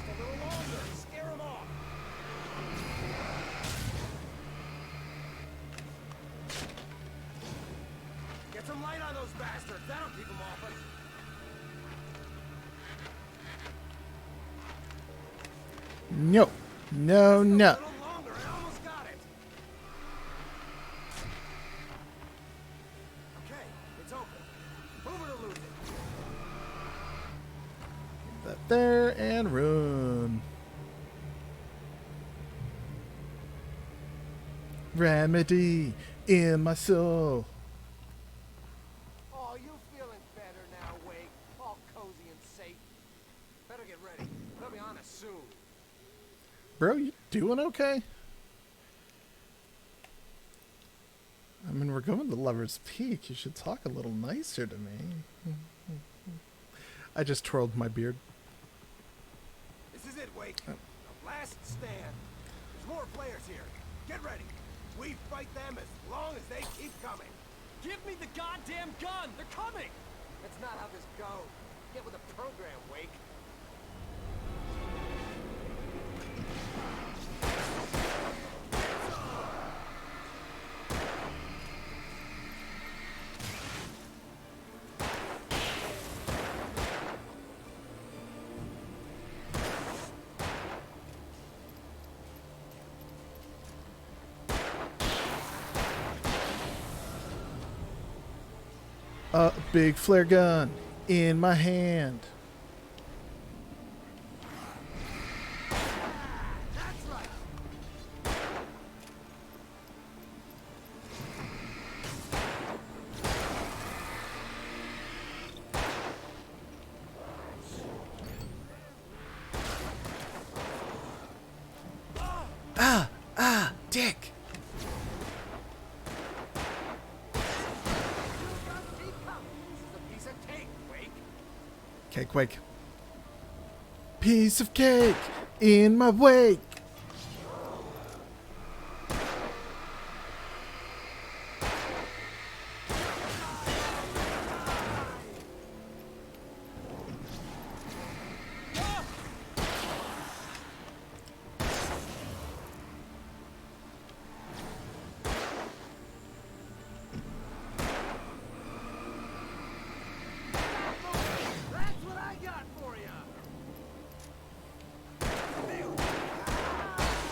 A little longer. Scare them off. Get some light on those bastards. That'll keep them off us. No. No, no. A little longer. I almost got it. Okay, it's open. Move it or lose it. That there and run. Remedy in my soul. Oh, you feeling better now, Wake? All cozy and safe. Better get ready. They'll be on us soon. Bro, you doing okay? I mean, we're going to Lover's Peak. You should talk a little nicer to me. I just twirled my beard. This is it, Wake. The last stand. There's more players here. Get ready. We fight them as long as they keep coming. Give me the goddamn gun! They're coming! That's not how this goes. Get with the program, Wake. A big flare gun in my hand. That's right. Dick. Piece of cake, Wake. Cake wake. Piece of cake in my wake. That's what I got for you.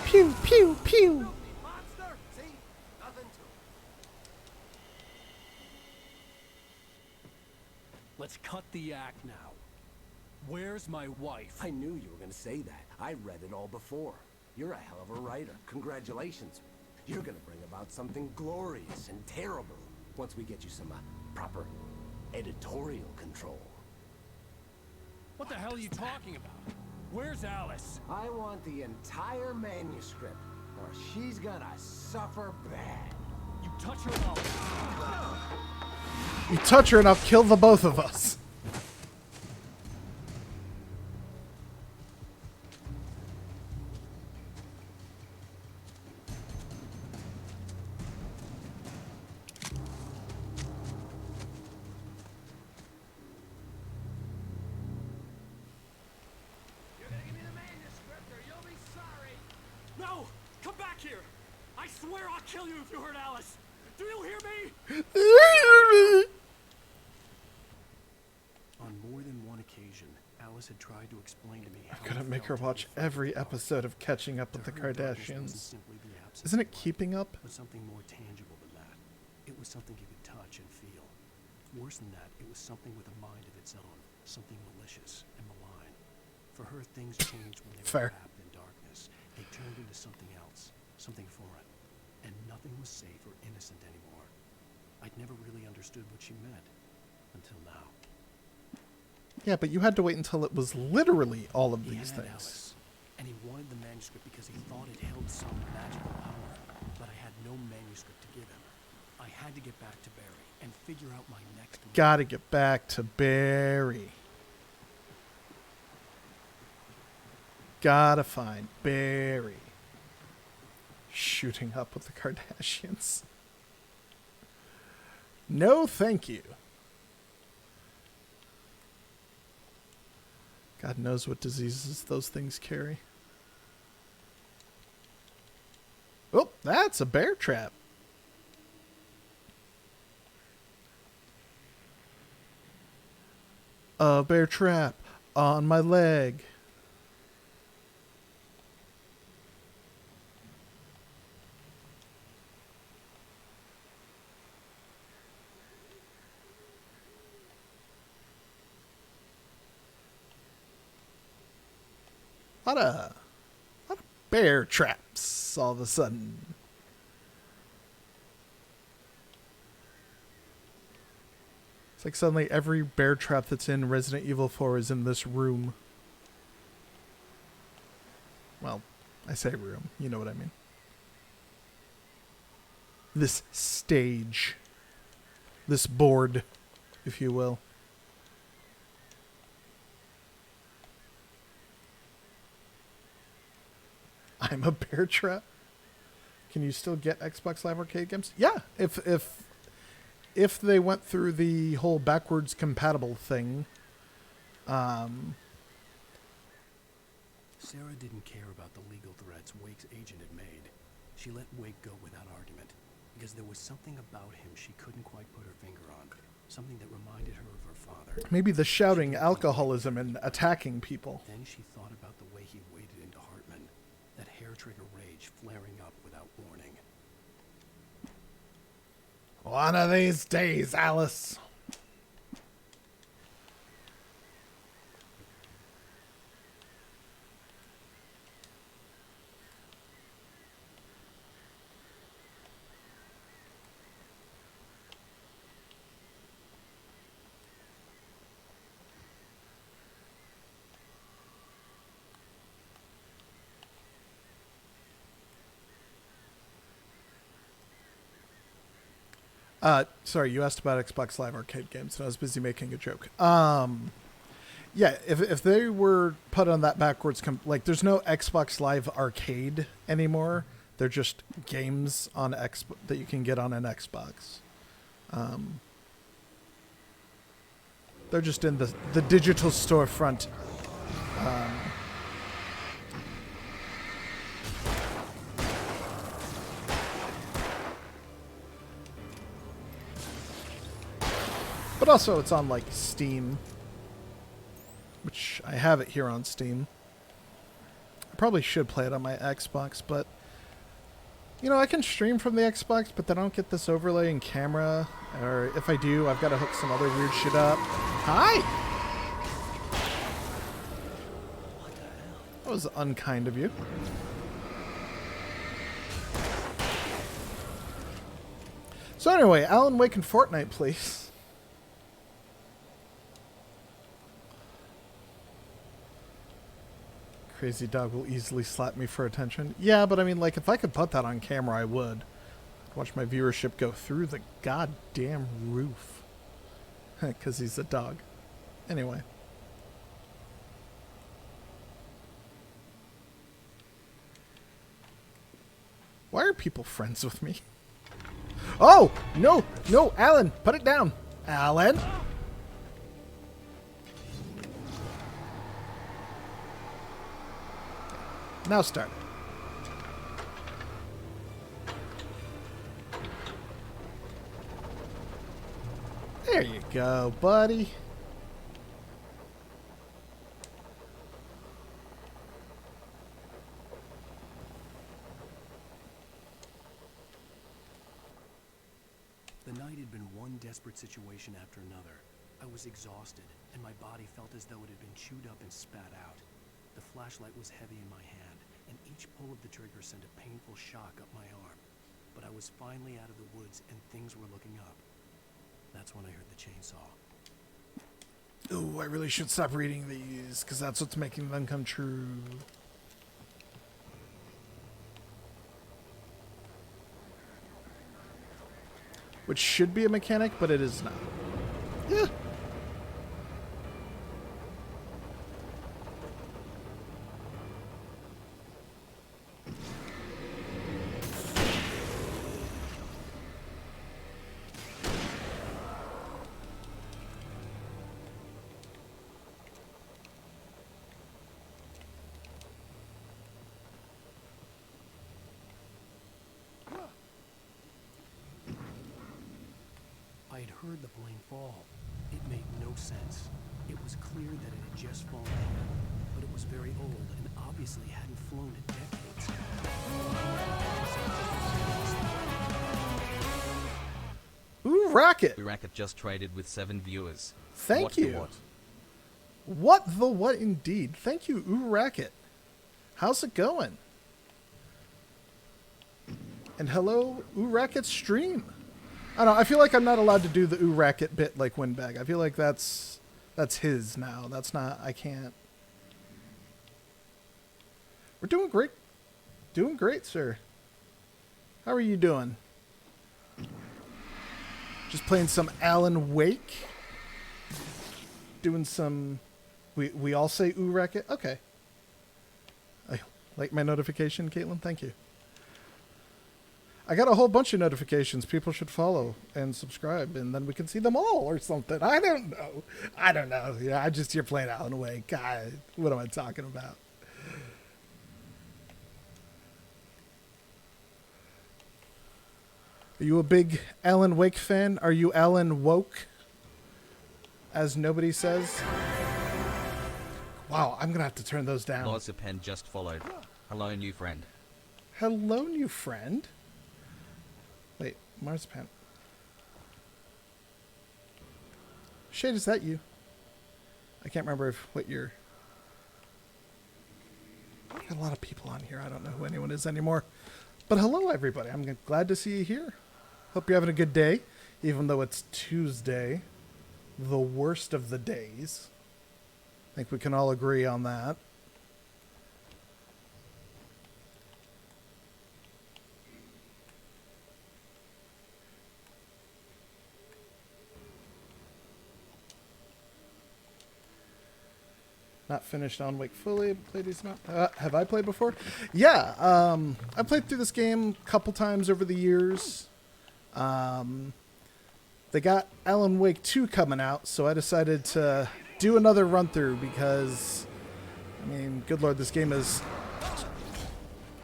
Pew, pew, pew. Monster. See? Nothing to it. Let's cut the act now. Where's my wife? I knew you were going to say that. I read it all before. You're a hell of a writer. Congratulations. You're going to bring about something glorious and terrible once we get you some proper editorial control. What the hell are you talking about? Where's Alice? I want the entire manuscript, or she's gonna suffer bad. You touch her and I'll... You touch her and I'll kill the both of us. You're gonna give me the manuscript or you'll be sorry. No! Come back here! I swear I'll kill you if you hurt Alice! Do you hear me? On more than one occasion, occasion, Alice had tried to explain to me how I'm gonna it make her felt to watch be every episode of Catching Up with the her, darkness wasn't Kardashians. simply the absence Isn't of it light, Keeping Up? but something more tangible than that. It was something you could touch and feel. Worse than that, it was something with a mind of its own, something malicious and malign. For her, things changed when they Fair. were wrapped in darkness. They turned into something else, something foreign, and nothing was safe or innocent anymore. I'd never really understood what she meant until now. Yeah, but you had to wait until it was literally all of He these had things. Alice, and he wanted the manuscript because he thought it held some magical power. But I had no manuscript to give him. I had to get back to Barry and figure out my next move. Gotta get back to Barry. Gotta find Barry. Shooting up with the Kardashians. No, thank you. God knows what diseases those things carry. Oh, that's a bear trap. A bear trap on my leg. lot of bear traps all of a sudden. It's like suddenly every bear trap that's in Resident Evil 4 is in this room. Well, I say room. You know what I mean. This stage. This board, if you will. I'm a bear trap. Can you still get Xbox Live Arcade games? Yeah, if they went through the whole backwards compatible thing. Sarah didn't care about the legal threats Wake's agent had made. She let Wake go without argument, because there was something about him she couldn't quite put her finger on. Something that reminded her of her father. Maybe the shouting, alcoholism, and attacking people. Then she thought about the way he waded into Hartman. That hair-trigger rage flaring up without warning. One of these days, Alice. Sorry, you asked about Xbox Live Arcade games, and I was busy making a joke. Yeah, if they were put on that backwards, like there's no Xbox Live Arcade anymore. They're just games on that you can get on an Xbox. They're just in the digital storefront. But also it's on like Steam, which I have it here on Steam. I probably should play it on my Xbox, but you know, I can stream from the Xbox, but then I don't get this overlay and camera, or if I do, I've got to hook some other weird shit up. Hi! What the hell? That was unkind of you. So anyway, Alan Wake and Fortnite, please. Crazy dog will easily slap me for attention. Yeah, but I mean, like, if I could put that on camera, I would. Watch my viewership go through the goddamn roof. Because he's a dog. Anyway. Why are people friends with me? Oh! No! No! Alan! Put it down! Alan! Now start it. There you go, buddy. night had been one desperate situation after another. I was exhausted, and my body felt as though it had been chewed up and spat out. The flashlight was heavy in my hand, and each pull of the trigger sent a painful shock up my arm. But I was finally out of the woods, and things were looking up. That's when I heard the chainsaw. Ooh, I really should stop reading these, because that's what's making them come true. Which should be a mechanic, but it is not. Yeah. I had heard the plane fall. It made no sense. It was clear that it had just fallen down, but it was very old and obviously hadn't flown in decades. Ooh, Racket! Racket just traded with 7 viewers. Thank What the you. what? What the what indeed? Thank you, Ooh Racket. How's it going? And hello, Ooh Racket stream. I don't know, I feel like I'm not allowed to do the Ooh Racket bit like Windbag. I feel like that's his now. That's not, I can't. We're doing great. Doing great, sir. How are you doing? Just playing some Alan Wake. Doing some... We all say Ooh Racket? Okay. I like my notification, Caitlin. Thank you. I got a whole bunch of notifications. People should follow and subscribe, and then we can see them all or something. I don't know. I don't know. Yeah, I'm just here playing Alan Wake. God, what am I talking about? Are you a big Alan Wake fan? Are you Alan Woke? As nobody says. Wow, I'm going to have to turn those down. Lozapen just followed. Hello, new friend. Hello, new friend. Wait, Marzipan. Shade, is that you? I can't remember what you're... Got a lot of people on here. I don't know who anyone is anymore. But hello, everybody. I'm glad to see you here. Hope you're having a good day, even though it's Tuesday. The worst of the days. I think we can all agree on that. Not finished on Wake fully. Played these have I played before? Yeah, I played through this game a couple times over the years. They got Alan Wake 2 coming out, so I decided to do another run through because, I mean, good lord, this game is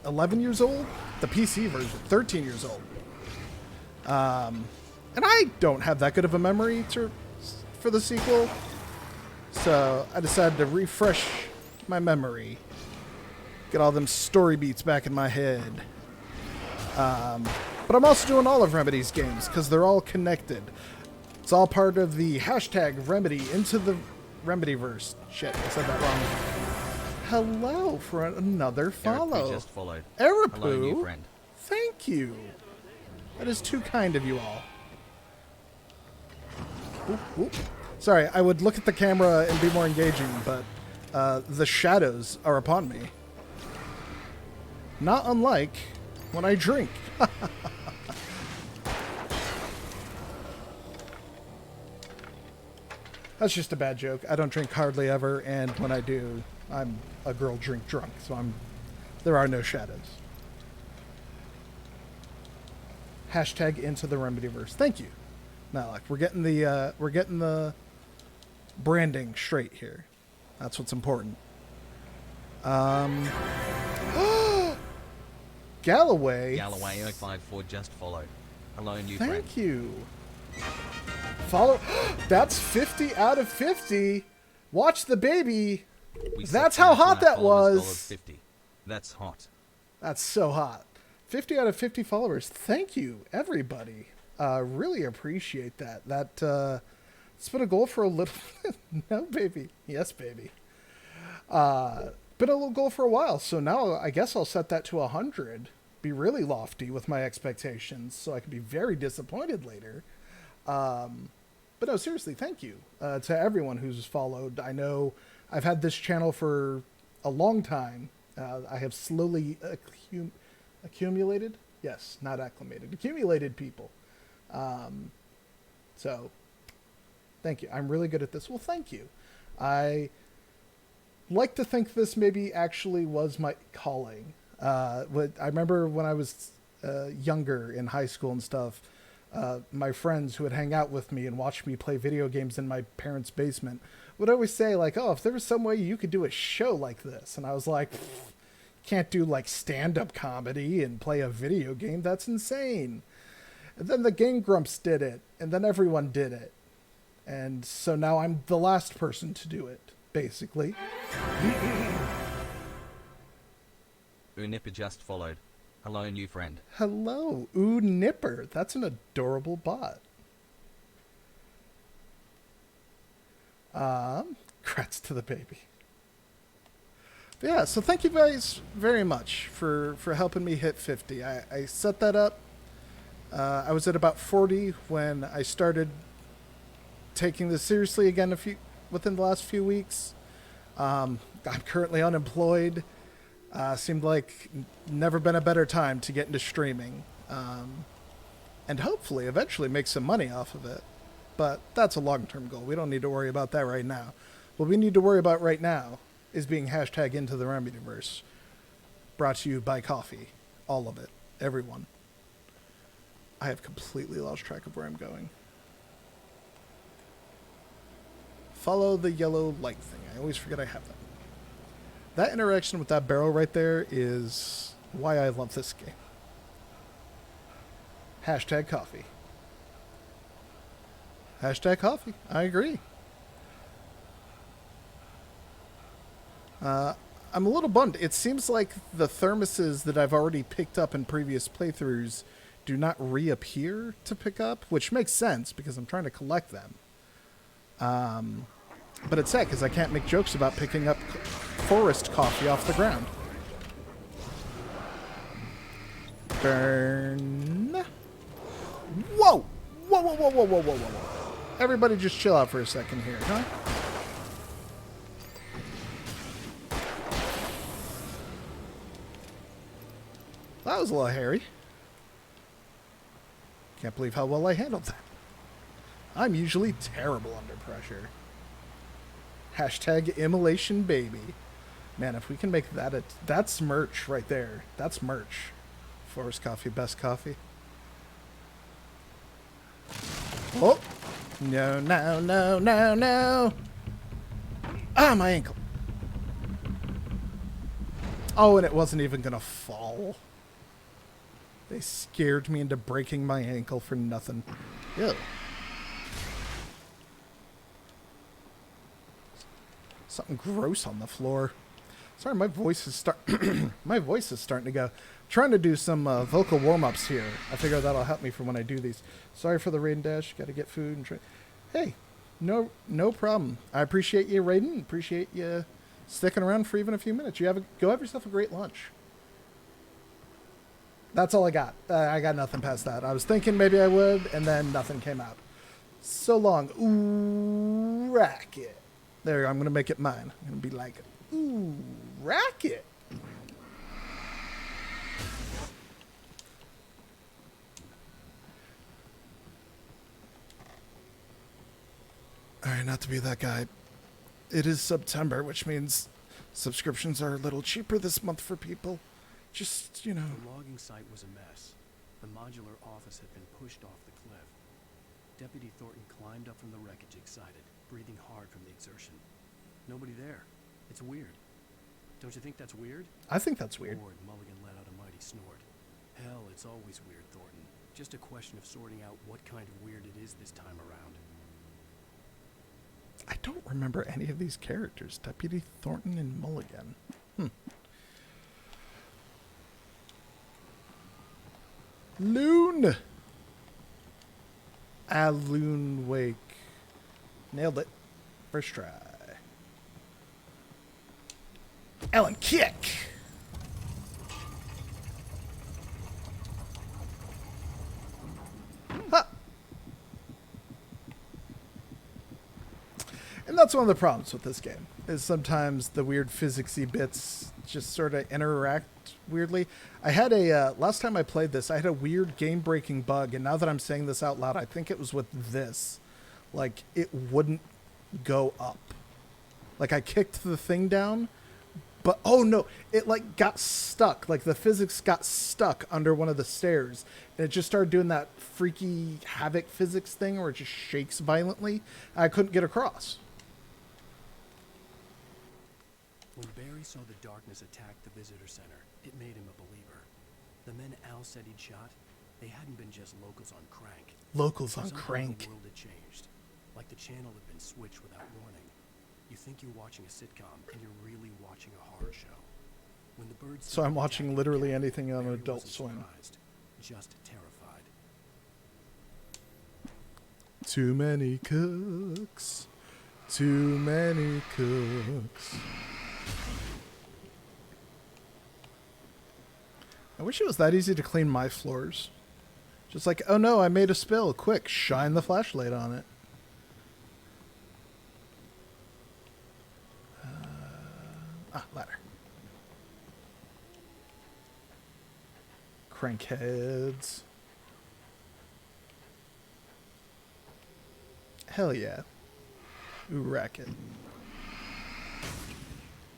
11 years old. The PC version, 13 years old. And I don't have that good of a memory for the sequel. So I decided to refresh my memory. Get all them story beats back in my head. But I'm also doing all of Remedy's games because they're all connected. It's all part of the hashtag Remedy Into The Remedyverse. Shit, I said that wrong. Hello for another follow. Eric just followed. Arapu, hello, new friend. Thank you. That is too kind of you all. Oop, oop. Sorry, I would look at the camera and be more engaging, but the shadows are upon me. Not unlike when I drink. That's just a bad joke. I don't drink hardly ever, and when I do, I'm a girl drink drunk, so there are no shadows. Hashtag Into The Remedyverse. Thank you. Now, like we're getting the branding straight here. That's what's important. Galloway 054 just followed. Hello, new friend. Thank you. Follow. That's 50 out of 50. Watch the baby. That's how hot that was. 50. That's hot. That's so hot. 50 out of 50 followers. Thank you, everybody. Really appreciate that. It's been a goal for a little. No, baby. Yes, baby. Been a little goal for a while, so now I guess I'll set that to 100. Be really lofty with my expectations, so I can be very disappointed later. But no, seriously, thank you to everyone who's followed. I know I've had this channel for a long time. I have slowly accumulated. Yes, not acclimated. Accumulated people. So, thank you. I'm really good at this. Well, thank you. I like to think this maybe actually was my calling. I remember when I was younger in high school and stuff, my friends who would hang out with me and watch me play video games in my parents' basement would always say, like, oh, if there was some way you could do a show like this. And I was like, can't do like stand-up comedy and play a video game. That's insane. And then the Game Grumps did it, and then everyone did it. And so now I'm the last person to do it, basically. Nipper just followed. Hello, new friend. Hello, Ooh Nipper. That's an adorable bot. Congrats to the baby. But yeah, so thank you guys very much for helping me hit 50. I set that up. I was at about 40 when I started taking this seriously again within the last few weeks. I'm currently unemployed. Seemed like never been a better time to get into streaming. And hopefully eventually make some money off of it. But that's a long-term goal. We don't need to worry about that right now. What we need to worry about right now is being hashtag Into The Remedyverse. Brought to you by coffee. All of it. Everyone. I have completely lost track of where I'm going. Follow the yellow light thing. I always forget I have that. That interaction with that barrel right there is why I love this game. Hashtag coffee. Hashtag coffee. I agree. I'm a little bummed. It seems like the thermoses that I've already picked up in previous playthroughs do not reappear to pick up, which makes sense because I'm trying to collect them. But it's sad because I can't make jokes about picking up forest coffee off the ground. Burn. Whoa! Whoa, whoa, whoa, whoa, whoa, whoa, whoa. Everybody just chill out for a second here, huh? That was a little hairy. Can't believe how well I handled that. I'm usually terrible under pressure. Hashtag immolation baby. Man, if we can make that that's merch right there. That's merch. Forest coffee, best coffee. Oh! No, no, no, no, no! Ah, my ankle. Oh, and it wasn't even gonna fall. They scared me into breaking my ankle for nothing. Ew. Something gross on the floor. Sorry, my voice is starting to go. Trying to do some vocal warm-ups here. I figure that'll help me for when I do these. Sorry for the raid and dash. Got to get food and hey, no problem. I appreciate you raiding. Appreciate you sticking around for even a few minutes. Go have yourself a great lunch. That's all I got. I got nothing past that. I was thinking maybe I would, and then nothing came out. So long. Ooh, racket. There, I'm going to make it mine. I'm going to be like, ooh, racket. Alright, not to be that guy. It is September, which means subscriptions are a little cheaper this month for people. Just, you know. The logging site was a mess. The modular office had been pushed off the cliff. Deputy Thornton climbed up from the wreckage excited, breathing hard from the exertion. Nobody there. It's weird. Don't you think that's weird? I think that's weird. Bored, Mulligan let out a mighty snort. Hell, it's always weird, Thornton. Just a question of sorting out what kind of weird it is this time around. I don't remember any of these characters. Deputy Thornton and Mulligan. Loon! Alan Wake. Nailed it. First try. Alan kick. Huh. And that's one of the problems with this game, is sometimes the weird physicsy bits just sort of interact weirdly. I had a, last time I played this, I had a weird game-breaking bug, and now that I'm saying this out loud, I think it was with this. Like, it wouldn't go up. Like, I kicked the thing down, but, oh no, it, like, got stuck. Like, the physics got stuck under one of the stairs, and it just started doing that freaky Havoc physics thing where it just shakes violently. I couldn't get across. When Barry saw the darkness attack the visitor center, it made him a believer. The men Al said he'd shot, they hadn't been just locals on crank. Locals on Somehow crank. The world had changed. Like the channel had been switched without warning. You think you're watching a sitcom, and you're really watching a horror show. When the birds So I'm watching literally anything on Adult Swim. Just terrified. Too many cooks. Too many cooks. I wish it was that easy to clean my floors. Just like, oh no, I made a spill. Quick, shine the flashlight on it. Ladder. Crankheads. Hell yeah. Ooh, racket.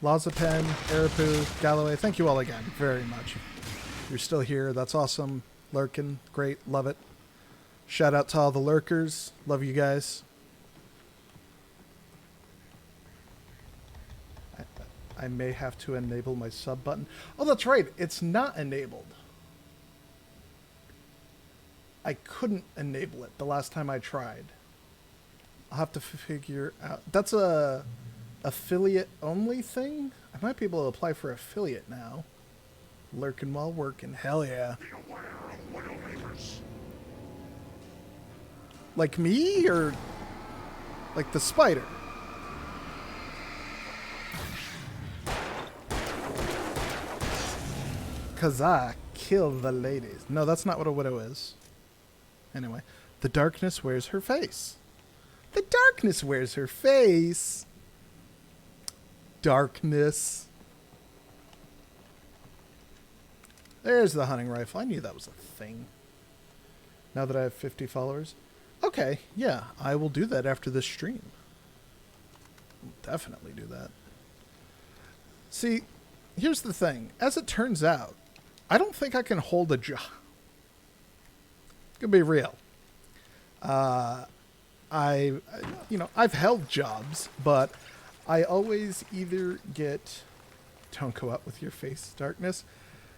Lazapen, Arapu, Galloway, thank you all again very much. You're still here. That's awesome. Lurking. Great. Love it. Shout out to all the lurkers. Love you guys. I may have to enable my sub button. Oh, that's right. It's not enabled. I couldn't enable it the last time I tried. I'll have to figure out. That's a affiliate only thing? I might be able to apply for affiliate now. Lurking while working. Hell yeah. Like me or like the spider? Cause I kill the ladies. No, that's not what a widow is. Anyway, the darkness wears her face. The darkness wears her face. Darkness. There's the hunting rifle. I knew that was a thing. Now that I have 50 followers. Okay, yeah, I will do that after this stream. I'll definitely do that. See, here's the thing. As it turns out, I don't think I can hold a job. Gonna be real. I've held jobs, but I always either get, don't go out with your face, darkness.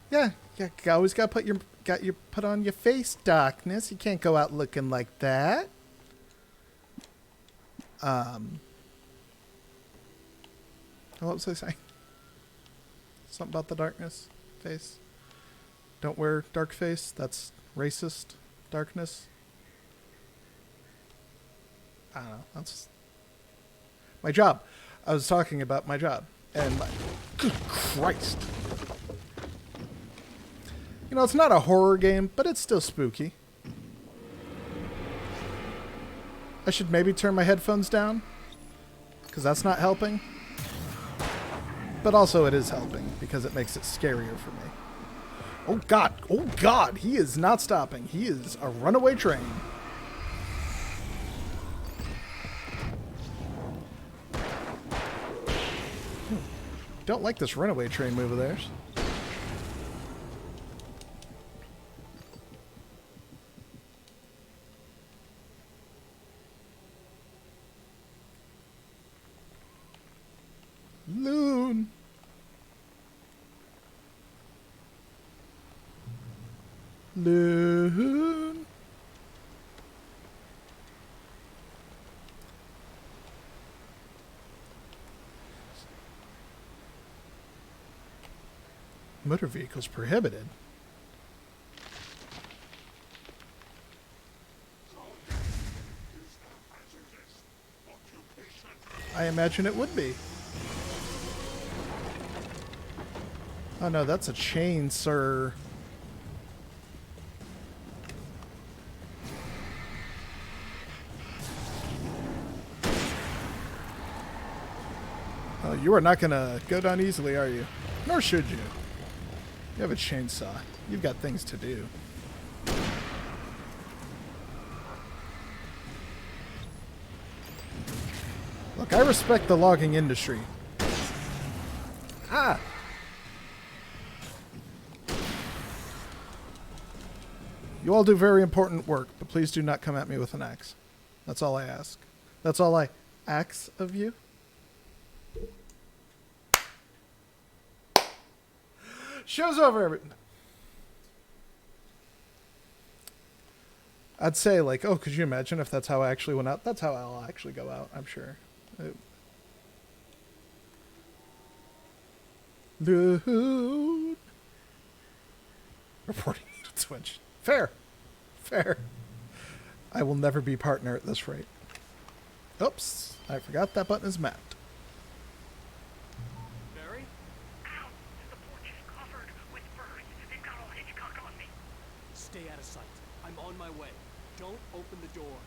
Yeah, you always got to put on your face, darkness. You can't go out looking like that. What was I saying? Something about the darkness face. Don't wear dark face. That's racist. Darkness. I don't know. That's my job. I was talking about my job. And good Christ. You know, it's not a horror game, but it's still spooky. I should maybe turn my headphones down, because that's not helping. But also it is helping, because it makes it scarier for me. Oh God, he is not stopping. He is a runaway train. Don't like this runaway train move of theirs. Loon. Loon. Motor vehicles prohibited. I imagine it would be. Oh no, that's a chain, sir. Oh, you are not gonna go down easily, are you? Nor should you. You have a chainsaw. You've got things to do. Look, I respect the logging industry. Ah! You all do very important work, but please do not come at me with an axe. That's all I ask. That's all I ask of you. Show's over. I'd say, like, oh, could you imagine if that's how I actually went out? That's how I'll actually go out, I'm sure. Dude. Reporting to Twitch. Fair. Fair. I will never be partner at this rate. Oops. I forgot that button is mapped. Barry? Ow! The porch is covered with birds. They've got all Hitchcock on me. Stay out of sight. I'm on my way. Don't open the door.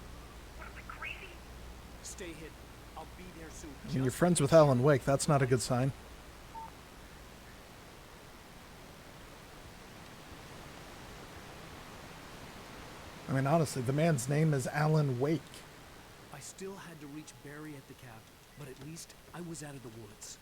What, am I crazy? Stay hidden. I'll be there soon. When you're friends with Alan Wake, that's not a good sign. I mean, honestly, the man's name is Alan Wake. I still had to reach Barry at the cabin, but at least I was out of the woods.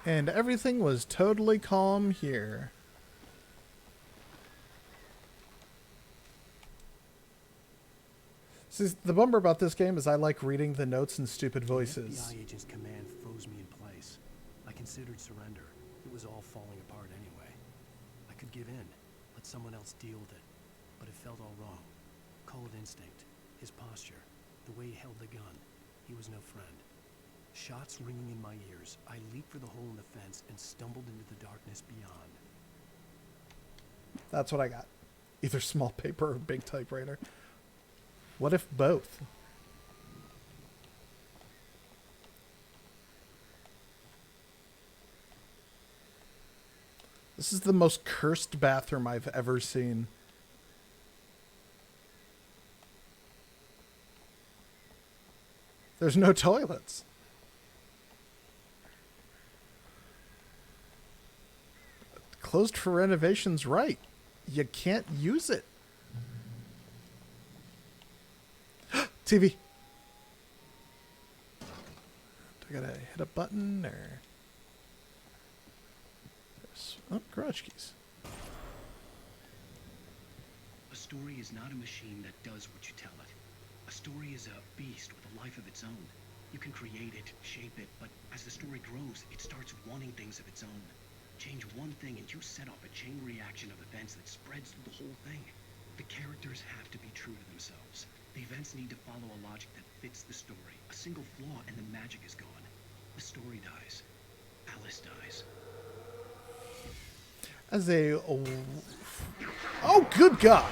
And everything was totally calm here. See, the bummer about this game is I like reading the notes in stupid voices. The FBI agent's command froze me in place. I considered surrender. It was all falling apart anyway. I could give in, let someone else deal with it. But it felt all wrong. Call it instinct. His posture, the way he held the gun. He was no friend. Shots ringing in my ears, I leaped for the hole in the fence and stumbled into the darkness beyond. That's what I got. Either small paper or big typewriter. What if both? This is the most cursed bathroom I've ever seen. There's no toilets. Closed for renovations, right. You can't use it. TV. Do I gotta hit a button or... Oh, garage keys. A story is not a machine that does what you tell it. A story is a beast with a life of its own. You can create it, shape it, but as the story grows, it starts wanting things of its own. Change one thing and you set off a chain reaction of events that spreads through the whole thing. The characters have to be true to themselves. The events need to follow a logic that fits the story. A single flaw and the magic is gone. The story dies. Alice dies. As a... Oh, good God!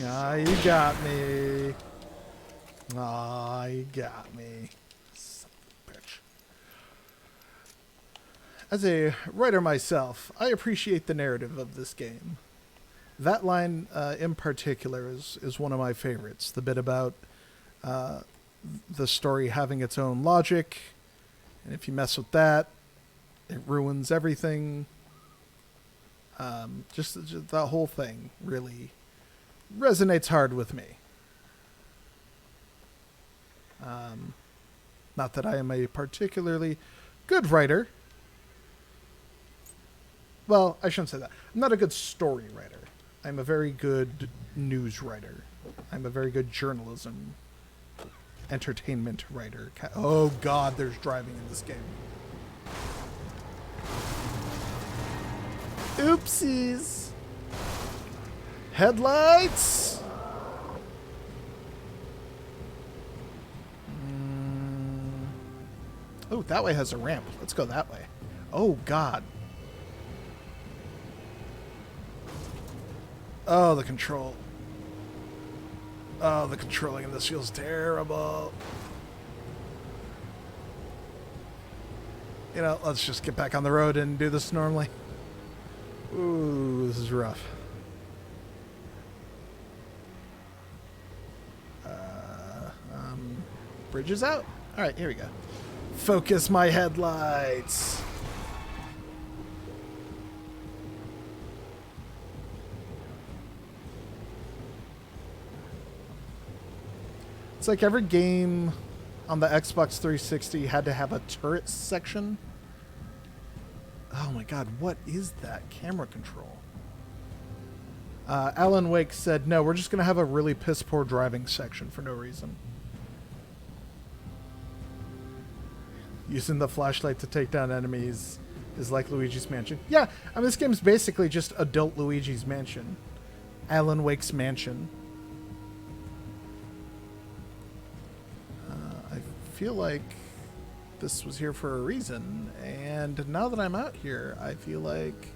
Ah, you got me. Ah, you got me. Son of a bitch. As a writer myself, I appreciate the narrative of this game. That line in particular is one of my favorites. The bit about the story having its own logic, and if you mess with that, it ruins everything. Just the whole thing really resonates hard with me. Not that I am a particularly good writer. Well, I shouldn't say that. I'm not a good story writer. I'm a very good news writer. I'm a very good journalism, entertainment writer. Oh God, there's driving in this game. Oopsies. Headlights. Oh, that way has a ramp. Let's go that way. Oh God. Oh, the control. Oh, the controlling in this feels terrible. You know, let's just get back on the road and do this normally. Ooh, this is rough. Bridge is out. All right, here we go. Focus my headlights. It's like every game on the Xbox 360 had to have a turret section. Oh my god, what is that camera control? Alan Wake said, no, we're just going to have a really piss-poor driving section for no reason. Using the flashlight to take down enemies is like Luigi's Mansion. Yeah, I mean, this game's basically just adult Luigi's Mansion. Alan Wake's Mansion. I feel like this was here for a reason, and now that I'm out here, I feel like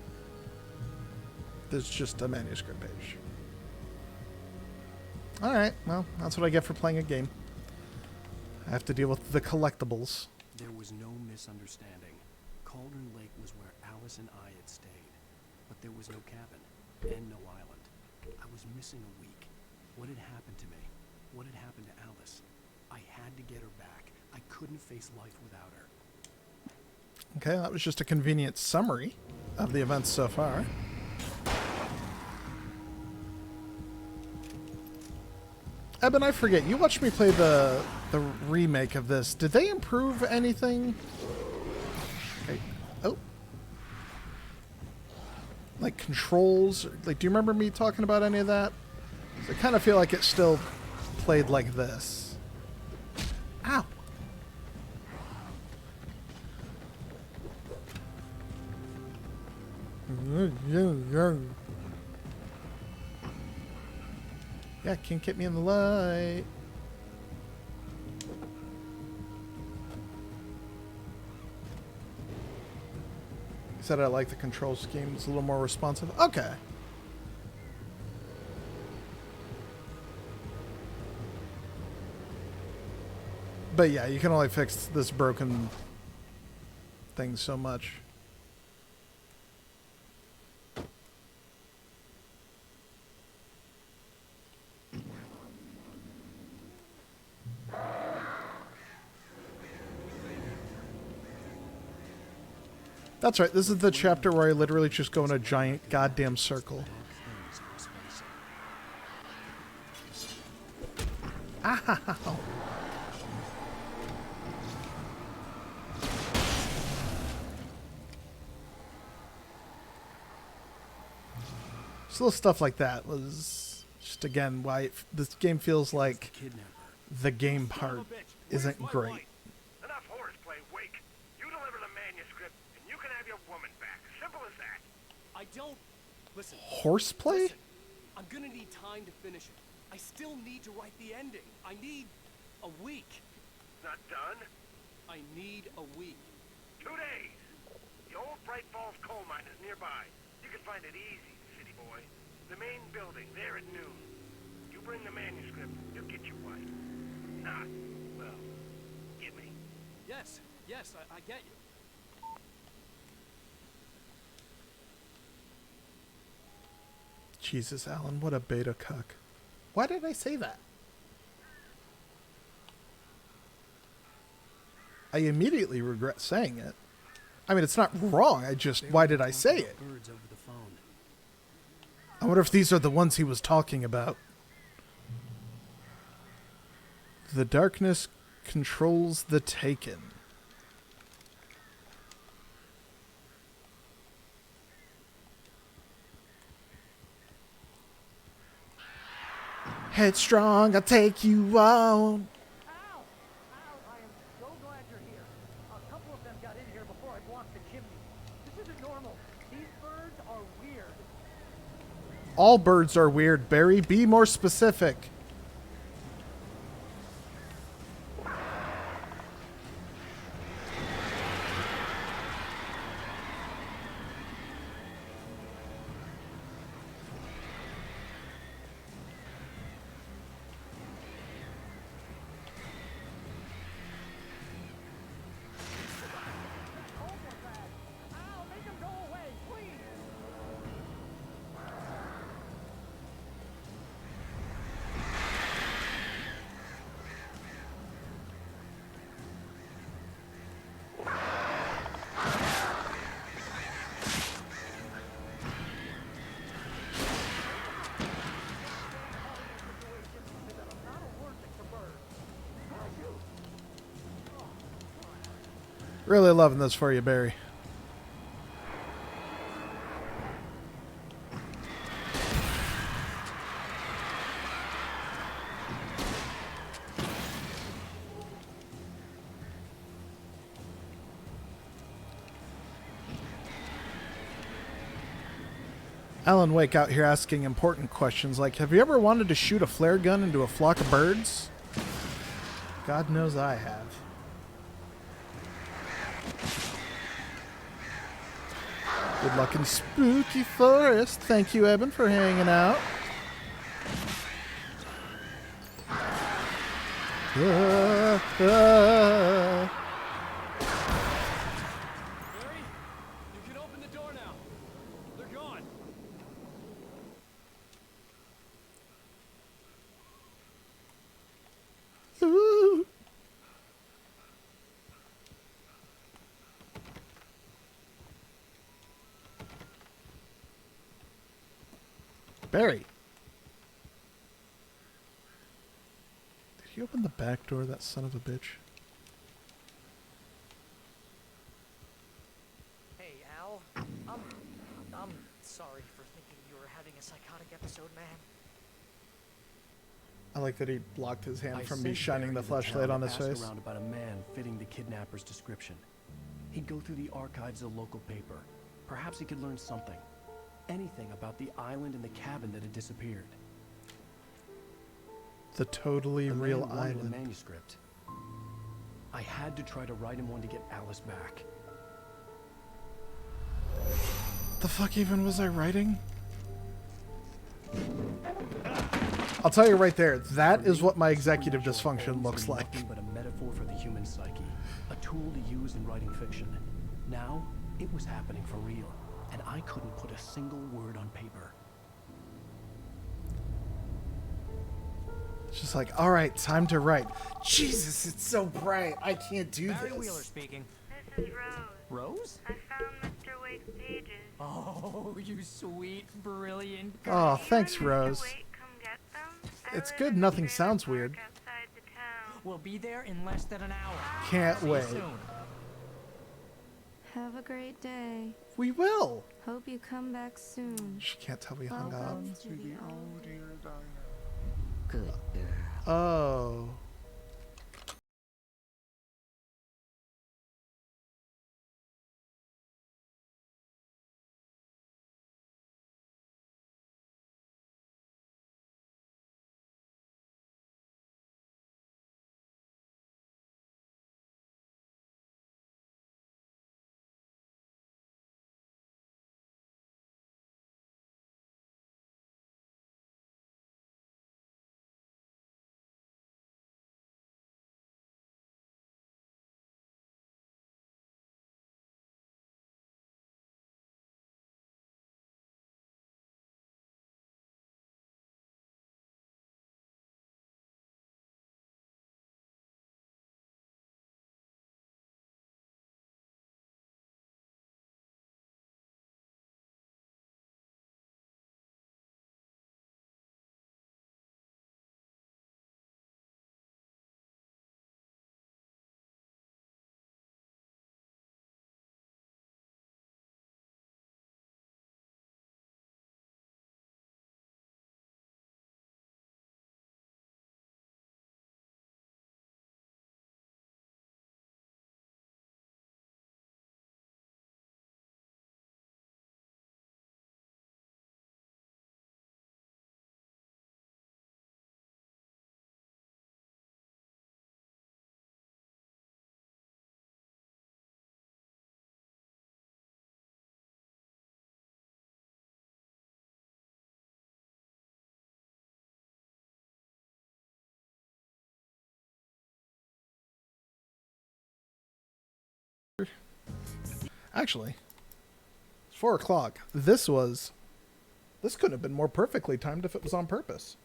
there's just a manuscript page. Alright, well, that's what I get for playing a game. I have to deal with the collectibles. There was no misunderstanding. Cauldron Lake was where Alice and I had stayed, but there was no cabin and no island. I was missing a week. What had happened to me? What had happened to Alice? I had to get her back. I couldn't face life without her. Okay, that was just a convenient summary of the events so far. Eben, I forget, you watched me play the remake of this. Did they improve anything? Okay. Oh. Like controls? Like, do you remember me talking about any of that? I kind of feel like it still played like this. Ow! Yeah, can't get me in the light. You said I like the control scheme. It's a little more responsive. Okay. But yeah, you can only fix this broken thing so much. That's right, this is the chapter where I literally just go in a giant goddamn circle. Ow! Just little stuff like that was just, again, why this game feels like the game part isn't great. Enough horseplay, Wake. You deliver the manuscript, and you can have your woman back. Simple as that. I don't... Listen. Horseplay? Listen, I'm gonna need time to finish it. I still need to write the ending. I need a week. Not done? I need a week. 2 days. The old Bright Falls coal mine is nearby. You can find it easy, city boy. The main building, there at noon. You bring the manuscript, you'll get your wife. Not, well, get me. Yes, I get you. Jesus, Alan, what a beta cuck. Why did I say that? I immediately regret saying it. I mean, it's not wrong. Why did I say it? Birds over the phone. I wonder if these are the ones he was talking about. The darkness controls the taken. Headstrong, I'll take you on. All birds are weird, Barry. Be more specific. Really loving this for you, Barry. Alan Wake out here asking important questions like, have you ever wanted to shoot a flare gun into a flock of birds? God knows I have. Good luck in spooky forest. Thank you, Eben, for hanging out. Barry, you can open the door now. They're gone. Ooh. Barry. Did he open the back door, that son of a bitch? Hey, Al. I'm sorry for thinking you were having a psychotic episode, man. I like that he blocked his hand I from me sent shining the Barry to flashlight town on to his ask face. around about a man fitting the kidnapper's description. He'd go through the archives of the local paper. Perhaps he could learn something. Anything about the island and the cabin that had disappeared. The totally The real man wanted island. a manuscript. I had to try to write him one to get Alice back. The fuck even was I writing? I'll tell you right there, that is what my executive dysfunction looks like. Nothing but a metaphor for the human psyche, a tool to use in writing fiction. Now, it was happening for real, and I couldn't put a single word on paper. It's just like, all right, time to write. Jesus, it's so bright. I can't do Barry this. Wheeler speaking. This is Rose. Rose? I found Mr. Wake's pages. Oh, you sweet, brilliant. Oh, thanks, Rose. Come get them. It's good nothing sounds weird. Outside the town. We'll be there in less than an hour. Can't See you wait. soon. Have a great day. We will. Hope you come back soon. She can't tell we hung up. Welcome to the old Good girl. Oh. Actually, it's 4 o'clock. This couldn't have been more perfectly timed if it was on purpose.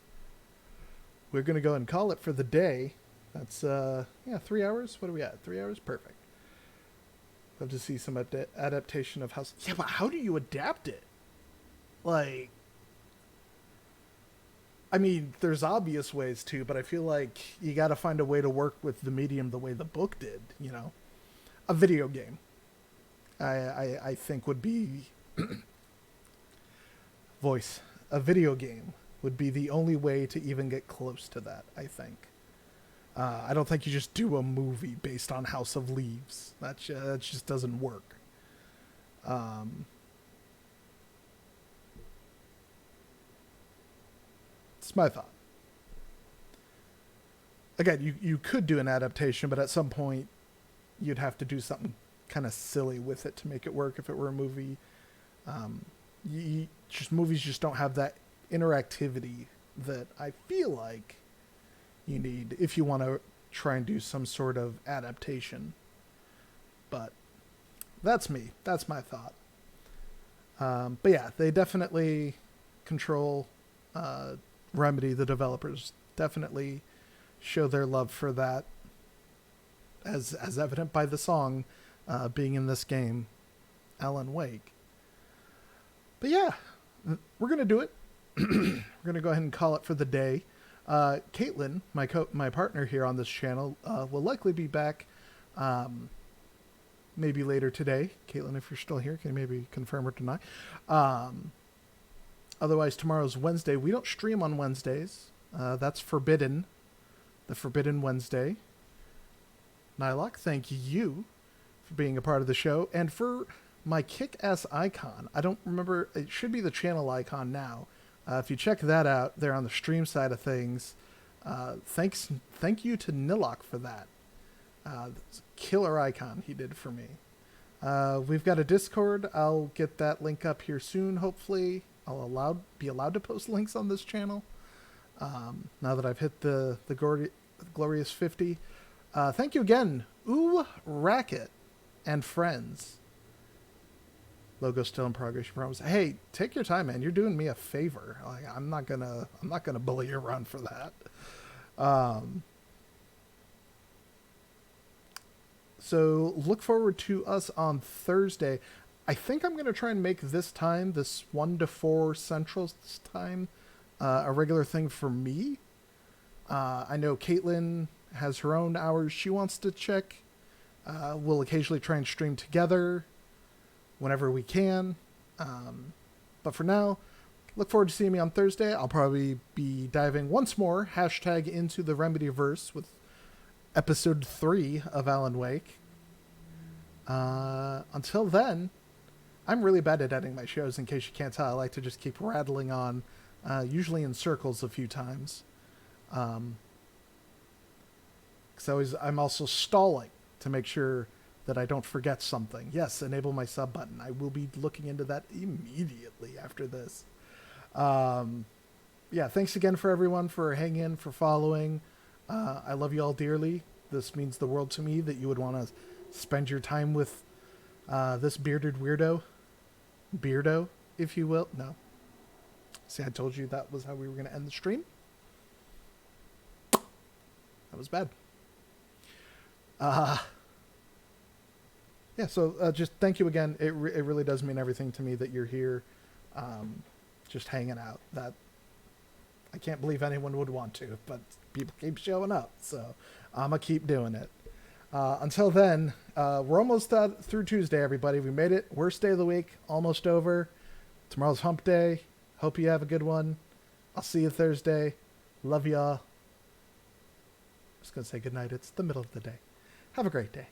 We're going to go and call it for the day. That's, 3 hours. What are we at? 3 hours? Perfect. Love to see some adaptation of House. Yeah, but how do you adapt it? Like, I mean, there's obvious ways too, but I feel like you got to find a way to work with the medium the way the book did, you know? a video game. I think would be voice. A video game would be the only way to even get close to that, I think. I don't think you just do a movie based on House of Leaves. That just doesn't work. It's my thought. Again, you could do an adaptation, but at some point you'd have to do something kind of silly with it to make it work if it were a movie. Movies just don't have that interactivity that I feel like you need if you want to try and do some sort of adaptation. But that's me. That's my thought. But yeah, they definitely control Remedy, the developers definitely show their love for that, as evident by the song being in this game, Alan Wake. But yeah, we're gonna do it. We're gonna go ahead and call it for the day. Caitlin, my partner here on this channel, will likely be back maybe later today. Caitlin, if you're still here, can you maybe confirm or deny? Otherwise, tomorrow's Wednesday. We don't stream on Wednesdays. That's forbidden. The Forbidden Wednesday. Nylock, thank you for being a part of the show. And for my kick-ass icon, I don't remember, it should be the channel icon now. If you check that out there on the stream side of things, thank you to Nilok for that. Killer icon he did for me. We've got a Discord. I'll get that link up here soon, hopefully. I'll be allowed to post links on this channel. Now that I've hit the glorious 50. Thank you again, Ooh Racket and friends. Logo still in progress, you promise. Hey, take your time, man. You're doing me a favor. Like, I'm not gonna bully you around for that. So look forward to us on Thursday. I think I'm going to try and make this 1 to 4 Central time, a regular thing for me. I know Caitlin has her own hours she wants to check. We'll occasionally try and stream together whenever we can. But for now, look forward to seeing me on Thursday. I'll probably be diving once more, hashtag Into The Remedyverse with episode 3 of Alan Wake. Until then, I'm really bad at editing my shows, in case you can't tell. I like to just keep rattling on, usually in circles a few times. Because I'm also stalling to make sure that I don't forget something. Yes, enable my sub button. I will be looking into that immediately after this. Yeah, thanks again for everyone for hanging in, for following. I love you all dearly. This means the world to me that you would want to spend your time with this bearded weirdo. Beardo, if you will. No. See, I told you that was how we were going to end the stream. That was bad. Yeah, so just thank you again. It really does mean everything to me that you're here, just hanging out. That I can't believe anyone would want to, but people keep showing up, so I'm going to keep doing it. Until then, we're almost through Tuesday, everybody. We made it. Worst day of the week, almost over. Tomorrow's hump day. Hope you have a good one. I'll see you Thursday. Love y'all. Just going to say goodnight. It's the middle of the day. Have a great day.